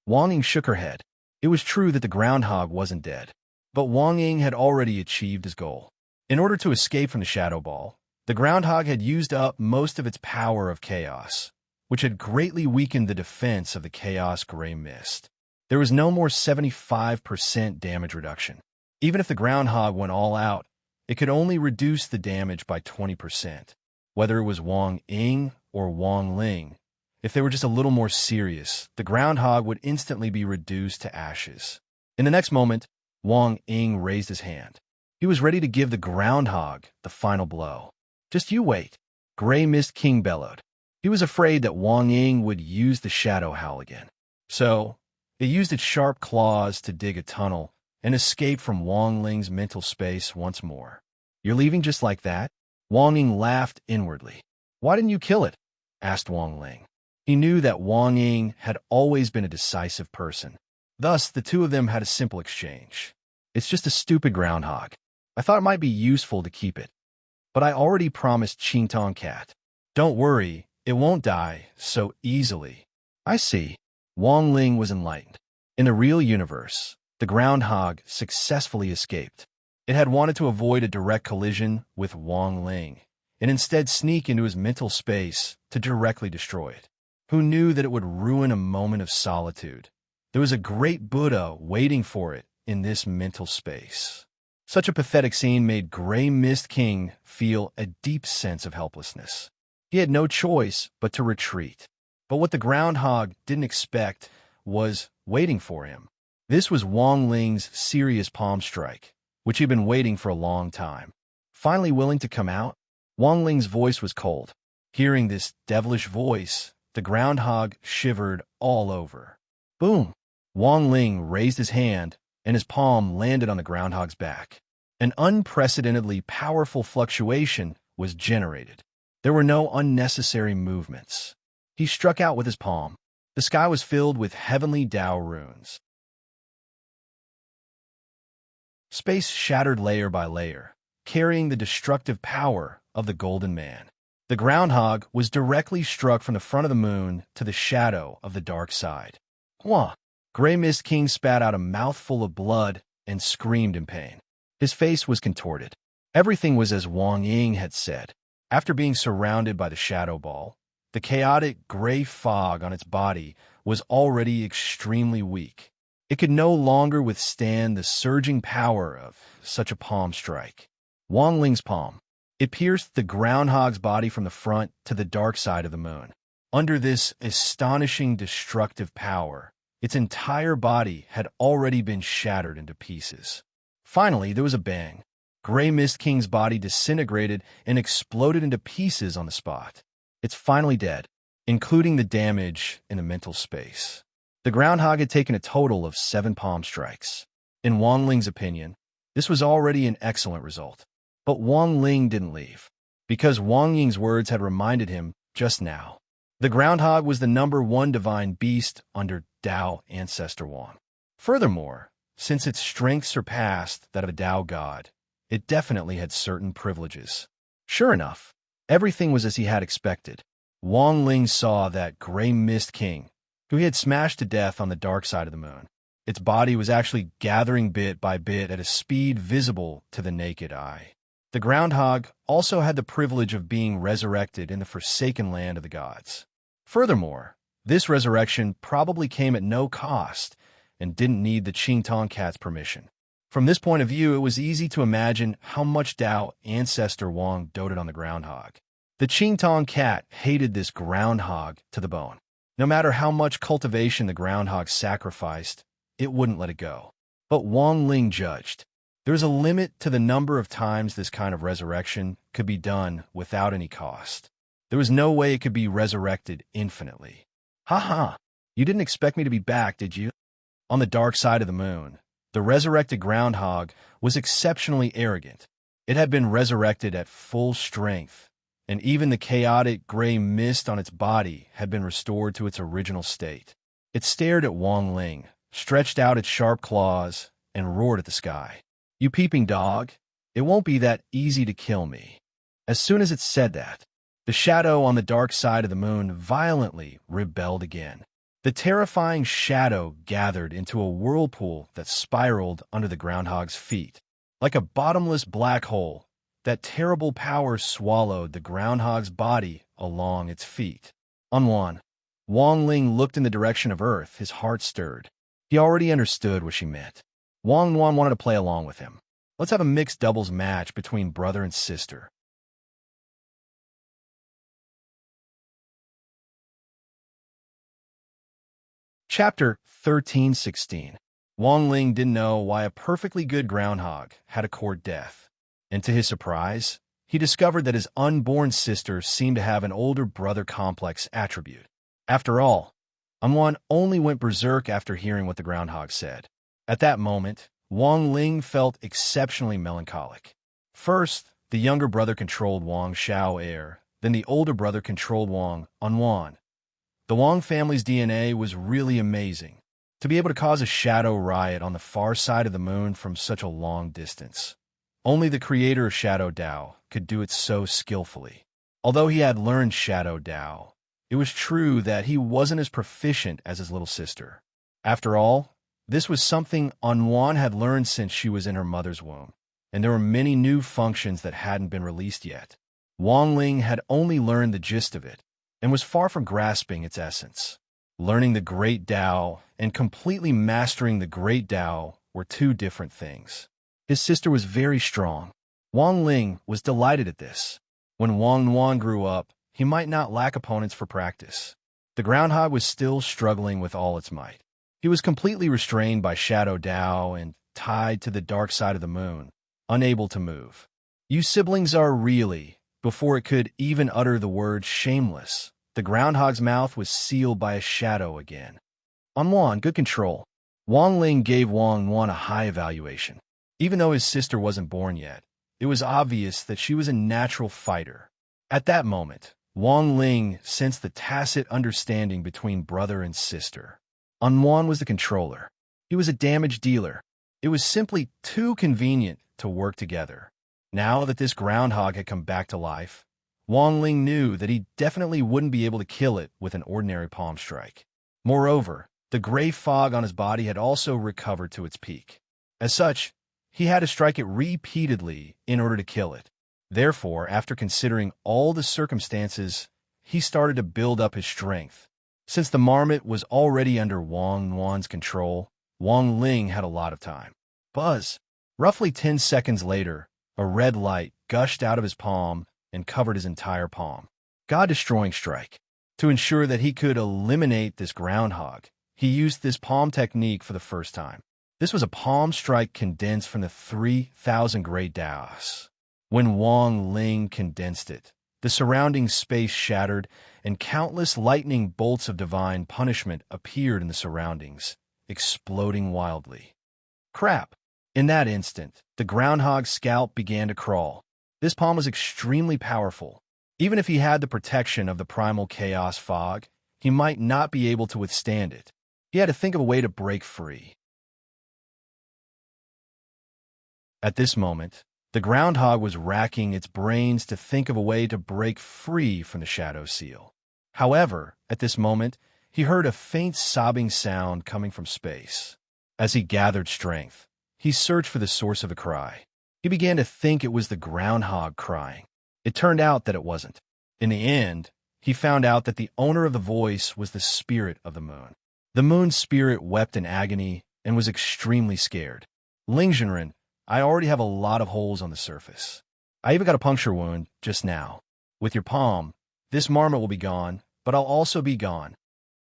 Wang Ying shook her head. It was true that the groundhog wasn't dead, but Wang Ying had already achieved his goal. In order to escape from the shadow ball, the groundhog had used up most of its power of chaos, which had greatly weakened the defense of the chaos gray mist. There was no more 75% damage reduction. Even if the groundhog went all out, it could only reduce the damage by 20%. Whether it was Wang Ying or Wang Ling, if they were just a little more serious, the groundhog would instantly be reduced to ashes. In the next moment, Wang Ying raised his hand. He was ready to give the groundhog the final blow. Just you wait, Gray Mist King bellowed. He was afraid that Wang Ying would use the shadow howl again. So, it used its sharp claws to dig a tunnel and escape from Wang Ling's mental space once more. You're leaving just like that? Wang Ying laughed inwardly. Why didn't you kill it? Asked Wang Ling. He knew that Wang Ying had always been a decisive person. Thus, the two of them had a simple exchange. It's just a stupid groundhog. I thought it might be useful to keep it. But I already promised Qingtong Cat. Don't worry, it won't die so easily. I see. Wang Ling was enlightened. In the real universe, the groundhog successfully escaped. It had wanted to avoid a direct collision with Wang Ling and instead sneak into his mental space to directly destroy it. Who knew that it would ruin a moment of solitude? There was a great Buddha waiting for it in this mental space. Such a pathetic scene made Gray Mist King feel a deep sense of helplessness. He had no choice but to retreat. But what the groundhog didn't expect was waiting for him. This was Wang Ling's serious palm strike, which he'd been waiting for a long time. Finally willing to come out, Wang Ling's voice was cold. Hearing this devilish voice, the groundhog shivered all over. Boom! Wang Ling raised his hand, and his palm landed on the groundhog's back. An unprecedentedly powerful fluctuation was generated. There were no unnecessary movements. He struck out with his palm. The sky was filled with heavenly Tao runes. Space shattered layer by layer, carrying the destructive power of the Golden Man. The groundhog was directly struck from the front of the moon to the shadow of the dark side. Wah! Gray Mist King spat out a mouthful of blood and screamed in pain. His face was contorted. Everything was as Wang Ying had said. After being surrounded by the shadow ball, the chaotic gray fog on its body was already extremely weak. It could no longer withstand the surging power of such a palm strike. Wang Ling's palm. It pierced the groundhog's body from the front to the dark side of the moon. Under this astonishing destructive power, its entire body had already been shattered into pieces. Finally, there was a bang. Gray Mist King's body disintegrated and exploded into pieces on the spot. It's finally dead, including the damage in the mental space. The groundhog had taken a total of 7 palm strikes. In Wang Ling's opinion, this was already an excellent result. But Wang Ling didn't leave, because Wang Ying's words had reminded him just now. The groundhog was the #1 divine beast under Tao Ancestor Wang. Furthermore, since its strength surpassed that of a Tao god, it definitely had certain privileges. Sure enough, everything was as he had expected. Wang Ling saw that Gray Mist King, who he had smashed to death on the dark side of the moon. Its body was actually gathering bit by bit at a speed visible to the naked eye. The groundhog also had the privilege of being resurrected in the forsaken land of the gods. Furthermore, this resurrection probably came at no cost and didn't need the Qingtong cat's permission. From this point of view, it was easy to imagine how much Tao Ancestor Wang doted on the groundhog. The Qingtong cat hated this groundhog to the bone. No matter how much cultivation the groundhog sacrificed, it wouldn't let it go. But Wang Ling judged. There's a limit to the number of times this kind of resurrection could be done without any cost. There was no way it could be resurrected infinitely. Ha! You didn't expect me to be back, did you? On the dark side of the moon, the resurrected groundhog was exceptionally arrogant. It had been resurrected at full strength, and even the chaotic gray mist on its body had been restored to its original state. It stared at Wang Ling, stretched out its sharp claws, and roared at the sky. You peeping dog, it won't be that easy to kill me. As soon as it said that, the shadow on the dark side of the moon violently rebelled again. The terrifying shadow gathered into a whirlpool that spiraled under the groundhog's feet. Like a bottomless black hole, that terrible power swallowed the groundhog's body along its feet. Unwan. Wang Ling looked in the direction of Earth, his heart stirred. He already understood what she meant. Wang Wan wanted to play along with him. Let's have a mixed doubles match between brother and sister. Chapter 13:16. Wang Ling didn't know why a perfectly good groundhog had a court death. And to his surprise, he discovered that his unborn sister seemed to have an older brother complex attribute. After all, Amwan only went berserk after hearing what the groundhog said. At that moment, Wang Ling felt exceptionally melancholic. First, the younger brother controlled Wang Xiao Air, then the older brother controlled Wang Anwan. The Wang family's DNA was really amazing. To be able to cause a shadow riot on the far side of the moon from such a long distance. Only the creator of Shadow Dao could do it so skillfully. Although he had learned Shadow Dao, it was true that he wasn't as proficient as his little sister. After all, this was something Anwan had learned since she was in her mother's womb, and there were many new functions that hadn't been released yet. Wang Ling had only learned the gist of it, and was far from grasping its essence. Learning the Great Tao and completely mastering the Great Tao were two different things. His sister was very strong. Wang Ling was delighted at this. When Wang Nuan grew up, he might not lack opponents for practice. The groundhog was still struggling with all its might. He was completely restrained by Shadow Dao and tied to the dark side of the moon, unable to move. You siblings are really, before it could even utter the word shameless, the groundhog's mouth was sealed by a shadow again. Anwan, good control. Wang Ling gave Wang Nuan a high evaluation. Even though his sister wasn't born yet, it was obvious that she was a natural fighter. At that moment, Wang Ling sensed the tacit understanding between brother and sister. Anwan was the controller. He was a damage dealer. It was simply too convenient to work together. Now that this groundhog had come back to life, Wang Ling knew that he definitely wouldn't be able to kill it with an ordinary palm strike. Moreover, the gray fog on his body had also recovered to its peak. As such, he had to strike it repeatedly in order to kill it. Therefore, after considering all the circumstances, he started to build up his strength. Since the marmot was already under Wang Wan's control, Wang Ling had a lot of time. Buzz! Roughly 10 seconds later, a red light gushed out of his palm and covered his entire palm. God-destroying strike. To ensure that he could eliminate this groundhog, he used this palm technique for the first time. This was a palm strike condensed from the 3,000 Great Daos. When Wang Ling condensed it, the surrounding space shattered, and countless lightning bolts of divine punishment appeared in the surroundings, exploding wildly. Crap! In that instant, the groundhog's scalp began to crawl. This palm was extremely powerful. Even if he had the protection of the primal chaos fog, he might not be able to withstand it. He had to think of a way to break free. At this moment, the groundhog was racking its brains to think of a way to break free from the shadow seal. However, at this moment, he heard a faint sobbing sound coming from space. As he gathered strength, he searched for the source of the cry. He began to think it was the groundhog crying. It turned out that it wasn't. In the end, he found out that the owner of the voice was the spirit of the moon. The moon's spirit wept in agony and was extremely scared. Lingzhenren, I already have a lot of holes on the surface. I even got a puncture wound just now. With your palm, this marmot will be gone, but I'll also be gone.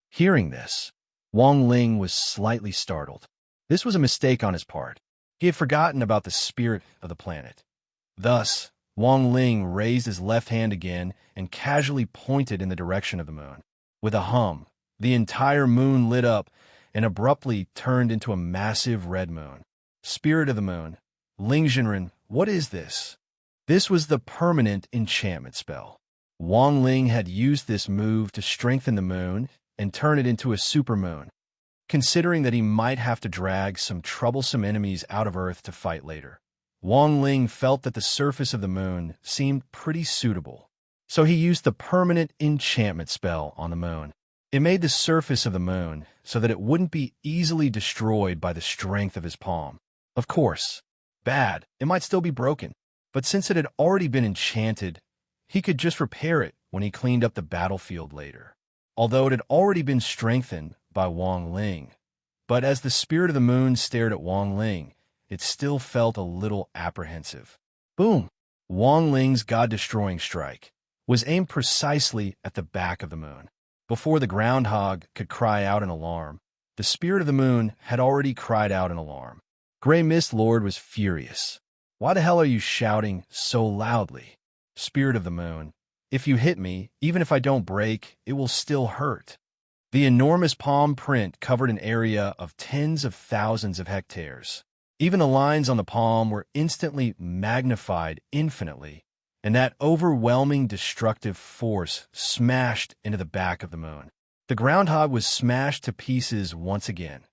Hearing this, Wang Ling was slightly startled. This was a mistake on his part. He had forgotten about the spirit of the planet. Thus, Wang Ling raised his left hand again and casually pointed in the direction of the moon. With a hum, the entire moon lit up and abruptly turned into a massive red moon. Spirit of the moon, Lingzhenren, what is this? This was the permanent enchantment spell. Wang Ling had used this move to strengthen the moon and turn it into a supermoon. Considering that he might have to drag some troublesome enemies out of Earth to fight later, Wang Ling felt that the surface of the moon seemed pretty suitable. So he used the permanent enchantment spell on the moon. It made the surface of the moon so that it wouldn't be easily destroyed by the strength of his palm. Of course, bad, it might still be broken, but since it had already been enchanted, he could just repair it when he cleaned up the battlefield later. Although it had already been strengthened by Wang Ling, but as the spirit of the moon stared at Wang Ling, it still felt a little apprehensive. Boom! Wang Ling's god-destroying strike was aimed precisely at the back of the moon. Before the groundhog could cry out in alarm, the spirit of the moon had already cried out in alarm. Grey Mist Lord was furious. Why the hell are you shouting so loudly? Spirit of the moon, if you hit me, even if I don't break, it will still hurt. The enormous palm print covered an area of tens of thousands of hectares. Even the lines on the palm were instantly magnified infinitely, and that overwhelming destructive force smashed into the back of the moon. The groundhog was smashed to pieces once again.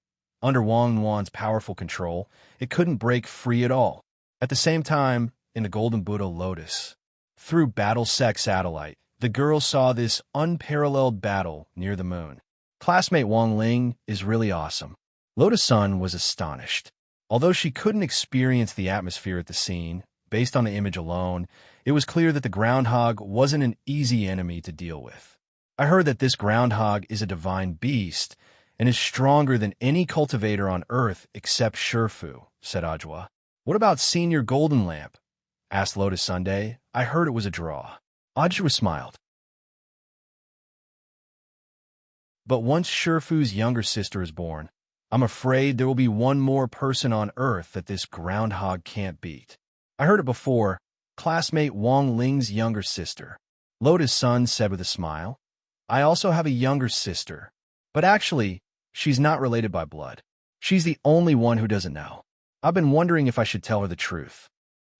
Under Wang Wan's powerful control, it couldn't break free at all. At the same time, in the Golden Buddha Lotus, through Battlesec satellite, the girl saw this unparalleled battle near the moon. Classmate Wang Ling is really awesome. Lotus Sun was astonished. Although she couldn't experience the atmosphere at the scene, based on the image alone, it was clear that the groundhog wasn't an easy enemy to deal with. I heard that this groundhog is a divine beast and is stronger than any cultivator on Earth except Shifu, said Ajwa. What about Senior Golden Lamp? Asked Lotus Sunday. I heard it was a draw. Ajwa smiled. But once Shifu's younger sister is born, I'm afraid there will be one more person on Earth that this groundhog can't beat. I heard it before, classmate Wang Ling's younger sister. Lotus Sun said with a smile. I also have a younger sister, but actually, she's not related by blood. She's the only one who doesn't know. I've been wondering if I should tell her the truth.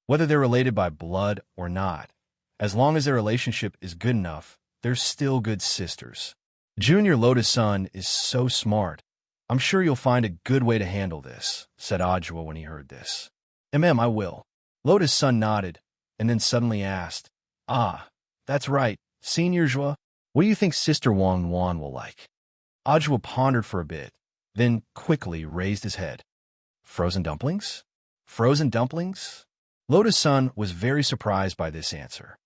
Whether they're related by blood or not, as long as their relationship is good enough, they're still good sisters. Junior Lotus Sun is so smart. I'm sure you'll find a good way to handle this, said Ajwa when he heard this. I will. Lotus Sun nodded, and then suddenly asked, "Ah, that's right, Senior Zhua. What do you think Sister Wang Wan will like?" Ajwa pondered for a bit, then quickly raised his head. "Frozen dumplings? Frozen dumplings?" Lotus Sun was very surprised by this answer.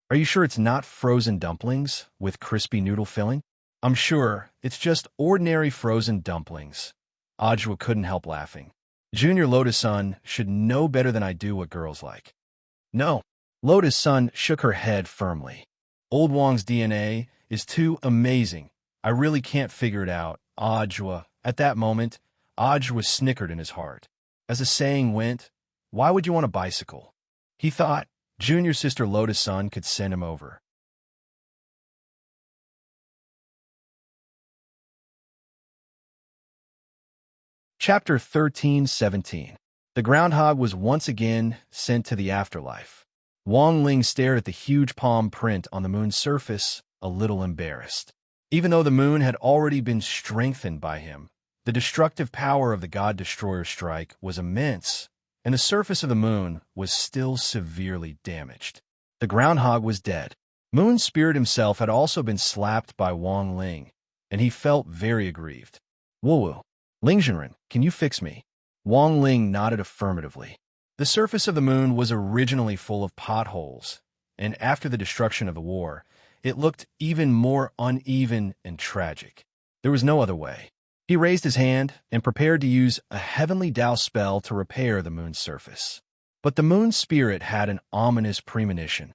"Are you sure it's not frozen dumplings with crispy noodle filling?" "I'm sure, it's just ordinary frozen dumplings." Ajwa couldn't help laughing. Junior Lotus Sun should know better than I do what girls like. "No." Lotus Sun shook her head firmly. "Old Wang's DNA is too amazing. I really can't figure it out." Ajwa. At that moment, Ajwa snickered in his heart. As the saying went, why would you want a bicycle? He thought Junior Sister Lotus Sun could send him over. Chapter 13:17. The groundhog was once again sent to the afterlife. Wang Ling stared at the huge palm print on the moon's surface, a little embarrassed. Even though the moon had already been strengthened by him, the destructive power of the God Destroyer strike was immense, and the surface of the moon was still severely damaged. The groundhog was dead. Moon Spirit himself had also been slapped by Wang Ling, and he felt very aggrieved. "Woo-woo. Lingzhenren, can you fix me?" Wang Ling nodded affirmatively. The surface of the moon was originally full of potholes, and after the destruction of the war, it looked even more uneven and tragic. There was no other way. He raised his hand and prepared to use a heavenly Dao spell to repair the moon's surface. But the moon spirit had an ominous premonition.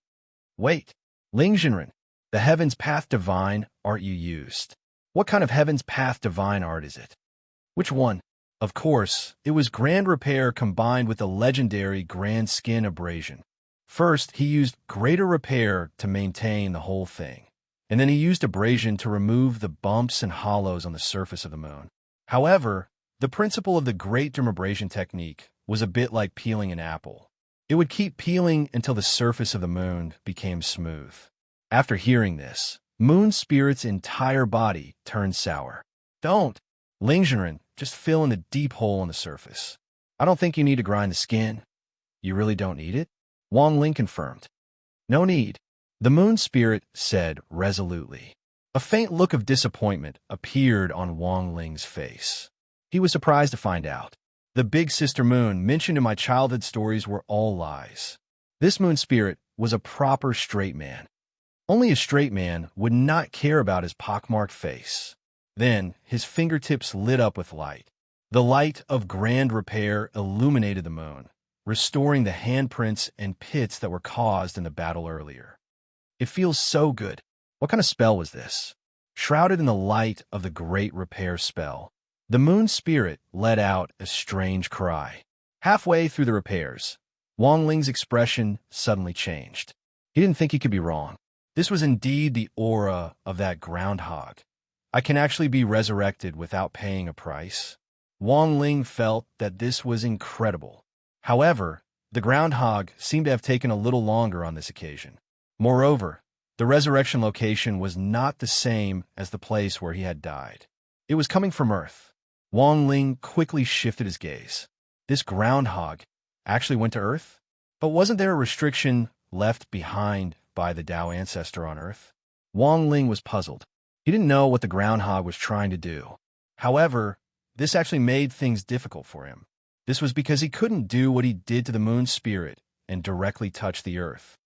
"Wait, Lingzhenren, the Heaven's Path Divine art you used. What kind of Heaven's Path Divine art is it?" "Which one?" Of course, it was Grand Repair combined with the legendary Grand Skin Abrasion. First, he used Greater Repair to maintain the whole thing, and then he used Abrasion to remove the bumps and hollows on the surface of the moon. However, the principle of the Great Dermabrasion technique was a bit like peeling an apple. It would keep peeling until the surface of the moon became smooth. After hearing this, Moon Spirit's entire body turned sour. "Don't, Lingzhenren, just fill in the deep hole on the surface. I don't think you need to grind the skin." "You really don't need it?" Wang Ling confirmed. "No need," the Moon Spirit said resolutely. A faint look of disappointment appeared on Wang Ling's face. He was surprised to find out. The big sister moon mentioned in my childhood stories were all lies. This Moon Spirit was a proper straight man. Only a straight man would not care about his pockmarked face. Then his fingertips lit up with light. The light of Grand Repair illuminated the moon, restoring the handprints and pits that were caused in the battle earlier. "It feels so good." What kind of spell was this? Shrouded in the light of the Great Repair spell, the Moon Spirit let out a strange cry. Halfway through the repairs, Wang Ling's expression suddenly changed. He didn't think he could be wrong. This was indeed the aura of that groundhog. I can actually be resurrected without paying a price. Wang Ling felt that this was incredible. However, the groundhog seemed to have taken a little longer on this occasion. Moreover, the resurrection location was not the same as the place where he had died. It was coming from Earth. Wang Ling quickly shifted his gaze. This groundhog actually went to Earth? But wasn't there a restriction left behind by the Tao ancestor on Earth? Wang Ling was puzzled. He didn't know what the groundhog was trying to do. However, this actually made things difficult for him. This was because he couldn't do what he did to the Moon Spirit and directly touch the Earth.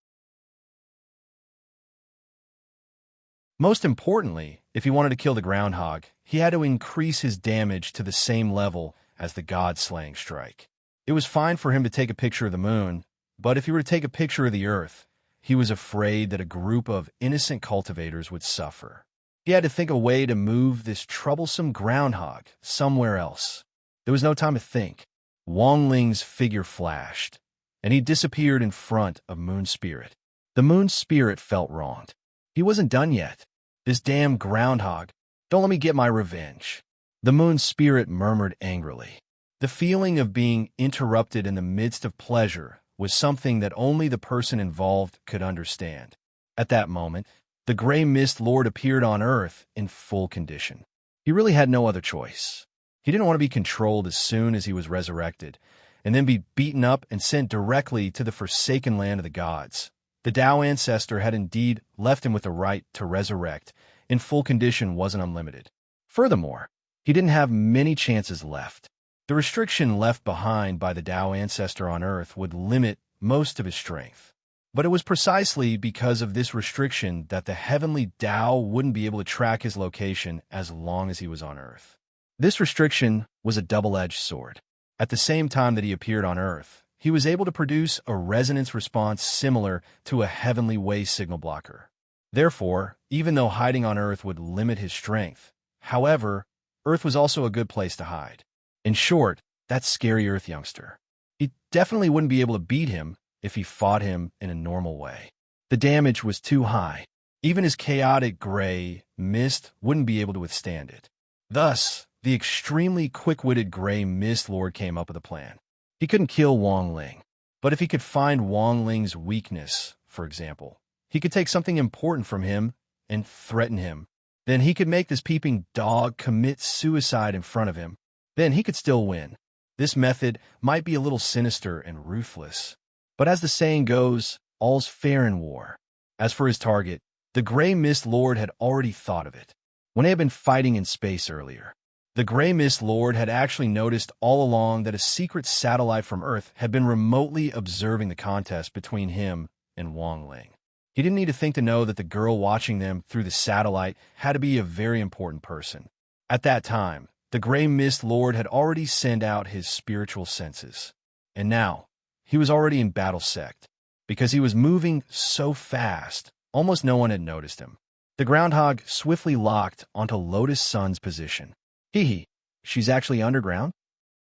Most importantly, if he wanted to kill the groundhog, he had to increase his damage to the same level as the God-slaying strike. It was fine for him to take a picture of the moon, but if he were to take a picture of the Earth, he was afraid that a group of innocent cultivators would suffer. He had to think a way to move this troublesome groundhog somewhere else. There was no time to think. Wang Ling's figure flashed, and he disappeared in front of Moon Spirit. The Moon Spirit felt wronged. He wasn't done yet. "This damn groundhog. Don't let me get my revenge." The Moon Spirit murmured angrily. The feeling of being interrupted in the midst of pleasure was something that only the person involved could understand. At that moment, the Gray Mist Lord appeared on Earth in full condition. He really had no other choice. He didn't want to be controlled as soon as he was resurrected, and then be beaten up and sent directly to the forsaken land of the gods. The Tao ancestor had indeed left him with the right to resurrect. In full condition wasn't unlimited. Furthermore, he didn't have many chances left. The restriction left behind by the Tao ancestor on Earth would limit most of his strength. But it was precisely because of this restriction that the heavenly Tao wouldn't be able to track his location as long as he was on Earth. This restriction was a double-edged sword. At the same time that he appeared on Earth, he was able to produce a resonance response similar to a heavenly wave signal blocker. Therefore, even though hiding on Earth would limit his strength, however, Earth was also a good place to hide. In short, that scary Earth youngster. He definitely wouldn't be able to beat him if he fought him in a normal way. The damage was too high. Even his chaotic gray mist wouldn't be able to withstand it. Thus, the extremely quick-witted gray mist lord came up with a plan. He couldn't kill Wang Ling, but if he could find Wang Ling's weakness, for example, he could take something important from him and threaten him. Then he could make this peeping dog commit suicide in front of him. Then he could still win. This method might be a little sinister and ruthless, but as the saying goes, all's fair in war. As for his target, the Gray Mist Lord had already thought of it. When they had been fighting in space earlier, the Gray Mist Lord had actually noticed all along that a secret satellite from Earth had been remotely observing the contest between him and Wang Ling. He didn't need to think to know that the girl watching them through the satellite had to be a very important person. At that time, the Gray Mist Lord had already sent out his spiritual senses. And now, he was already in battle sect. Because he was moving so fast, almost no one had noticed him. The groundhog swiftly locked onto Lotus Sun's position. Hee, she's actually underground?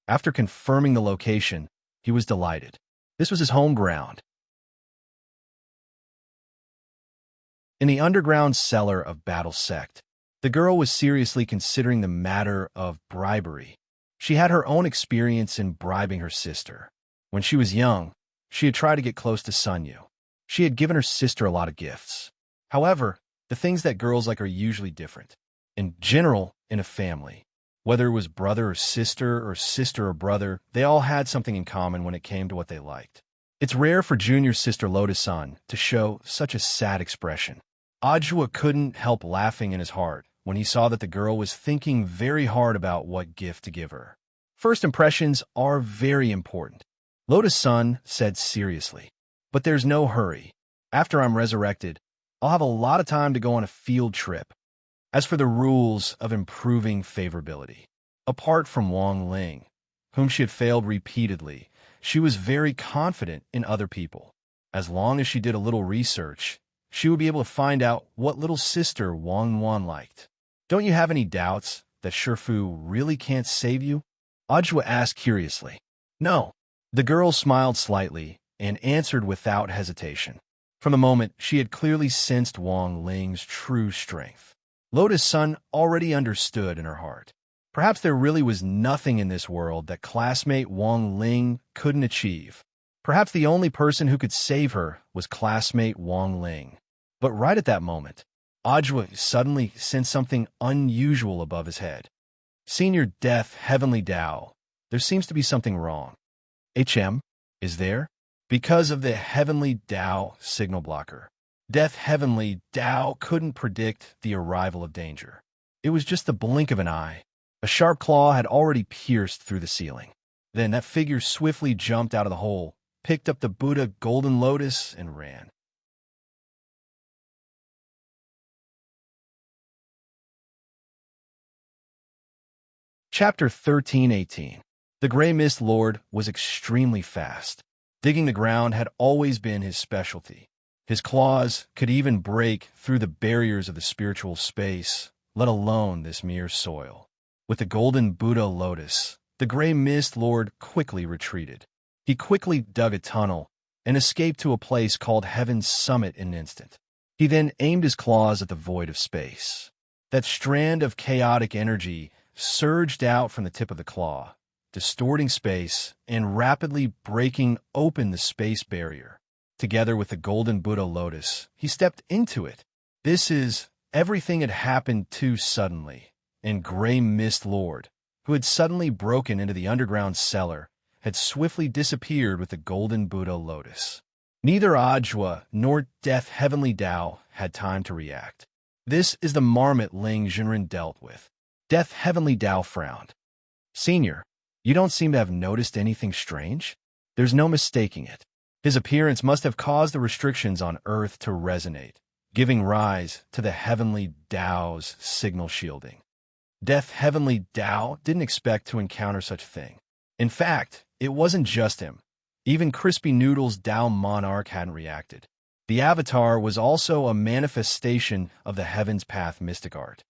After confirming the location, he was delighted. This was his home ground. In the underground cellar of Battle Sect, the girl was seriously considering the matter of bribery. She had her own experience in bribing her sister. When she was young, she had tried to get close to Sunyu. She had given her sister a lot of gifts. However, the things that girls like are usually different. In general, in a family, whether it was brother or sister or brother, they all had something in common when it came to what they liked. It's rare for junior sister Lotus-san to show such a sad expression. Ajua couldn't help laughing in his heart when he saw that the girl was thinking very hard about what gift to give her. First impressions are very important, Lotus-san said seriously. But there's no hurry. After I'm resurrected, I'll have a lot of time to go on a field trip. As for the rules of improving favorability, apart from Wang Ling, whom she had failed repeatedly, she was very confident in other people. As long as she did a little research, she would be able to find out what little sister Wang Wan liked. Don't you have any doubts that Shifu really can't save you? Ajua asked curiously. No. The girl smiled slightly and answered without hesitation. From the moment, she had clearly sensed Wang Ling's true strength. Lotus-san already understood in her heart. Perhaps there really was nothing in this world that classmate Wang Ling couldn't achieve. Perhaps the only person who could save her was classmate Wang Ling. But right at that moment, Ajua suddenly sensed something unusual above his head. Senior Death Heavenly Tao, there seems to be something wrong. HM, is there? Because of the Heavenly Tao signal blocker. Death Heavenly Tao couldn't predict the arrival of danger. It was just the blink of an eye. A sharp claw had already pierced through the ceiling. Then that figure swiftly jumped out of the hole, picked up the Buddha Golden Lotus, and ran. Chapter 13:18. The Gray Mist Lord was extremely fast. Digging the ground had always been his specialty. His claws could even break through the barriers of the spiritual space, let alone this mere soil. With the golden Buddha lotus, the Gray Mist Lord quickly retreated. He quickly dug a tunnel and escaped to a place called Heaven's Summit in an instant. He then aimed his claws at the void of space. That strand of chaotic energy surged out from the tip of the claw, distorting space and rapidly breaking open the space barrier. Together with the golden Buddha lotus, he stepped into it. Everything had happened too suddenly, and Gray Mist Lord, who had suddenly broken into the underground cellar, had swiftly disappeared with the golden Buddha lotus. Neither Ajwa nor Death Heavenly Tao had time to react. This is the marmot Ling Junren dealt with. Death Heavenly Tao frowned. Senior, you don't seem to have noticed anything strange? There's no mistaking it. His appearance must have caused the restrictions on Earth to resonate, giving rise to the Heavenly Tao's signal shielding. Death Heavenly Tao didn't expect to encounter such a thing. In fact, it wasn't just him. Even Crispy Noodle's Tao Monarch hadn't reacted. The Avatar was also a manifestation of the Heaven's Path mystic art.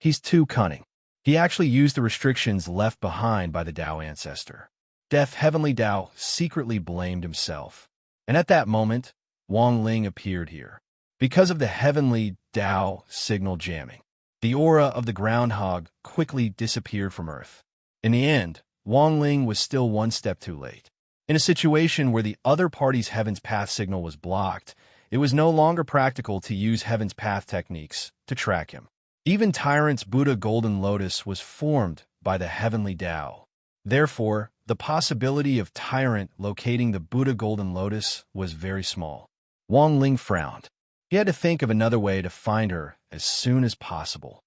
He's too cunning. He actually used the restrictions left behind by the Tao ancestor. Death Heavenly Tao secretly blamed himself. And at that moment, Wang Ling appeared here. Because of the Heavenly Tao signal jamming, the aura of the groundhog quickly disappeared from Earth. In the end, Wang Ling was still one step too late. In a situation where the other party's Heaven's Path signal was blocked, it was no longer practical to use Heaven's Path techniques to track him. Even Tyrant's Buddha Golden Lotus was formed by the Heavenly Tao. Therefore, the possibility of Tyrant locating the Buddha Golden Lotus was very small. Wang Ling frowned. He had to think of another way to find her as soon as possible.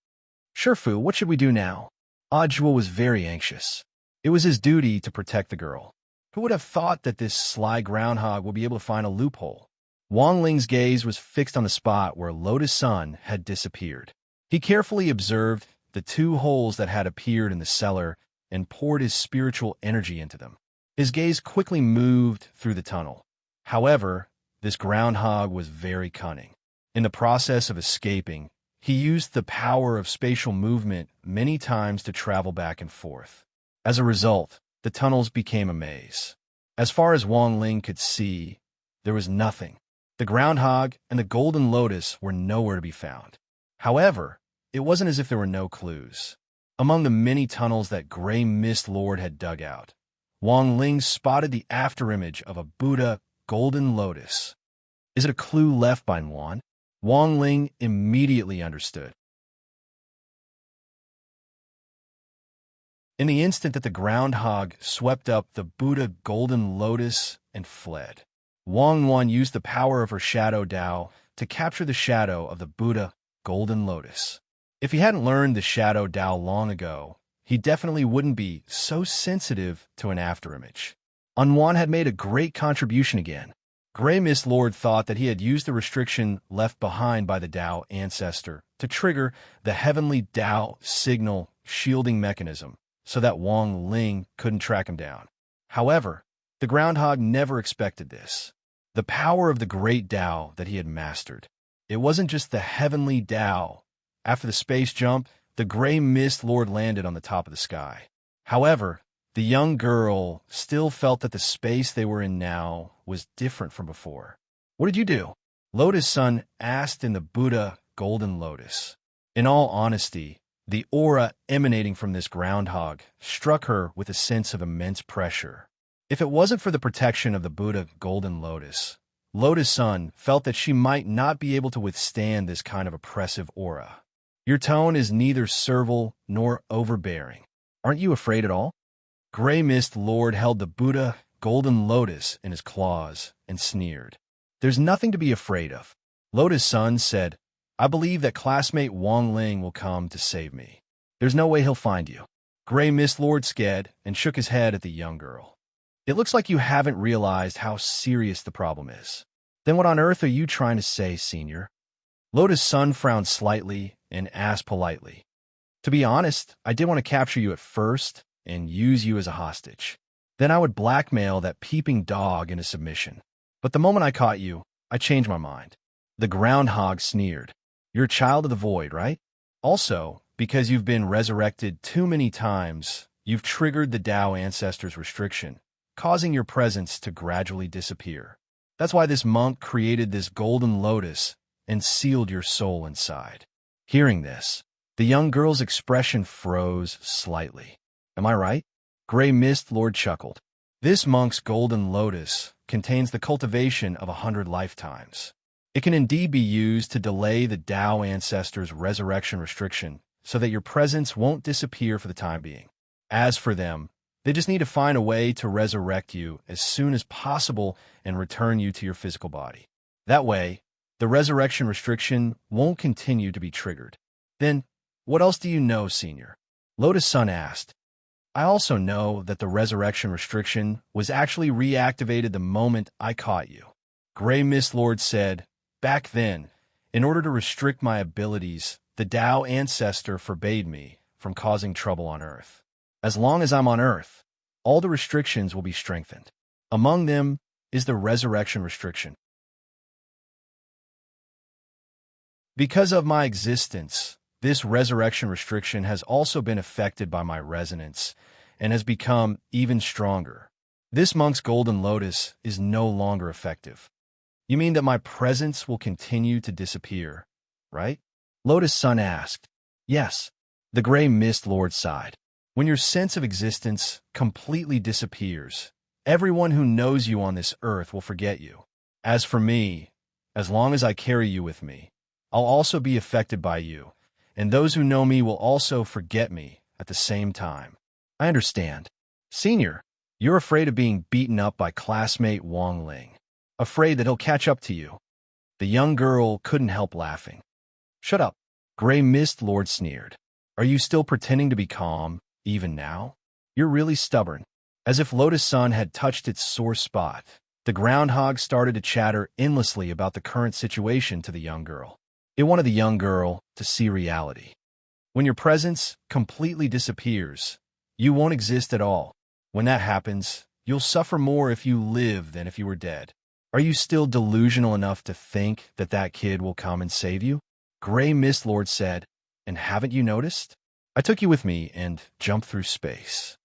Shifu, what should we do now? Ajwa was very anxious. It was his duty to protect the girl. Who would have thought that this sly groundhog would be able to find a loophole? Wang Ling's gaze was fixed on the spot where Lotus Sun had disappeared. He carefully observed the two holes that had appeared in the cellar and poured his spiritual energy into them. His gaze quickly moved through the tunnel. However, this groundhog was very cunning. In the process of escaping, he used the power of spatial movement many times to travel back and forth. As a result, the tunnels became a maze. As far as Wang Ling could see, there was nothing. The groundhog and the golden lotus were nowhere to be found. However, it wasn't as if there were no clues. Among the many tunnels that Gray Mist Lord had dug out, Wang Ling spotted the afterimage of a Buddha golden lotus. Is it a clue left by Yuan? Wang Ling immediately understood. In the instant that the groundhog swept up the Buddha golden lotus and fled, Wang Yuan used the power of her shadow Tao to capture the shadow of the Buddha golden lotus. If he hadn't learned the shadow Tao long ago, he definitely wouldn't be so sensitive to an afterimage. Yuan had made a great contribution again. Gray Mist Lord thought that he had used the restriction left behind by the Tao ancestor to trigger the Heavenly Tao signal shielding mechanism so that Wang Ling couldn't track him down. However, the groundhog never expected this. The power of the great Tao that he had mastered. It wasn't just the Heavenly Tao. After the space jump, the Gray Mist Lord landed on the top of the sky. However, the young girl still felt that the space they were in now was different from before. What did you do? Lotus Sun asked in the Buddha Golden Lotus. In all honesty, the aura emanating from this groundhog struck her with a sense of immense pressure. If it wasn't for the protection of the Buddha Golden Lotus, Lotus Sun felt that she might not be able to withstand this kind of oppressive aura. Your tone is neither servile nor overbearing. Aren't you afraid at all? Gray Mist Lord held the Buddha Golden Lotus in his claws and sneered. There's nothing to be afraid of. Lotus Sun said, I believe that classmate Wang Ling will come to save me. There's no way he'll find you. Gray Mist Lord scared and shook his head at the young girl. It looks like you haven't realized how serious the problem is. Then what on earth are you trying to say, Senior? Lotus Sun frowned slightly and asked politely. To be honest, I did want to capture you at first and use you as a hostage. Then I would blackmail that peeping dog into submission. But the moment I caught you, I changed my mind. The groundhog sneered. You're a child of the void, right? Also, because you've been resurrected too many times, you've triggered the Tao ancestors' restriction, causing your presence to gradually disappear. That's why this monk created this golden lotus and sealed your soul inside. Hearing this, the young girl's expression froze slightly. Am I right? Gray Mist Lord chuckled. This monk's golden lotus contains the cultivation of 100 lifetimes. It can indeed be used to delay the Tao ancestors' resurrection restriction so that your presence won't disappear for the time being. As for them, They just need to find a way to resurrect you as soon as possible and return you to your physical body. That way, the resurrection restriction won't continue to be triggered. Then, what else do you know, Senior? Lotus Sun asked. I also know that the resurrection restriction was actually reactivated the moment I caught you. Gray Mist Lord said, back then, in order to restrict my abilities, the Tao Ancestor forbade me from causing trouble on Earth. As long as I'm on Earth, all the restrictions will be strengthened. Among them is the resurrection restriction. Because of my existence, this resurrection restriction has also been affected by my resonance and has become even stronger. This monk's golden lotus is no longer effective. You mean that my presence will continue to disappear, right? Lotus Sun asked. Yes, the Gray Mist Lord sighed. When your sense of existence completely disappears, everyone who knows you on this earth will forget you. As for me, as long as I carry you with me, I'll also be affected by you, and those who know me will also forget me at the same time. I understand. Senior, you're afraid of being beaten up by classmate Wang Ling. Afraid that he'll catch up to you. The young girl couldn't help laughing. Shut up, Gray Mist Lord sneered. Are you still pretending to be calm, even now? You're really stubborn. As if Lotus Sun had touched its sore spot, the groundhog started to chatter endlessly about the current situation to the young girl. It wanted the young girl to see reality. When your presence completely disappears, you won't exist at all. When that happens, you'll suffer more if you live than if you were dead. Are you still delusional enough to think that that kid will come and save you? Gray Mist Lord said, and haven't you noticed? I took you with me and jumped through space.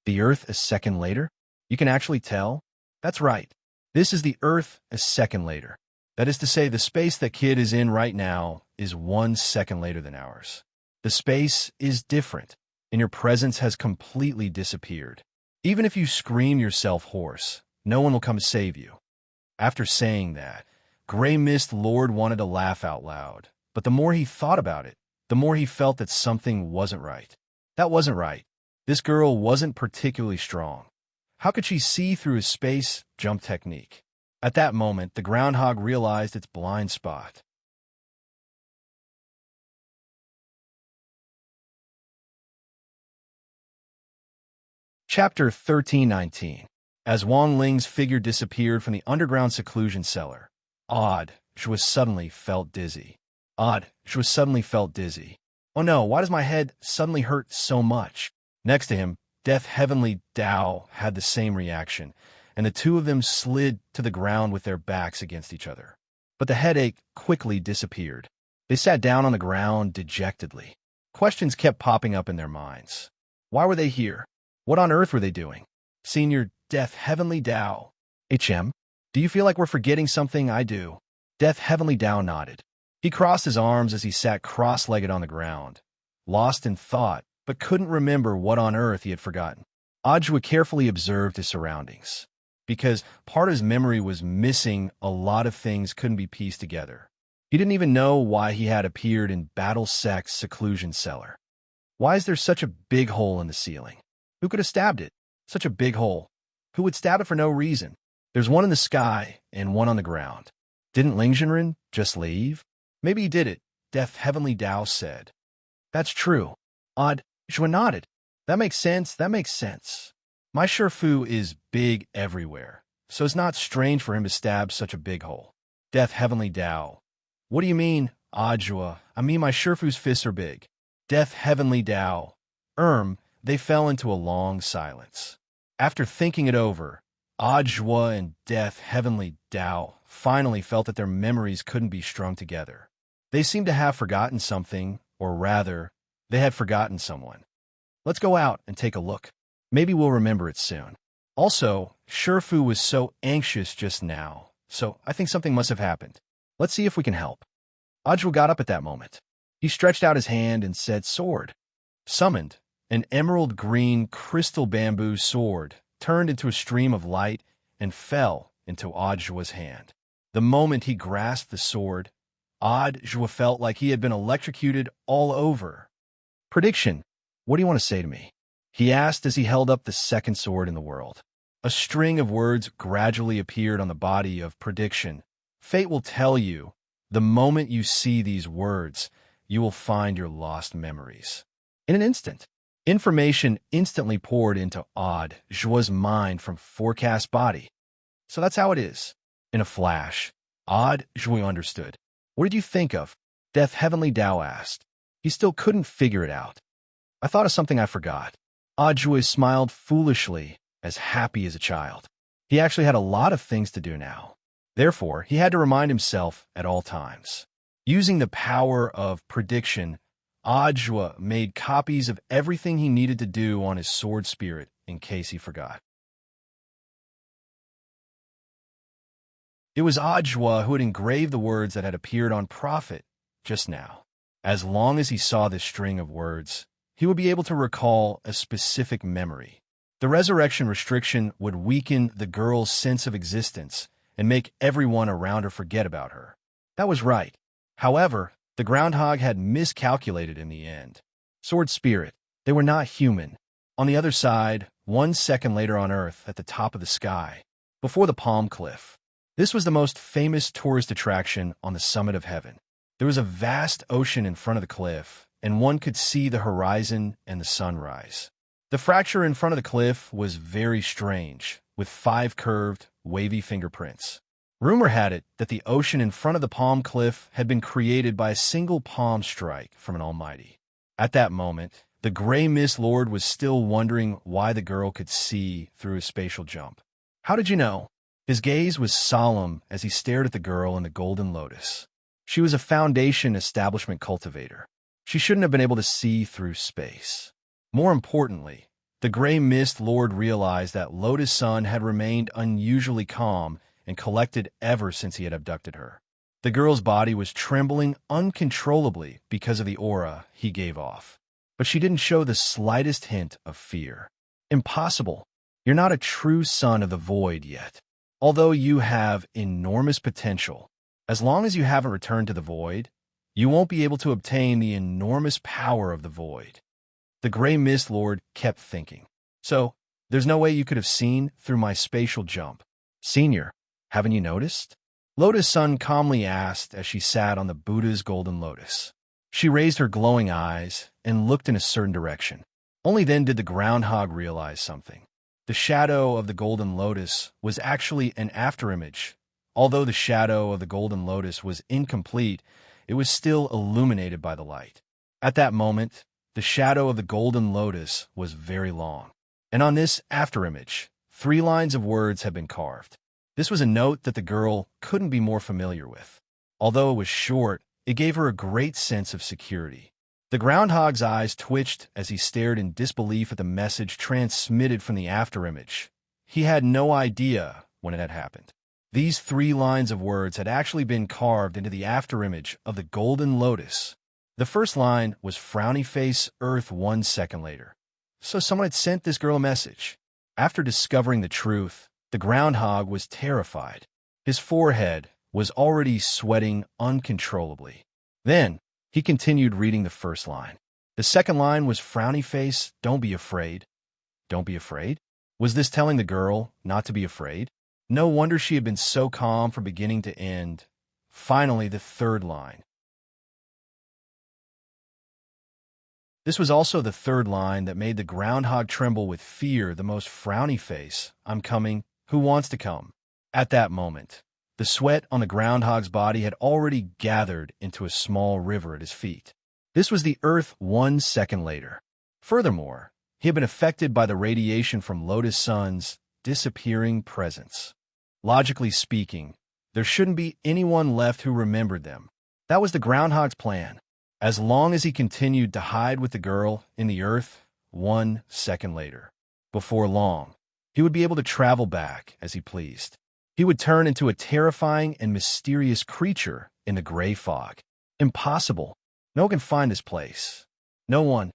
The Earth a second later? You can actually tell? That's right. This is the Earth a second later. That is to say, the space that kid is in right now is 1 second later than ours. The space is different, and your presence has completely disappeared. Even if you scream yourself hoarse, no one will come to save you. After saying that, Gray Mist Lord wanted to laugh out loud, but the more he thought about it, the more he felt that something wasn't right. That wasn't right. This girl wasn't particularly strong. How could she see through his space jump technique? At that moment, the groundhog realized its blind spot. Chapter 1319. As Wang Ling's figure disappeared from the underground seclusion cellar, She suddenly felt dizzy. She suddenly felt dizzy. Oh no, why does my head suddenly hurt so much? Next to him, Death Heavenly Tao had the same reaction, and the two of them slid to the ground with their backs against each other. But the headache quickly disappeared. They sat down on the ground dejectedly. Questions kept popping up in their minds. Why were they here? What on earth were they doing? Senior Death Heavenly Tao. HM, do you feel like we're forgetting something? I do. Death Heavenly Tao nodded. He crossed his arms as he sat cross-legged on the ground, lost in thought, but couldn't remember what on earth he had forgotten. Ajwa carefully observed his surroundings. Because part of his memory was missing, a lot of things couldn't be pieced together. He didn't even know why he had appeared in Battle Sec's seclusion cellar. Why is there such a big hole in the ceiling? Who could have stabbed it? Such a big hole. Who would stab it for no reason? There's one in the sky and one on the ground. Didn't Ling Jinren just leave? Maybe he did it, Death Heavenly Tao said. That's true. Zhua nodded. That makes sense. My Shifu is big everywhere, so it's not strange for him to stab such a big hole. Death Heavenly Tao. What do you mean, Ajwa? I mean my Shifu's fists are big. Death Heavenly Tao. They fell into a long silence. After thinking it over, Ajwa and Death Heavenly Tao finally felt that their memories couldn't be strung together. They seemed to have forgotten something, or rather, they had forgotten someone. Let's go out and take a look. Maybe we'll remember it soon. Also, Shifu was so anxious just now, so I think something must have happened. Let's see if we can help. Ajwa got up at that moment. He stretched out his hand and said, sword. Summoned, an emerald green crystal bamboo sword turned into a stream of light and fell into Ajwa's hand. The moment he grasped the sword, Ajwa felt like he had been electrocuted all over. Prediction. What do you want to say to me? he asked as he held up the second sword in the world. A string of words gradually appeared on the body of prediction. Fate will tell you, the moment you see these words, you will find your lost memories. In an instant, information instantly poured into Audjua's mind from Forecast's body. So that's how it is. In a flash, Audjua understood. What did you think of? Death Heavenly Tao asked. He still couldn't figure it out. I thought of something I forgot. Audjua smiled foolishly, as happy as a child. He actually had a lot of things to do now. Therefore, he had to remind himself at all times. Using the power of prediction, Audjua made copies of everything he needed to do on his sword spirit in case he forgot. It was Audjua who had engraved the words that had appeared on Prophet just now. As long as he saw this string of words, he would be able to recall a specific memory. The resurrection restriction would weaken the girl's sense of existence and make everyone around her forget about her. That was right. However, the groundhog had miscalculated in the end. Sword spirit, they were not human. On the other side, 1 second later on Earth, at the top of the sky, before the Palm Cliff. This was the most famous tourist attraction on the summit of heaven. There was a vast ocean in front of the cliff, and one could see the horizon and the sunrise. The fracture in front of the cliff was very strange, with 5 curved, wavy fingerprints. Rumor had it that the ocean in front of the palm cliff had been created by a single palm strike from an almighty. At that moment, the gray mist lord was still wondering why the girl could see through his spatial jump. How did you know? His gaze was solemn as he stared at the girl in the golden lotus. She was a Foundation establishment cultivator. She shouldn't have been able to see through space. More importantly, the gray mist lord realized that Lotus Sun had remained unusually calm and collected ever since he had abducted her. The girl's body was trembling uncontrollably because of the aura he gave off. But she didn't show the slightest hint of fear. Impossible. You're not a true son of the void yet. Although you have enormous potential, as long as you haven't returned to the void, you won't be able to obtain the enormous power of the void. The gray mist lord kept thinking. So, there's no way you could have seen through my spatial jump. Senior, haven't you noticed? Lotus Sun calmly asked as she sat on the Buddha's golden lotus. She raised her glowing eyes and looked in a certain direction. Only then did the groundhog realize something. The shadow of the golden lotus was actually an afterimage. Although the shadow of the golden lotus was incomplete, it was still illuminated by the light. At that moment, the shadow of the golden lotus was very long. And on this afterimage, 3 lines of words had been carved. This was a note that the girl couldn't be more familiar with. Although it was short, it gave her a great sense of security. The groundhog's eyes twitched as he stared in disbelief at the message transmitted from the afterimage. He had no idea when it had happened. These 3 lines of words had actually been carved into the afterimage of the golden lotus. The first line was frowny face Earth 1 second later. So someone had sent this girl a message. After discovering the truth, the groundhog was terrified. His forehead was already sweating uncontrollably. Then, he continued reading the first line. The second line was frowny face, don't be afraid. Don't be afraid? Was this telling the girl not to be afraid? No wonder she had been so calm from beginning to end. Finally, the third line. This was also the third line that made the groundhog tremble with fear. The most frowny face, I'm coming, who wants to come? At that moment, the sweat on the groundhog's body had already gathered into a small river at his feet. This was the Earth 1 second later. Furthermore, he had been affected by the radiation from Lotus Sun's disappearing presence. Logically speaking, there shouldn't be anyone left who remembered them. That was the groundhog's plan. As long as he continued to hide with the girl in the Earth 1 second later. Before long, he would be able to travel back as he pleased. He would turn into a terrifying and mysterious creature in the gray fog. Impossible. No one can find this place. No one.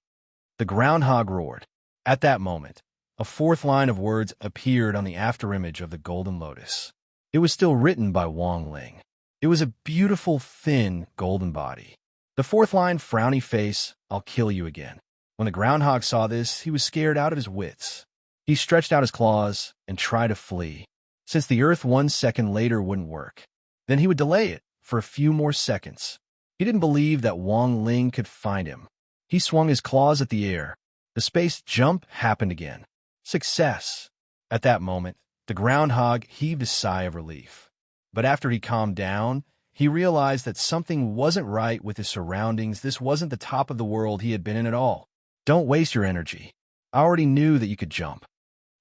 The groundhog roared. At that moment, a 4th line of words appeared on the afterimage of the golden lotus. It was still written by Wang Ling. It was a beautiful, thin, golden body. The 4th line, frowny face, I'll kill you again. When the groundhog saw this, he was scared out of his wits. He stretched out his claws and tried to flee. Since the earth 1 second later wouldn't work, then he would delay it for a few more seconds. He didn't believe that Wang Ling could find him. He swung his claws at the air. The space jump happened again. Success! At that moment, the groundhog heaved a sigh of relief. But after he calmed down, he realized that something wasn't right with his surroundings. This wasn't the top of the world he had been in at all. Don't waste your energy. I already knew that you could jump.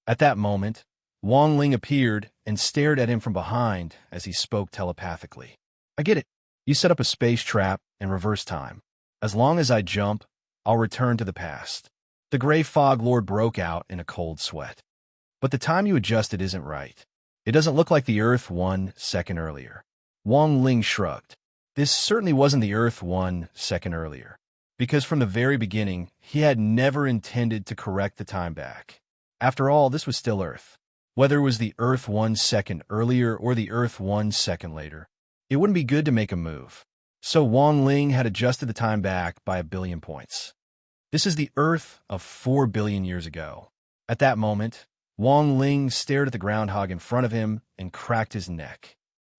At that moment, Wang Ling appeared and stared at him from behind as he spoke telepathically. I get it. You set up a space trap and reverse time. As long as I jump, I'll return to the past. The gray fog lord broke out in a cold sweat. But the time you adjusted isn't right. It doesn't look like the Earth 1 second earlier. Wang Ling shrugged. This certainly wasn't the Earth 1 second earlier, because from the very beginning, he had never intended to correct the time back. After all, this was still Earth. Whether it was the Earth 1 second earlier or the Earth 1 second later, it wouldn't be good to make a move. So Wang Ling had adjusted the time back by 1 billion points. This is the Earth of 4 billion years ago. At that moment, Wang Ling stared at the groundhog in front of him and cracked his neck.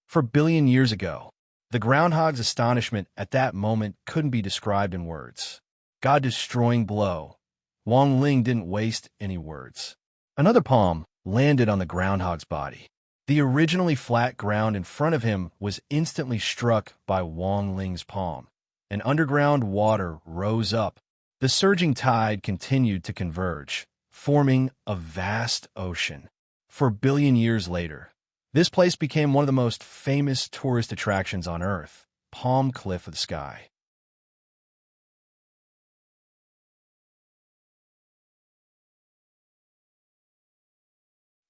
4 billion years ago. The groundhog's astonishment at that moment couldn't be described in words. God-destroying blow. Wang Ling didn't waste any words. Another palm landed on the groundhog's body. The originally flat ground in front of him was instantly struck by Wang Ling's palm, and underground water rose up. The surging tide continued to converge, forming a vast ocean. 4 billion years later, this place became one of the most famous tourist attractions on Earth, Palm Cliff of the Sky.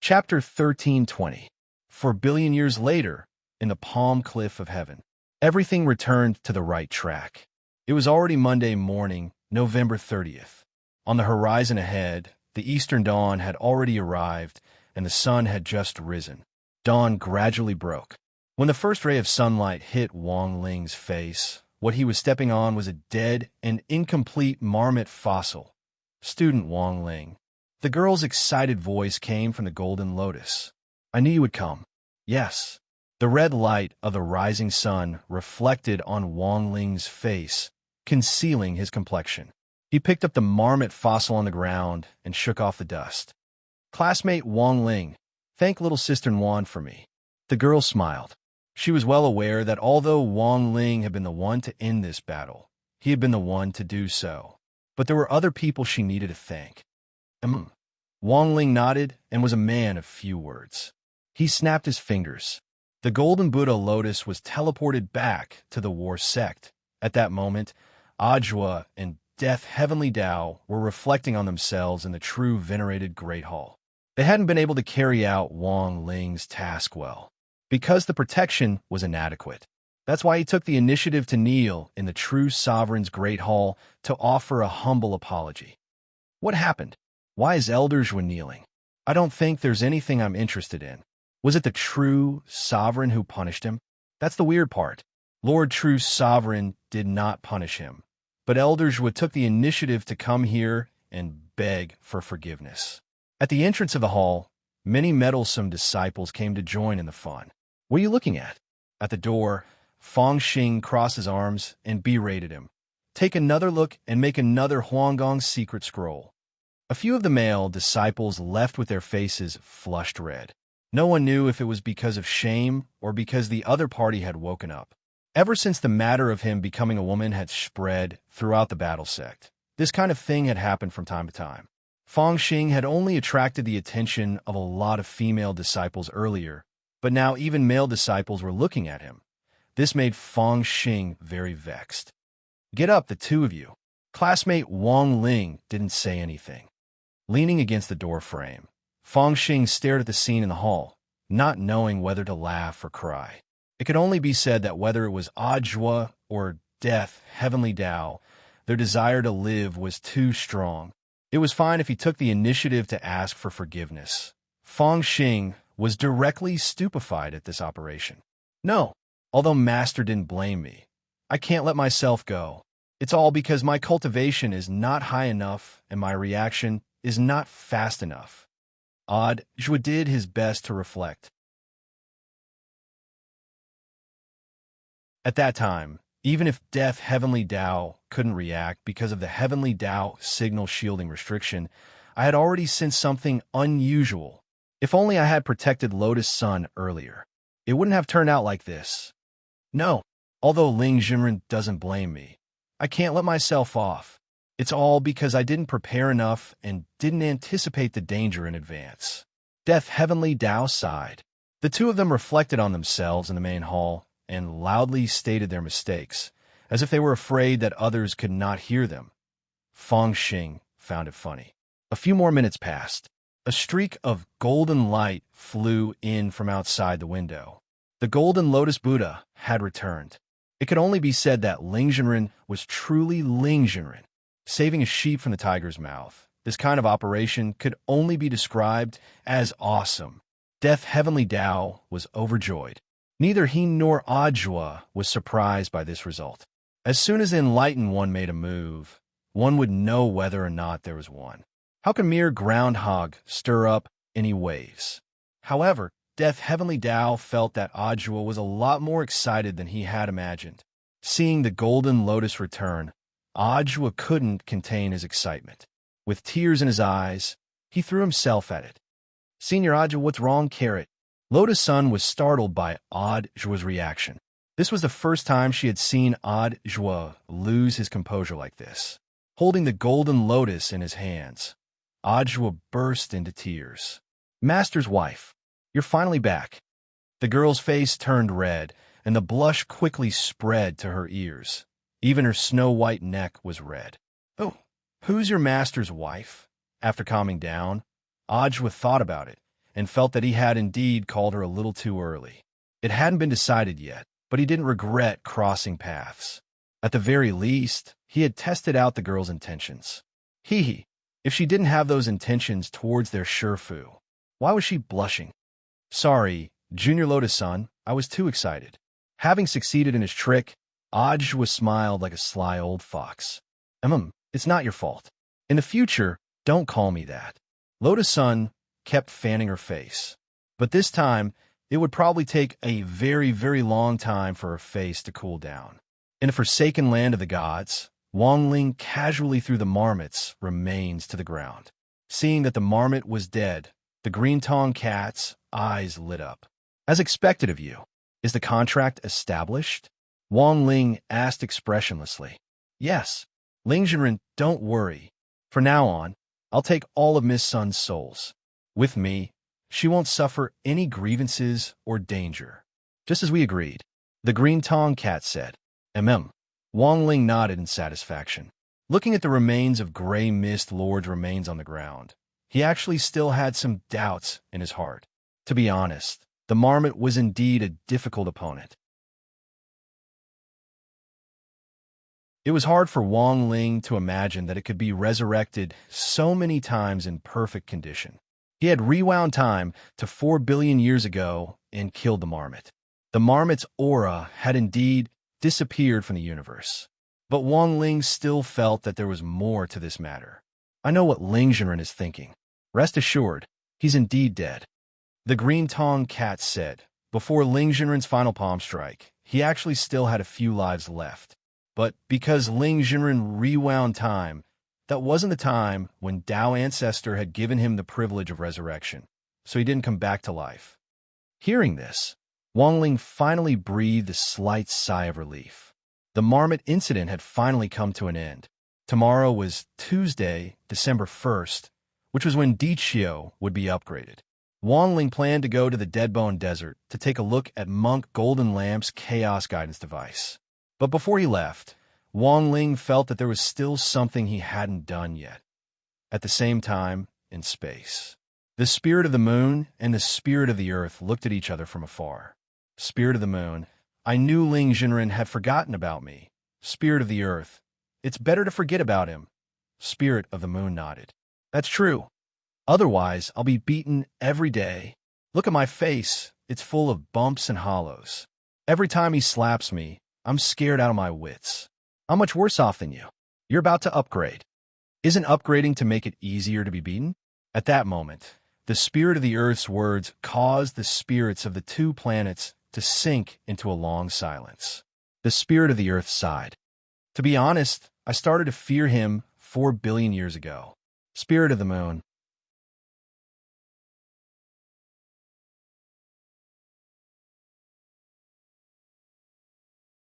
Chapter 1320. 4 billion years later, in the Palm Cliff of Heaven, everything returned to the right track. It was already Monday morning, November 30th. On the horizon ahead, the eastern dawn had already arrived, and the sun had just risen. Dawn gradually broke. When the first ray of sunlight hit Wang Ling's face, what he was stepping on was a dead and incomplete marmot fossil. Student Wang Ling. The girl's excited voice came from the Golden Lotus. I knew you would come. Yes. The red light of the rising sun reflected on Wang Ling's face, concealing his complexion. He picked up the marmot fossil on the ground and shook off the dust. Classmate Wang Ling, thank little sister Nguyen for me. The girl smiled. She was well aware that although Wang Ling had been the one to end this battle, he had been the one to do so. But there were other people she needed to thank. Wang Ling nodded and was a man of few words. He snapped his fingers. The Golden Buddha Lotus was teleported back to the War Sect. At that moment, Ajwa and Death Heavenly Tao were reflecting on themselves in the true venerated Great Hall. They hadn't been able to carry out Wang Ling's task well, because the protection was inadequate. That's why he took the initiative to kneel in the true sovereign's Great Hall to offer a humble apology. What happened? Why is Elders kneeling? I don't think there's anything I'm interested in. Was it the true sovereign who punished him? That's the weird part. Lord True Sovereign did not punish him, but Elders took the initiative to come here and beg for forgiveness. At the entrance of the hall, many meddlesome disciples came to join in the fun. What are you looking at? At the door, Fong Xing crossed his arms and berated him. Take another look and make another Huanggong secret scroll. A few of the male disciples left with their faces flushed red. No one knew if it was because of shame or because the other party had woken up. Ever since the matter of him becoming a woman had spread throughout the battle sect, this kind of thing had happened from time to time. Fong Xing had only attracted the attention of a lot of female disciples earlier, but now even male disciples were looking at him. This made Fong Xing very vexed. Get up, the two of you. Classmate Wang Ling didn't say anything. Leaning against the door frame, Fong Xing stared at the scene in the hall, not knowing whether to laugh or cry. It could only be said that whether it was Ajwa or Death Heavenly Tao, their desire to live was too strong. It was fine if he took the initiative to ask for forgiveness. Fong Xing was directly stupefied at this operation. No, although Master didn't blame me, I can't let myself go. It's all because my cultivation is not high enough and my reaction is not fast enough. Audjwa did his best to reflect. At that time, even if Death Heavenly Tao couldn't react because of the Heavenly Tao signal shielding restriction, I had already sensed something unusual. If only I had protected Lotus Sun earlier, it wouldn't have turned out like this. No, although Ling Jinren doesn't blame me, I can't let myself off. It's all because I didn't prepare enough and didn't anticipate the danger in advance. Death Heavenly Tao sighed. The two of them reflected on themselves in the main hall and loudly stated their mistakes, as if they were afraid that others could not hear them. Feng Xing found it funny. A few more minutes passed. A streak of golden light flew in from outside the window. The golden lotus Buddha had returned. It could only be said that Ling Jinren was truly Ling Jinren, saving a sheep from the tiger's mouth. This kind of operation could only be described as awesome. Death Heavenly Tao was overjoyed. Neither he nor Audjwa was surprised by this result. As soon as the Enlightened One made a move, one would know whether or not there was one. How can mere groundhog stir up any waves? However, Death Heavenly Tao felt that Audjwa was a lot more excited than he had imagined. Seeing the golden lotus return, Audjwa couldn't contain his excitement. With tears in his eyes, he threw himself at it. "Senior Audjwa, what's wrong, Carrot?" Lotus Sun was startled by Audjwa's reaction. This was the first time she had seen Audjwa lose his composure like this. Holding the golden lotus in his hands, Audjwa burst into tears. "Master's wife, you're finally back." The girl's face turned red, and the blush quickly spread to her ears. Even her snow-white neck was red. "Oh, who's your master's wife?" After calming down, Audjwa thought about it and felt that he had indeed called her a little too early. It hadn't been decided yet, but he didn't regret crossing paths. At the very least, he had tested out the girl's intentions. If she didn't have those intentions towards their Shifu, why was she blushing? "Sorry, Junior Lotus Sun, I was too excited." Having succeeded in his trick, Audjwa smiled like a sly old fox. It's not your fault. In the future, don't call me that." Lotus Sun kept fanning her face. But this time, it would probably take a very, very long time for her face to cool down. In the forsaken land of the gods, Wang Ling casually threw the marmot's remains to the ground. Seeing that the marmot was dead, the green tong cat's eyes lit up. "As expected of you, is the contract established?" Wang Ling asked expressionlessly. "Yes." "Ling Jinren, don't worry. From now on, I'll take all of Miss Sun's souls. With me, she won't suffer any grievances or danger." "Just as we agreed," the green tong cat said. Wang Ling nodded in satisfaction. Looking at the remains of Grey Mist Lord's remains on the ground, he actually still had some doubts in his heart. To be honest, the marmot was indeed a difficult opponent. It was hard for Wang Ling to imagine that it could be resurrected so many times in perfect condition. He had rewound time to 4 billion years ago and killed the marmot. The marmot's aura had indeed disappeared from the universe. But Wang Ling still felt that there was more to this matter. "I know what Ling Jinren is thinking. Rest assured, he's indeed dead." The green tong cat said. Before Ling Jinren's final palm strike, he actually still had a few lives left. But because Ling Jinren rewound time, that wasn't the time when Tao Ancestor had given him the privilege of resurrection, so he didn't come back to life. Hearing this, Wang Ling finally breathed a slight sigh of relief. The marmot incident had finally come to an end. Tomorrow was Tuesday, December 1st, which was when Dichio would be upgraded. Wang Ling planned to go to the Deadbone Desert to take a look at Monk Golden Lamp's Chaos Guidance device. But before he left, Wang Ling felt that there was still something he hadn't done yet. At the same time, in space, the spirit of the moon and the spirit of the earth looked at each other from afar. Spirit of the moon, I knew Ling Jinren had forgotten about me. Spirit of the earth, it's better to forget about him. Spirit of the moon nodded. That's true. Otherwise, I'll be beaten every day. Look at my face. It's full of bumps and hollows. Every time he slaps me, I'm scared out of my wits. I'm much worse off than you. You're about to upgrade. Isn't upgrading to make it easier to be beaten? At that moment, the spirit of the Earth's words caused the spirits of the two planets to sink into a long silence. The spirit of the Earth sighed. To be honest, I started to fear him 4 billion years ago. Spirit of the Moon.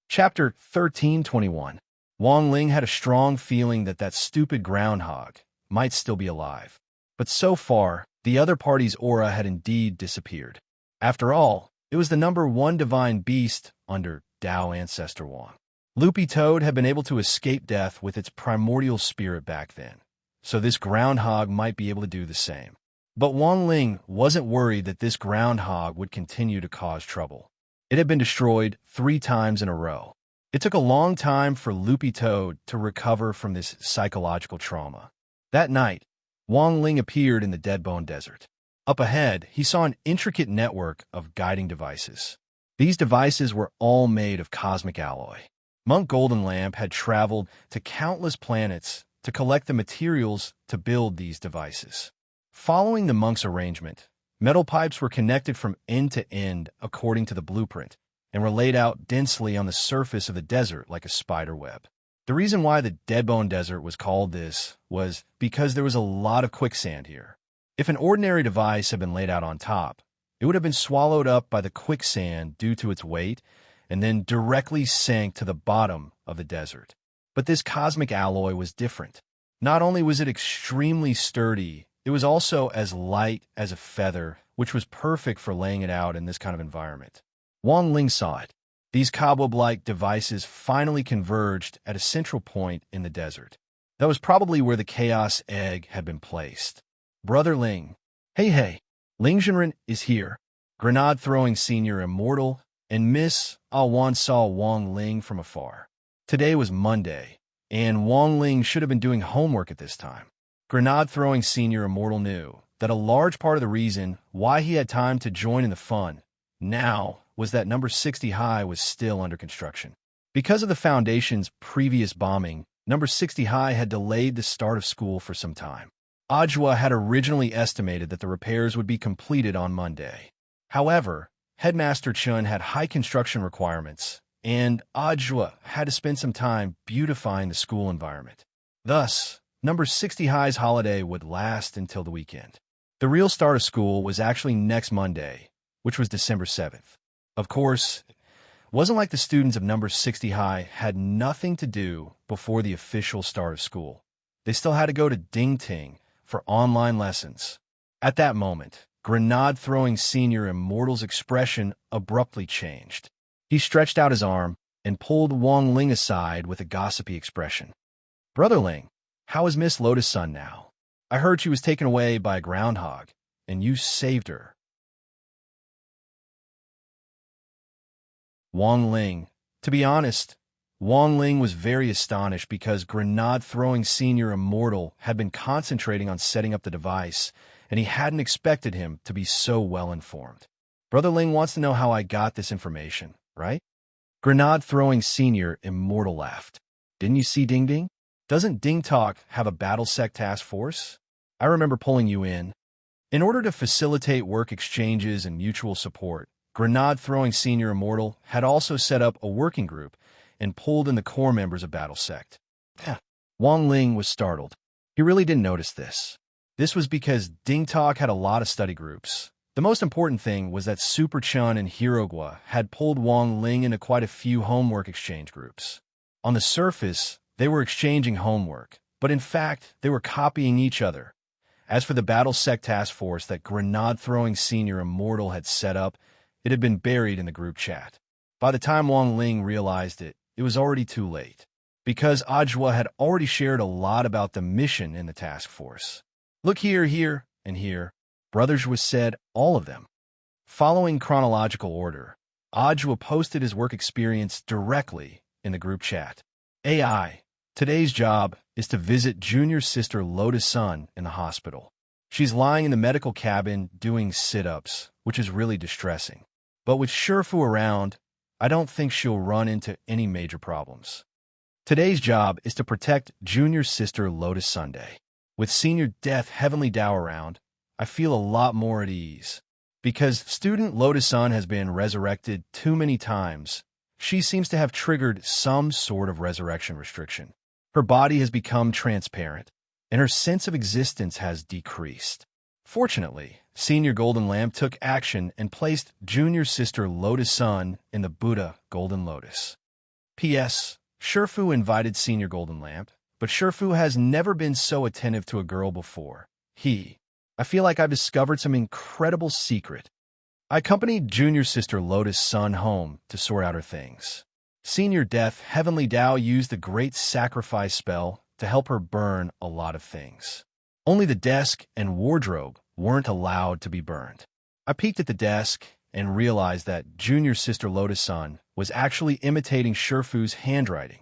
Chapter 1321. Wang Ling had a strong feeling that that stupid groundhog might still be alive. But so far, the other party's aura had indeed disappeared. After all, it was the number one divine beast under Tao Ancestor Wang. Loopy Toad had been able to escape death with its primordial spirit back then, so this groundhog might be able to do the same. But Wang Ling wasn't worried that this groundhog would continue to cause trouble. It had been destroyed 3 times in a row. It took a long time for Loopy Toad to recover from this psychological trauma. That night, Wang Ling appeared in the Deadbone Desert. Up ahead, he saw an intricate network of guiding devices. These devices were all made of cosmic alloy. Monk Golden Lamp had traveled to countless planets to collect the materials to build these devices. Following the monk's arrangement, metal pipes were connected from end to end according to the blueprint and were laid out densely on the surface of the desert like a spider web. The reason why the Deadbone Desert was called this was because there was a lot of quicksand here. If an ordinary device had been laid out on top, it would have been swallowed up by the quicksand due to its weight and then directly sank to the bottom of the desert. But this cosmic alloy was different. Not only was it extremely sturdy, it was also as light as a feather, which was perfect for laying it out in this kind of environment. Wang Ling saw it. These cobweb-like devices finally converged at a central point in the desert. That was probably where the Chaos Egg had been placed. Brother Ling. Hey, Ling Zhenren is here. Grenade-throwing senior immortal, and Miss Awan saw Wang Ling from afar. Today was Monday, and Wang Ling should have been doing homework at this time. Grenade-throwing senior immortal knew that a large part of the reason why he had time to join in the fun now was that number 60 High was still under construction. Because of the Foundation's previous bombing, number 60 High had delayed the start of school for some time. Ajwa had originally estimated that the repairs would be completed on Monday. However, Headmaster Chun had high construction requirements, and Ajwa had to spend some time beautifying the school environment. Thus, number 60 High's holiday would last until the weekend. The real start of school was actually next Monday, which was December 7th. Of course, it wasn't like the students of number 60 High had nothing to do before the official start of school. They still had to go to Ding Ting for online lessons. At that moment, Grenade-throwing senior immortal's expression abruptly changed. He stretched out his arm and pulled Wang Ling aside with a gossipy expression. Brother Ling, how is Miss Lotus Sun now? I heard she was taken away by a groundhog, and you saved her. Wang Ling. To be honest, Wang Ling was very astonished because Grenade-throwing senior immortal had been concentrating on setting up the device, and he hadn't expected him to be so well-informed. Brother Ling wants to know how I got this information, right? Grenade-throwing senior immortal laughed. Didn't you see Ding Ding? Doesn't Ding Talk have a BattleSec task force? I remember pulling you in. In order to facilitate work exchanges and mutual support, Grenade-throwing senior immortal had also set up a working group and pulled in the core members of BattleSect. Wang Ling was startled. He really didn't notice this. This was because Ding Talk had a lot of study groups. The most important thing was that Super Chun and Hirogwa had pulled Wang Ling into quite a few homework exchange groups. On the surface, they were exchanging homework, but in fact, they were copying each other. As for the BattleSec task force that Grenade-throwing senior immortal had set up, it had been buried in the group chat. By the time Wang Ling realized it, it was already too late, because Ajwa had already shared a lot about the mission in the task force. Look here, and here. Brothers was said all of them. Following chronological order, Ajwa posted his work experience directly in the group chat. AI, today's job is to visit junior sister Lotus Sun in the hospital. She's lying in the medical cabin doing sit-ups, which is really distressing. But with Sherfu around, I don't think she'll run into any major problems. Today's job is to protect junior sister Lotus Sunday. With senior Death Heavenly Tao around, I feel a lot more at ease. Because student Lotus Sun has been resurrected too many times, she seems to have triggered some sort of resurrection restriction. Her body has become transparent, and her sense of existence has decreased. Fortunately, Senior Golden Lamp took action and placed junior sister Lotus Sun in the Buddha Golden Lotus. P.S. Shifu invited Senior Golden Lamp, but Shifu has never been so attentive to a girl before. I feel like I've discovered some incredible secret. I accompanied junior sister Lotus Sun home to sort out her things. Senior Death Heavenly Tao used the Great Sacrifice spell to help her burn a lot of things. Only the desk and wardrobe weren't allowed to be burned. I peeked at the desk and realized that junior sister Lotus Sun was actually imitating Shifu's handwriting.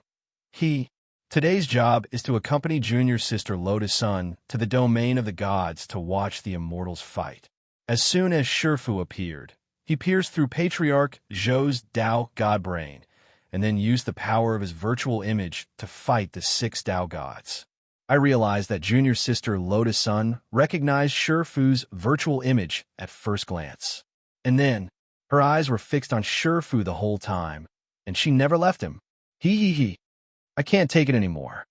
Today's job is to accompany junior sister Lotus Sun to the domain of the gods to watch the immortals fight. As soon as Shifu appeared, he pierced through Patriarch Zhou's Tao God Brain, and then used the power of his virtual image to fight the 6 Tao gods. I realized that junior sister Lotus Sun recognized Shifu's virtual image at first glance. And then, her eyes were fixed on Shifu the whole time, and she never left him. I can't take it anymore.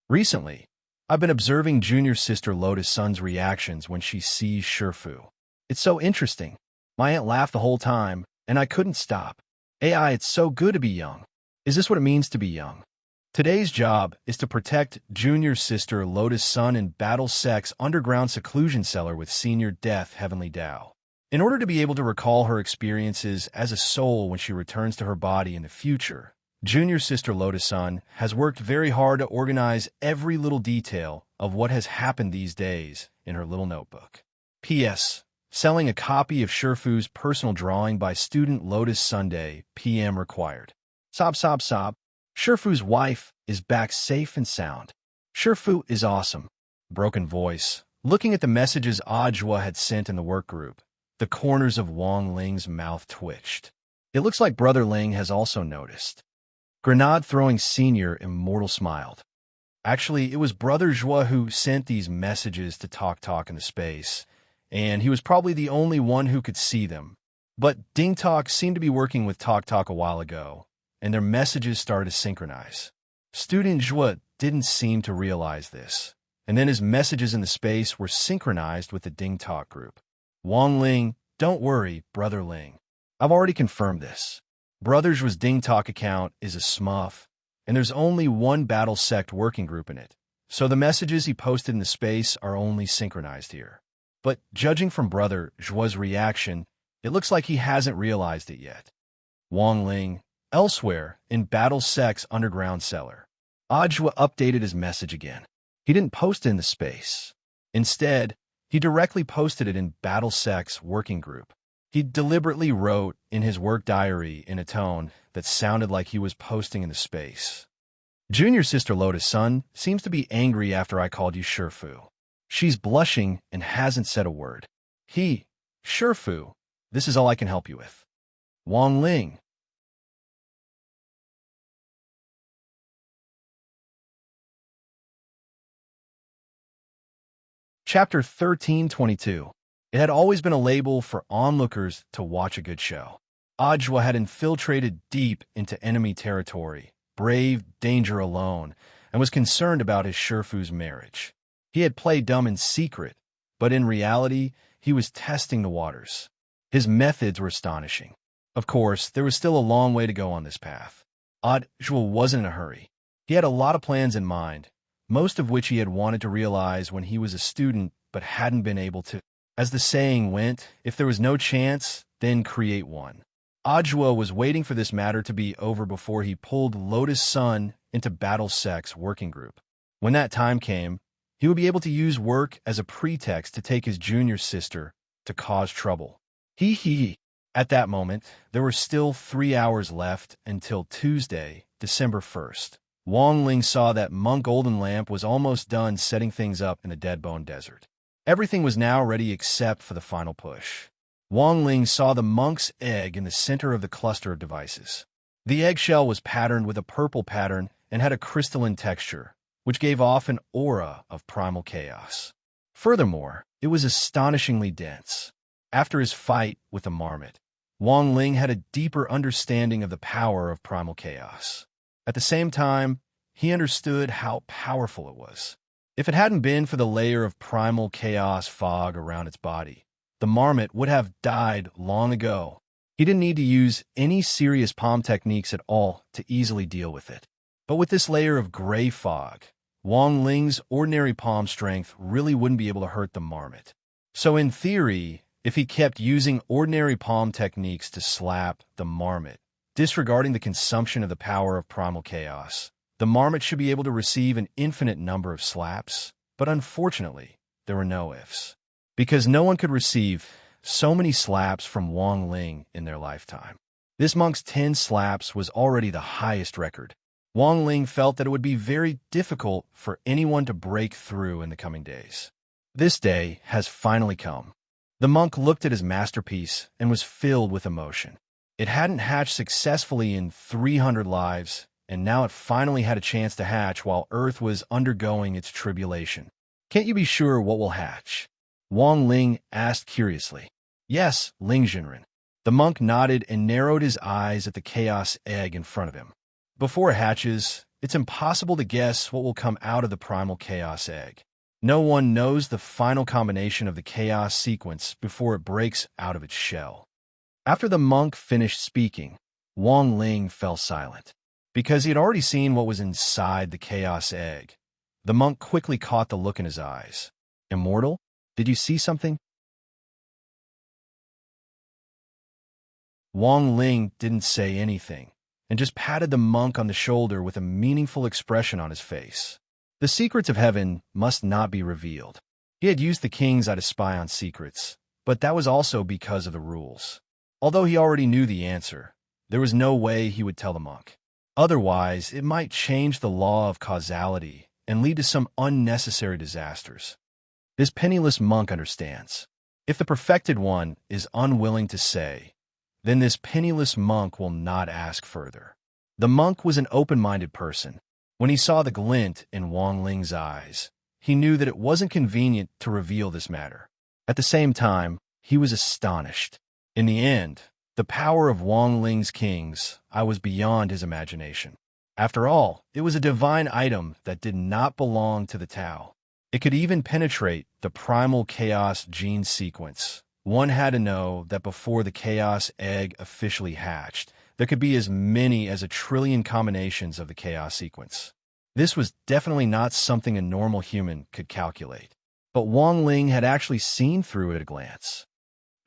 Recently, I've been observing junior sister Lotus Sun's reactions when she sees Shifu. It's so interesting. My aunt laughed the whole time, and I couldn't stop. AI, it's so good to be young. Is this what it means to be young? Today's job is to protect junior sister Lotus Sun in Battle Sex Underground Seclusion Cellar with Senior Death Heavenly Tao. In order to be able to recall her experiences as a soul when she returns to her body in the future, junior sister Lotus Sun has worked very hard to organize every little detail of what has happened these days in her little notebook. P.S. Selling a copy of Shifu's personal drawing by student Lotus Sunday, PM required. Sob. Shifu's wife is back safe and sound. Shifu is awesome. Broken voice. Looking at the messages Ajwa had sent in the work group, the corners of Wang Ling's mouth twitched. It looks like Brother Ling has also noticed. Grenade-throwing senior immortal smiled. Actually, it was Brother Zhua who sent these messages to Tok in the space, and he was probably the only one who could see them. But Ding Tok seemed to be working with Tok a while ago, and their messages started to synchronize. Student Zhua didn't seem to realize this, and then his messages in the space were synchronized with the Ding Tok group. Wang Ling, don't worry, Brother Ling. I've already confirmed this. Brother Zhua's Ding Tok account is a smurf, and there's only one battle sect working group in it, so the messages he posted in the space are only synchronized here. But judging from Brother Zhua's reaction, it looks like he hasn't realized it yet. Wang Ling, elsewhere in Battle Sex Underground Cellar. Ajwa updated his message again. He didn't post it in the space. Instead, he directly posted it in Battle Sex Working Group. He deliberately wrote in his work diary in a tone that sounded like he was posting in the space. Junior sister Lotus Sun seems to be angry after I called you Shifu. She's blushing and hasn't said a word. Shifu, this is all I can help you with. Wang Ling. Chapter 1322. It had always been a label for onlookers to watch a good show. Ajwa had infiltrated deep into enemy territory, braved danger alone, and was concerned about his Shifu's marriage. He had played dumb in secret, but in reality, he was testing the waters. His methods were astonishing. Of course, there was still a long way to go on this path. Ajwa wasn't in a hurry. He had a lot of plans in mind, most of which he had wanted to realize when he was a student but hadn't been able to. As the saying went, if there was no chance, then create one. Ajwa was waiting for this matter to be over before he pulled Lotus Sun into Battle Sex Working Group. When that time came, he would be able to use work as a pretext to take his junior sister to cause trouble. At that moment, there were still 3 hours left until Tuesday, December 1st. Wang Ling saw that Monk Golden Lamp was almost done setting things up in the Deadbone Desert. Everything was now ready except for the final push. Wang Ling saw the monk's egg in the center of the cluster of devices. The eggshell was patterned with a purple pattern and had a crystalline texture, which gave off an aura of primal chaos. Furthermore, it was astonishingly dense. After his fight with the marmot, Wang Ling had a deeper understanding of the power of primal chaos. At the same time, he understood how powerful it was. If it hadn't been for the layer of primal chaos fog around its body, the marmot would have died long ago. He didn't need to use any serious palm techniques at all to easily deal with it. But with this layer of gray fog, Wang Ling's ordinary palm strength really wouldn't be able to hurt the marmot. So in theory, if he kept using ordinary palm techniques to slap the marmot, disregarding the consumption of the power of primal chaos, the marmot should be able to receive an infinite number of slaps. But unfortunately, there were no ifs, because no one could receive so many slaps from Wang Ling in their lifetime. This monk's 10 slaps was already the highest record. Wang Ling felt that it would be very difficult for anyone to break through in the coming days. This day has finally come. The monk looked at his masterpiece and was filled with emotion. It hadn't hatched successfully in 300 lives, and now it finally had a chance to hatch while Earth was undergoing its tribulation. Can't you be sure what will hatch? Wang Ling asked curiously. Yes, Ling Jinren. The monk nodded and narrowed his eyes at the chaos egg in front of him. Before it hatches, it's impossible to guess what will come out of the primal chaos egg. No one knows the final combination of the chaos sequence before it breaks out of its shell. After the monk finished speaking, Wang Ling fell silent. Because he had already seen what was inside the chaos egg, the monk quickly caught the look in his eyes. Immortal? Did you see something? Wang Ling didn't say anything, and just patted the monk on the shoulder with a meaningful expression on his face. The secrets of heaven must not be revealed. He had used the king's eye to spy on secrets, but that was also because of the rules. Although he already knew the answer, there was no way he would tell the monk. Otherwise, it might change the law of causality and lead to some unnecessary disasters. This penniless monk understands. If the perfected one is unwilling to say, then this penniless monk will not ask further. The monk was an open-minded person. When he saw the glint in Wang Ling's eyes, he knew that it wasn't convenient to reveal this matter. At the same time, he was astonished. In the end, the power of Wang Ling's king's eye was beyond his imagination. After all, it was a divine item that did not belong to the Tao. It could even penetrate the primal chaos gene sequence. One had to know that before the chaos egg officially hatched, there could be as many as 1 trillion combinations of the chaos sequence. This was definitely not something a normal human could calculate. But Wang Ling had actually seen through it at a glance.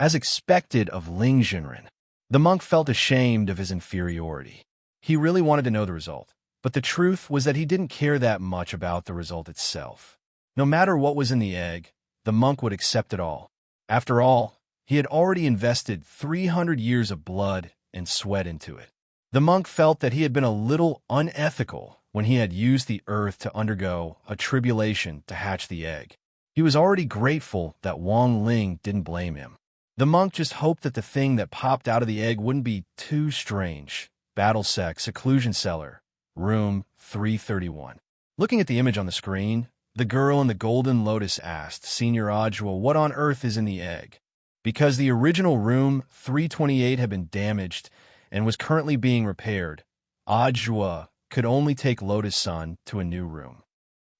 As expected of Ling Jinren, the monk felt ashamed of his inferiority. He really wanted to know the result, but the truth was that he didn't care that much about the result itself. No matter what was in the egg, the monk would accept it all. After all, he had already invested 300 years of blood and sweat into it. The monk felt that he had been a little unethical when he had used the earth to undergo a tribulation to hatch the egg. He was already grateful that Wang Ling didn't blame him. The monk just hoped that the thing that popped out of the egg wouldn't be too strange. Battle Sec, Seclusion Cellar, Room 331. Looking at the image on the screen, the girl in the golden lotus asked Senior Ajwa what on earth is in the egg. Because the original Room 328 had been damaged and was currently being repaired, Ajwa could only take Lotus Sun to a new room.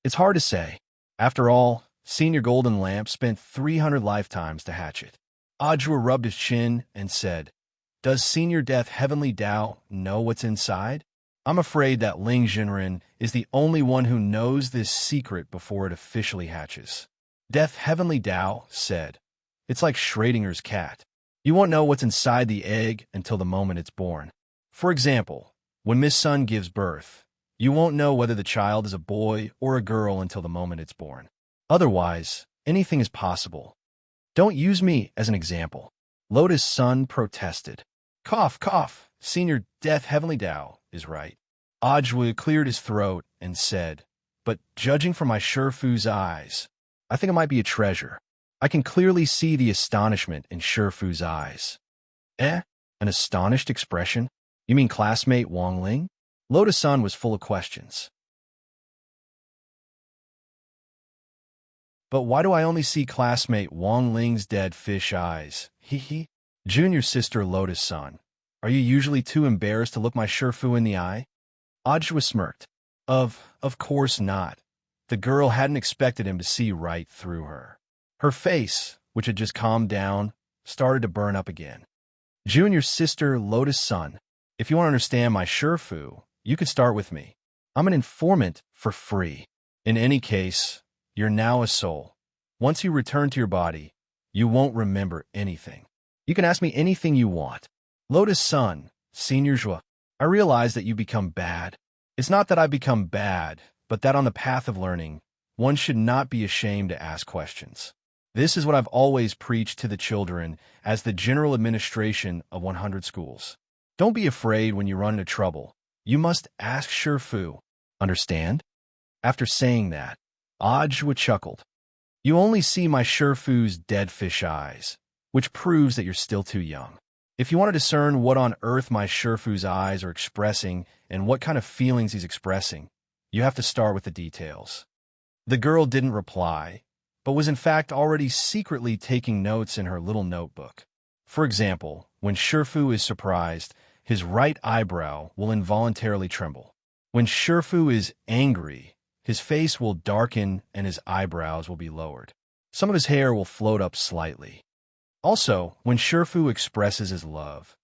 It's hard to say. After all, Senior Golden Lamp spent 300 lifetimes to hatch it. Ajwa rubbed his chin and said, "Does Senior Death Heavenly Tao know what's inside? I'm afraid that Ling Jinren is the only one who knows this secret before it officially hatches." Death Heavenly Tao said, "It's like Schrodinger's cat. You won't know what's inside the egg until the moment it's born. For example, when Miss Sun gives birth, you won't know whether the child is a boy or a girl until the moment it's born. Otherwise, anything is possible. Don't use me as an example." Lotus Sun protested. "Cough, cough. Senior Death Heavenly Tao is right." Ajwa cleared his throat and said, "But judging from my Sherfu's eyes, I think it might be a treasure." I can clearly see the astonishment in Shifu's eyes. Eh? An astonished expression? You mean classmate Wang Ling? Lotus-san was full of questions. But why do I only see classmate Wang Ling's dead fish eyes? Hee. Junior sister Lotus-san, are you usually too embarrassed to look my Shifu in the eye? Ajwa smirked. Of course not. The girl hadn't expected him to see right through her. Her face, which had just calmed down, started to burn up again. Junior sister Lotus-san, if you want to understand my Shifu, you could start with me. I'm an informant for free. In any case, you're now a soul. Once you return to your body, you won't remember anything. You can ask me anything you want. Lotus-san, Senior Zhua, I realize that you become bad. It's not that I become bad, but that on the path of learning, one should not be ashamed to ask questions. This is what I've always preached to the children as the general administration of 100 schools. Don't be afraid when you run into trouble. You must ask Shifu. Understand? After saying that, Ajwa chuckled. You only see my Shifu's dead fish eyes, which proves that you're still too young. If you want to discern what on earth my Shifu's eyes are expressing and what kind of feelings he's expressing, you have to start with the details. The girl didn't reply, but was in fact already secretly taking notes in her little notebook. For example, when Shifu is surprised, his right eyebrow will involuntarily tremble. When Shifu is angry, his face will darken and his eyebrows will be lowered. Some of his hair will float up slightly. Also, when Shifu expresses his love,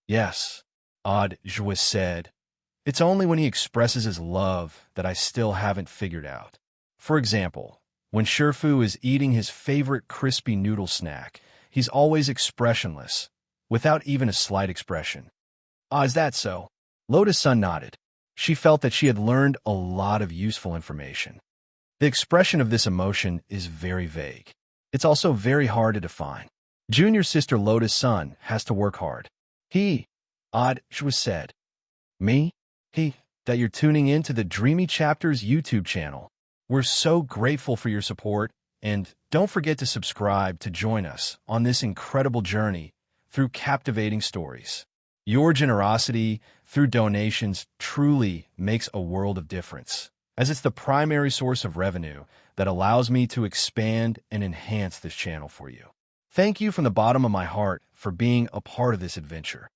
yes, Ajwa said, it's only when he expresses his love that I still haven't figured out. For example, when Shifu is eating his favorite crispy noodle snack, he's always expressionless, without even a slight expression. Is that so? Lotus-san nodded. She felt that she had learned a lot of useful information. The expression of this emotion is very vague. It's also very hard to define. Junior sister Lotus-san has to work hard. Ajwa said. Me? That you're tuning in to the Dreamy Chapters YouTube channel. We're so grateful for your support, and don't forget to subscribe to join us on this incredible journey through captivating stories. Your generosity through donations truly makes a world of difference, as it's the primary source of revenue that allows me to expand and enhance this channel for you. Thank you from the bottom of my heart for being a part of this adventure.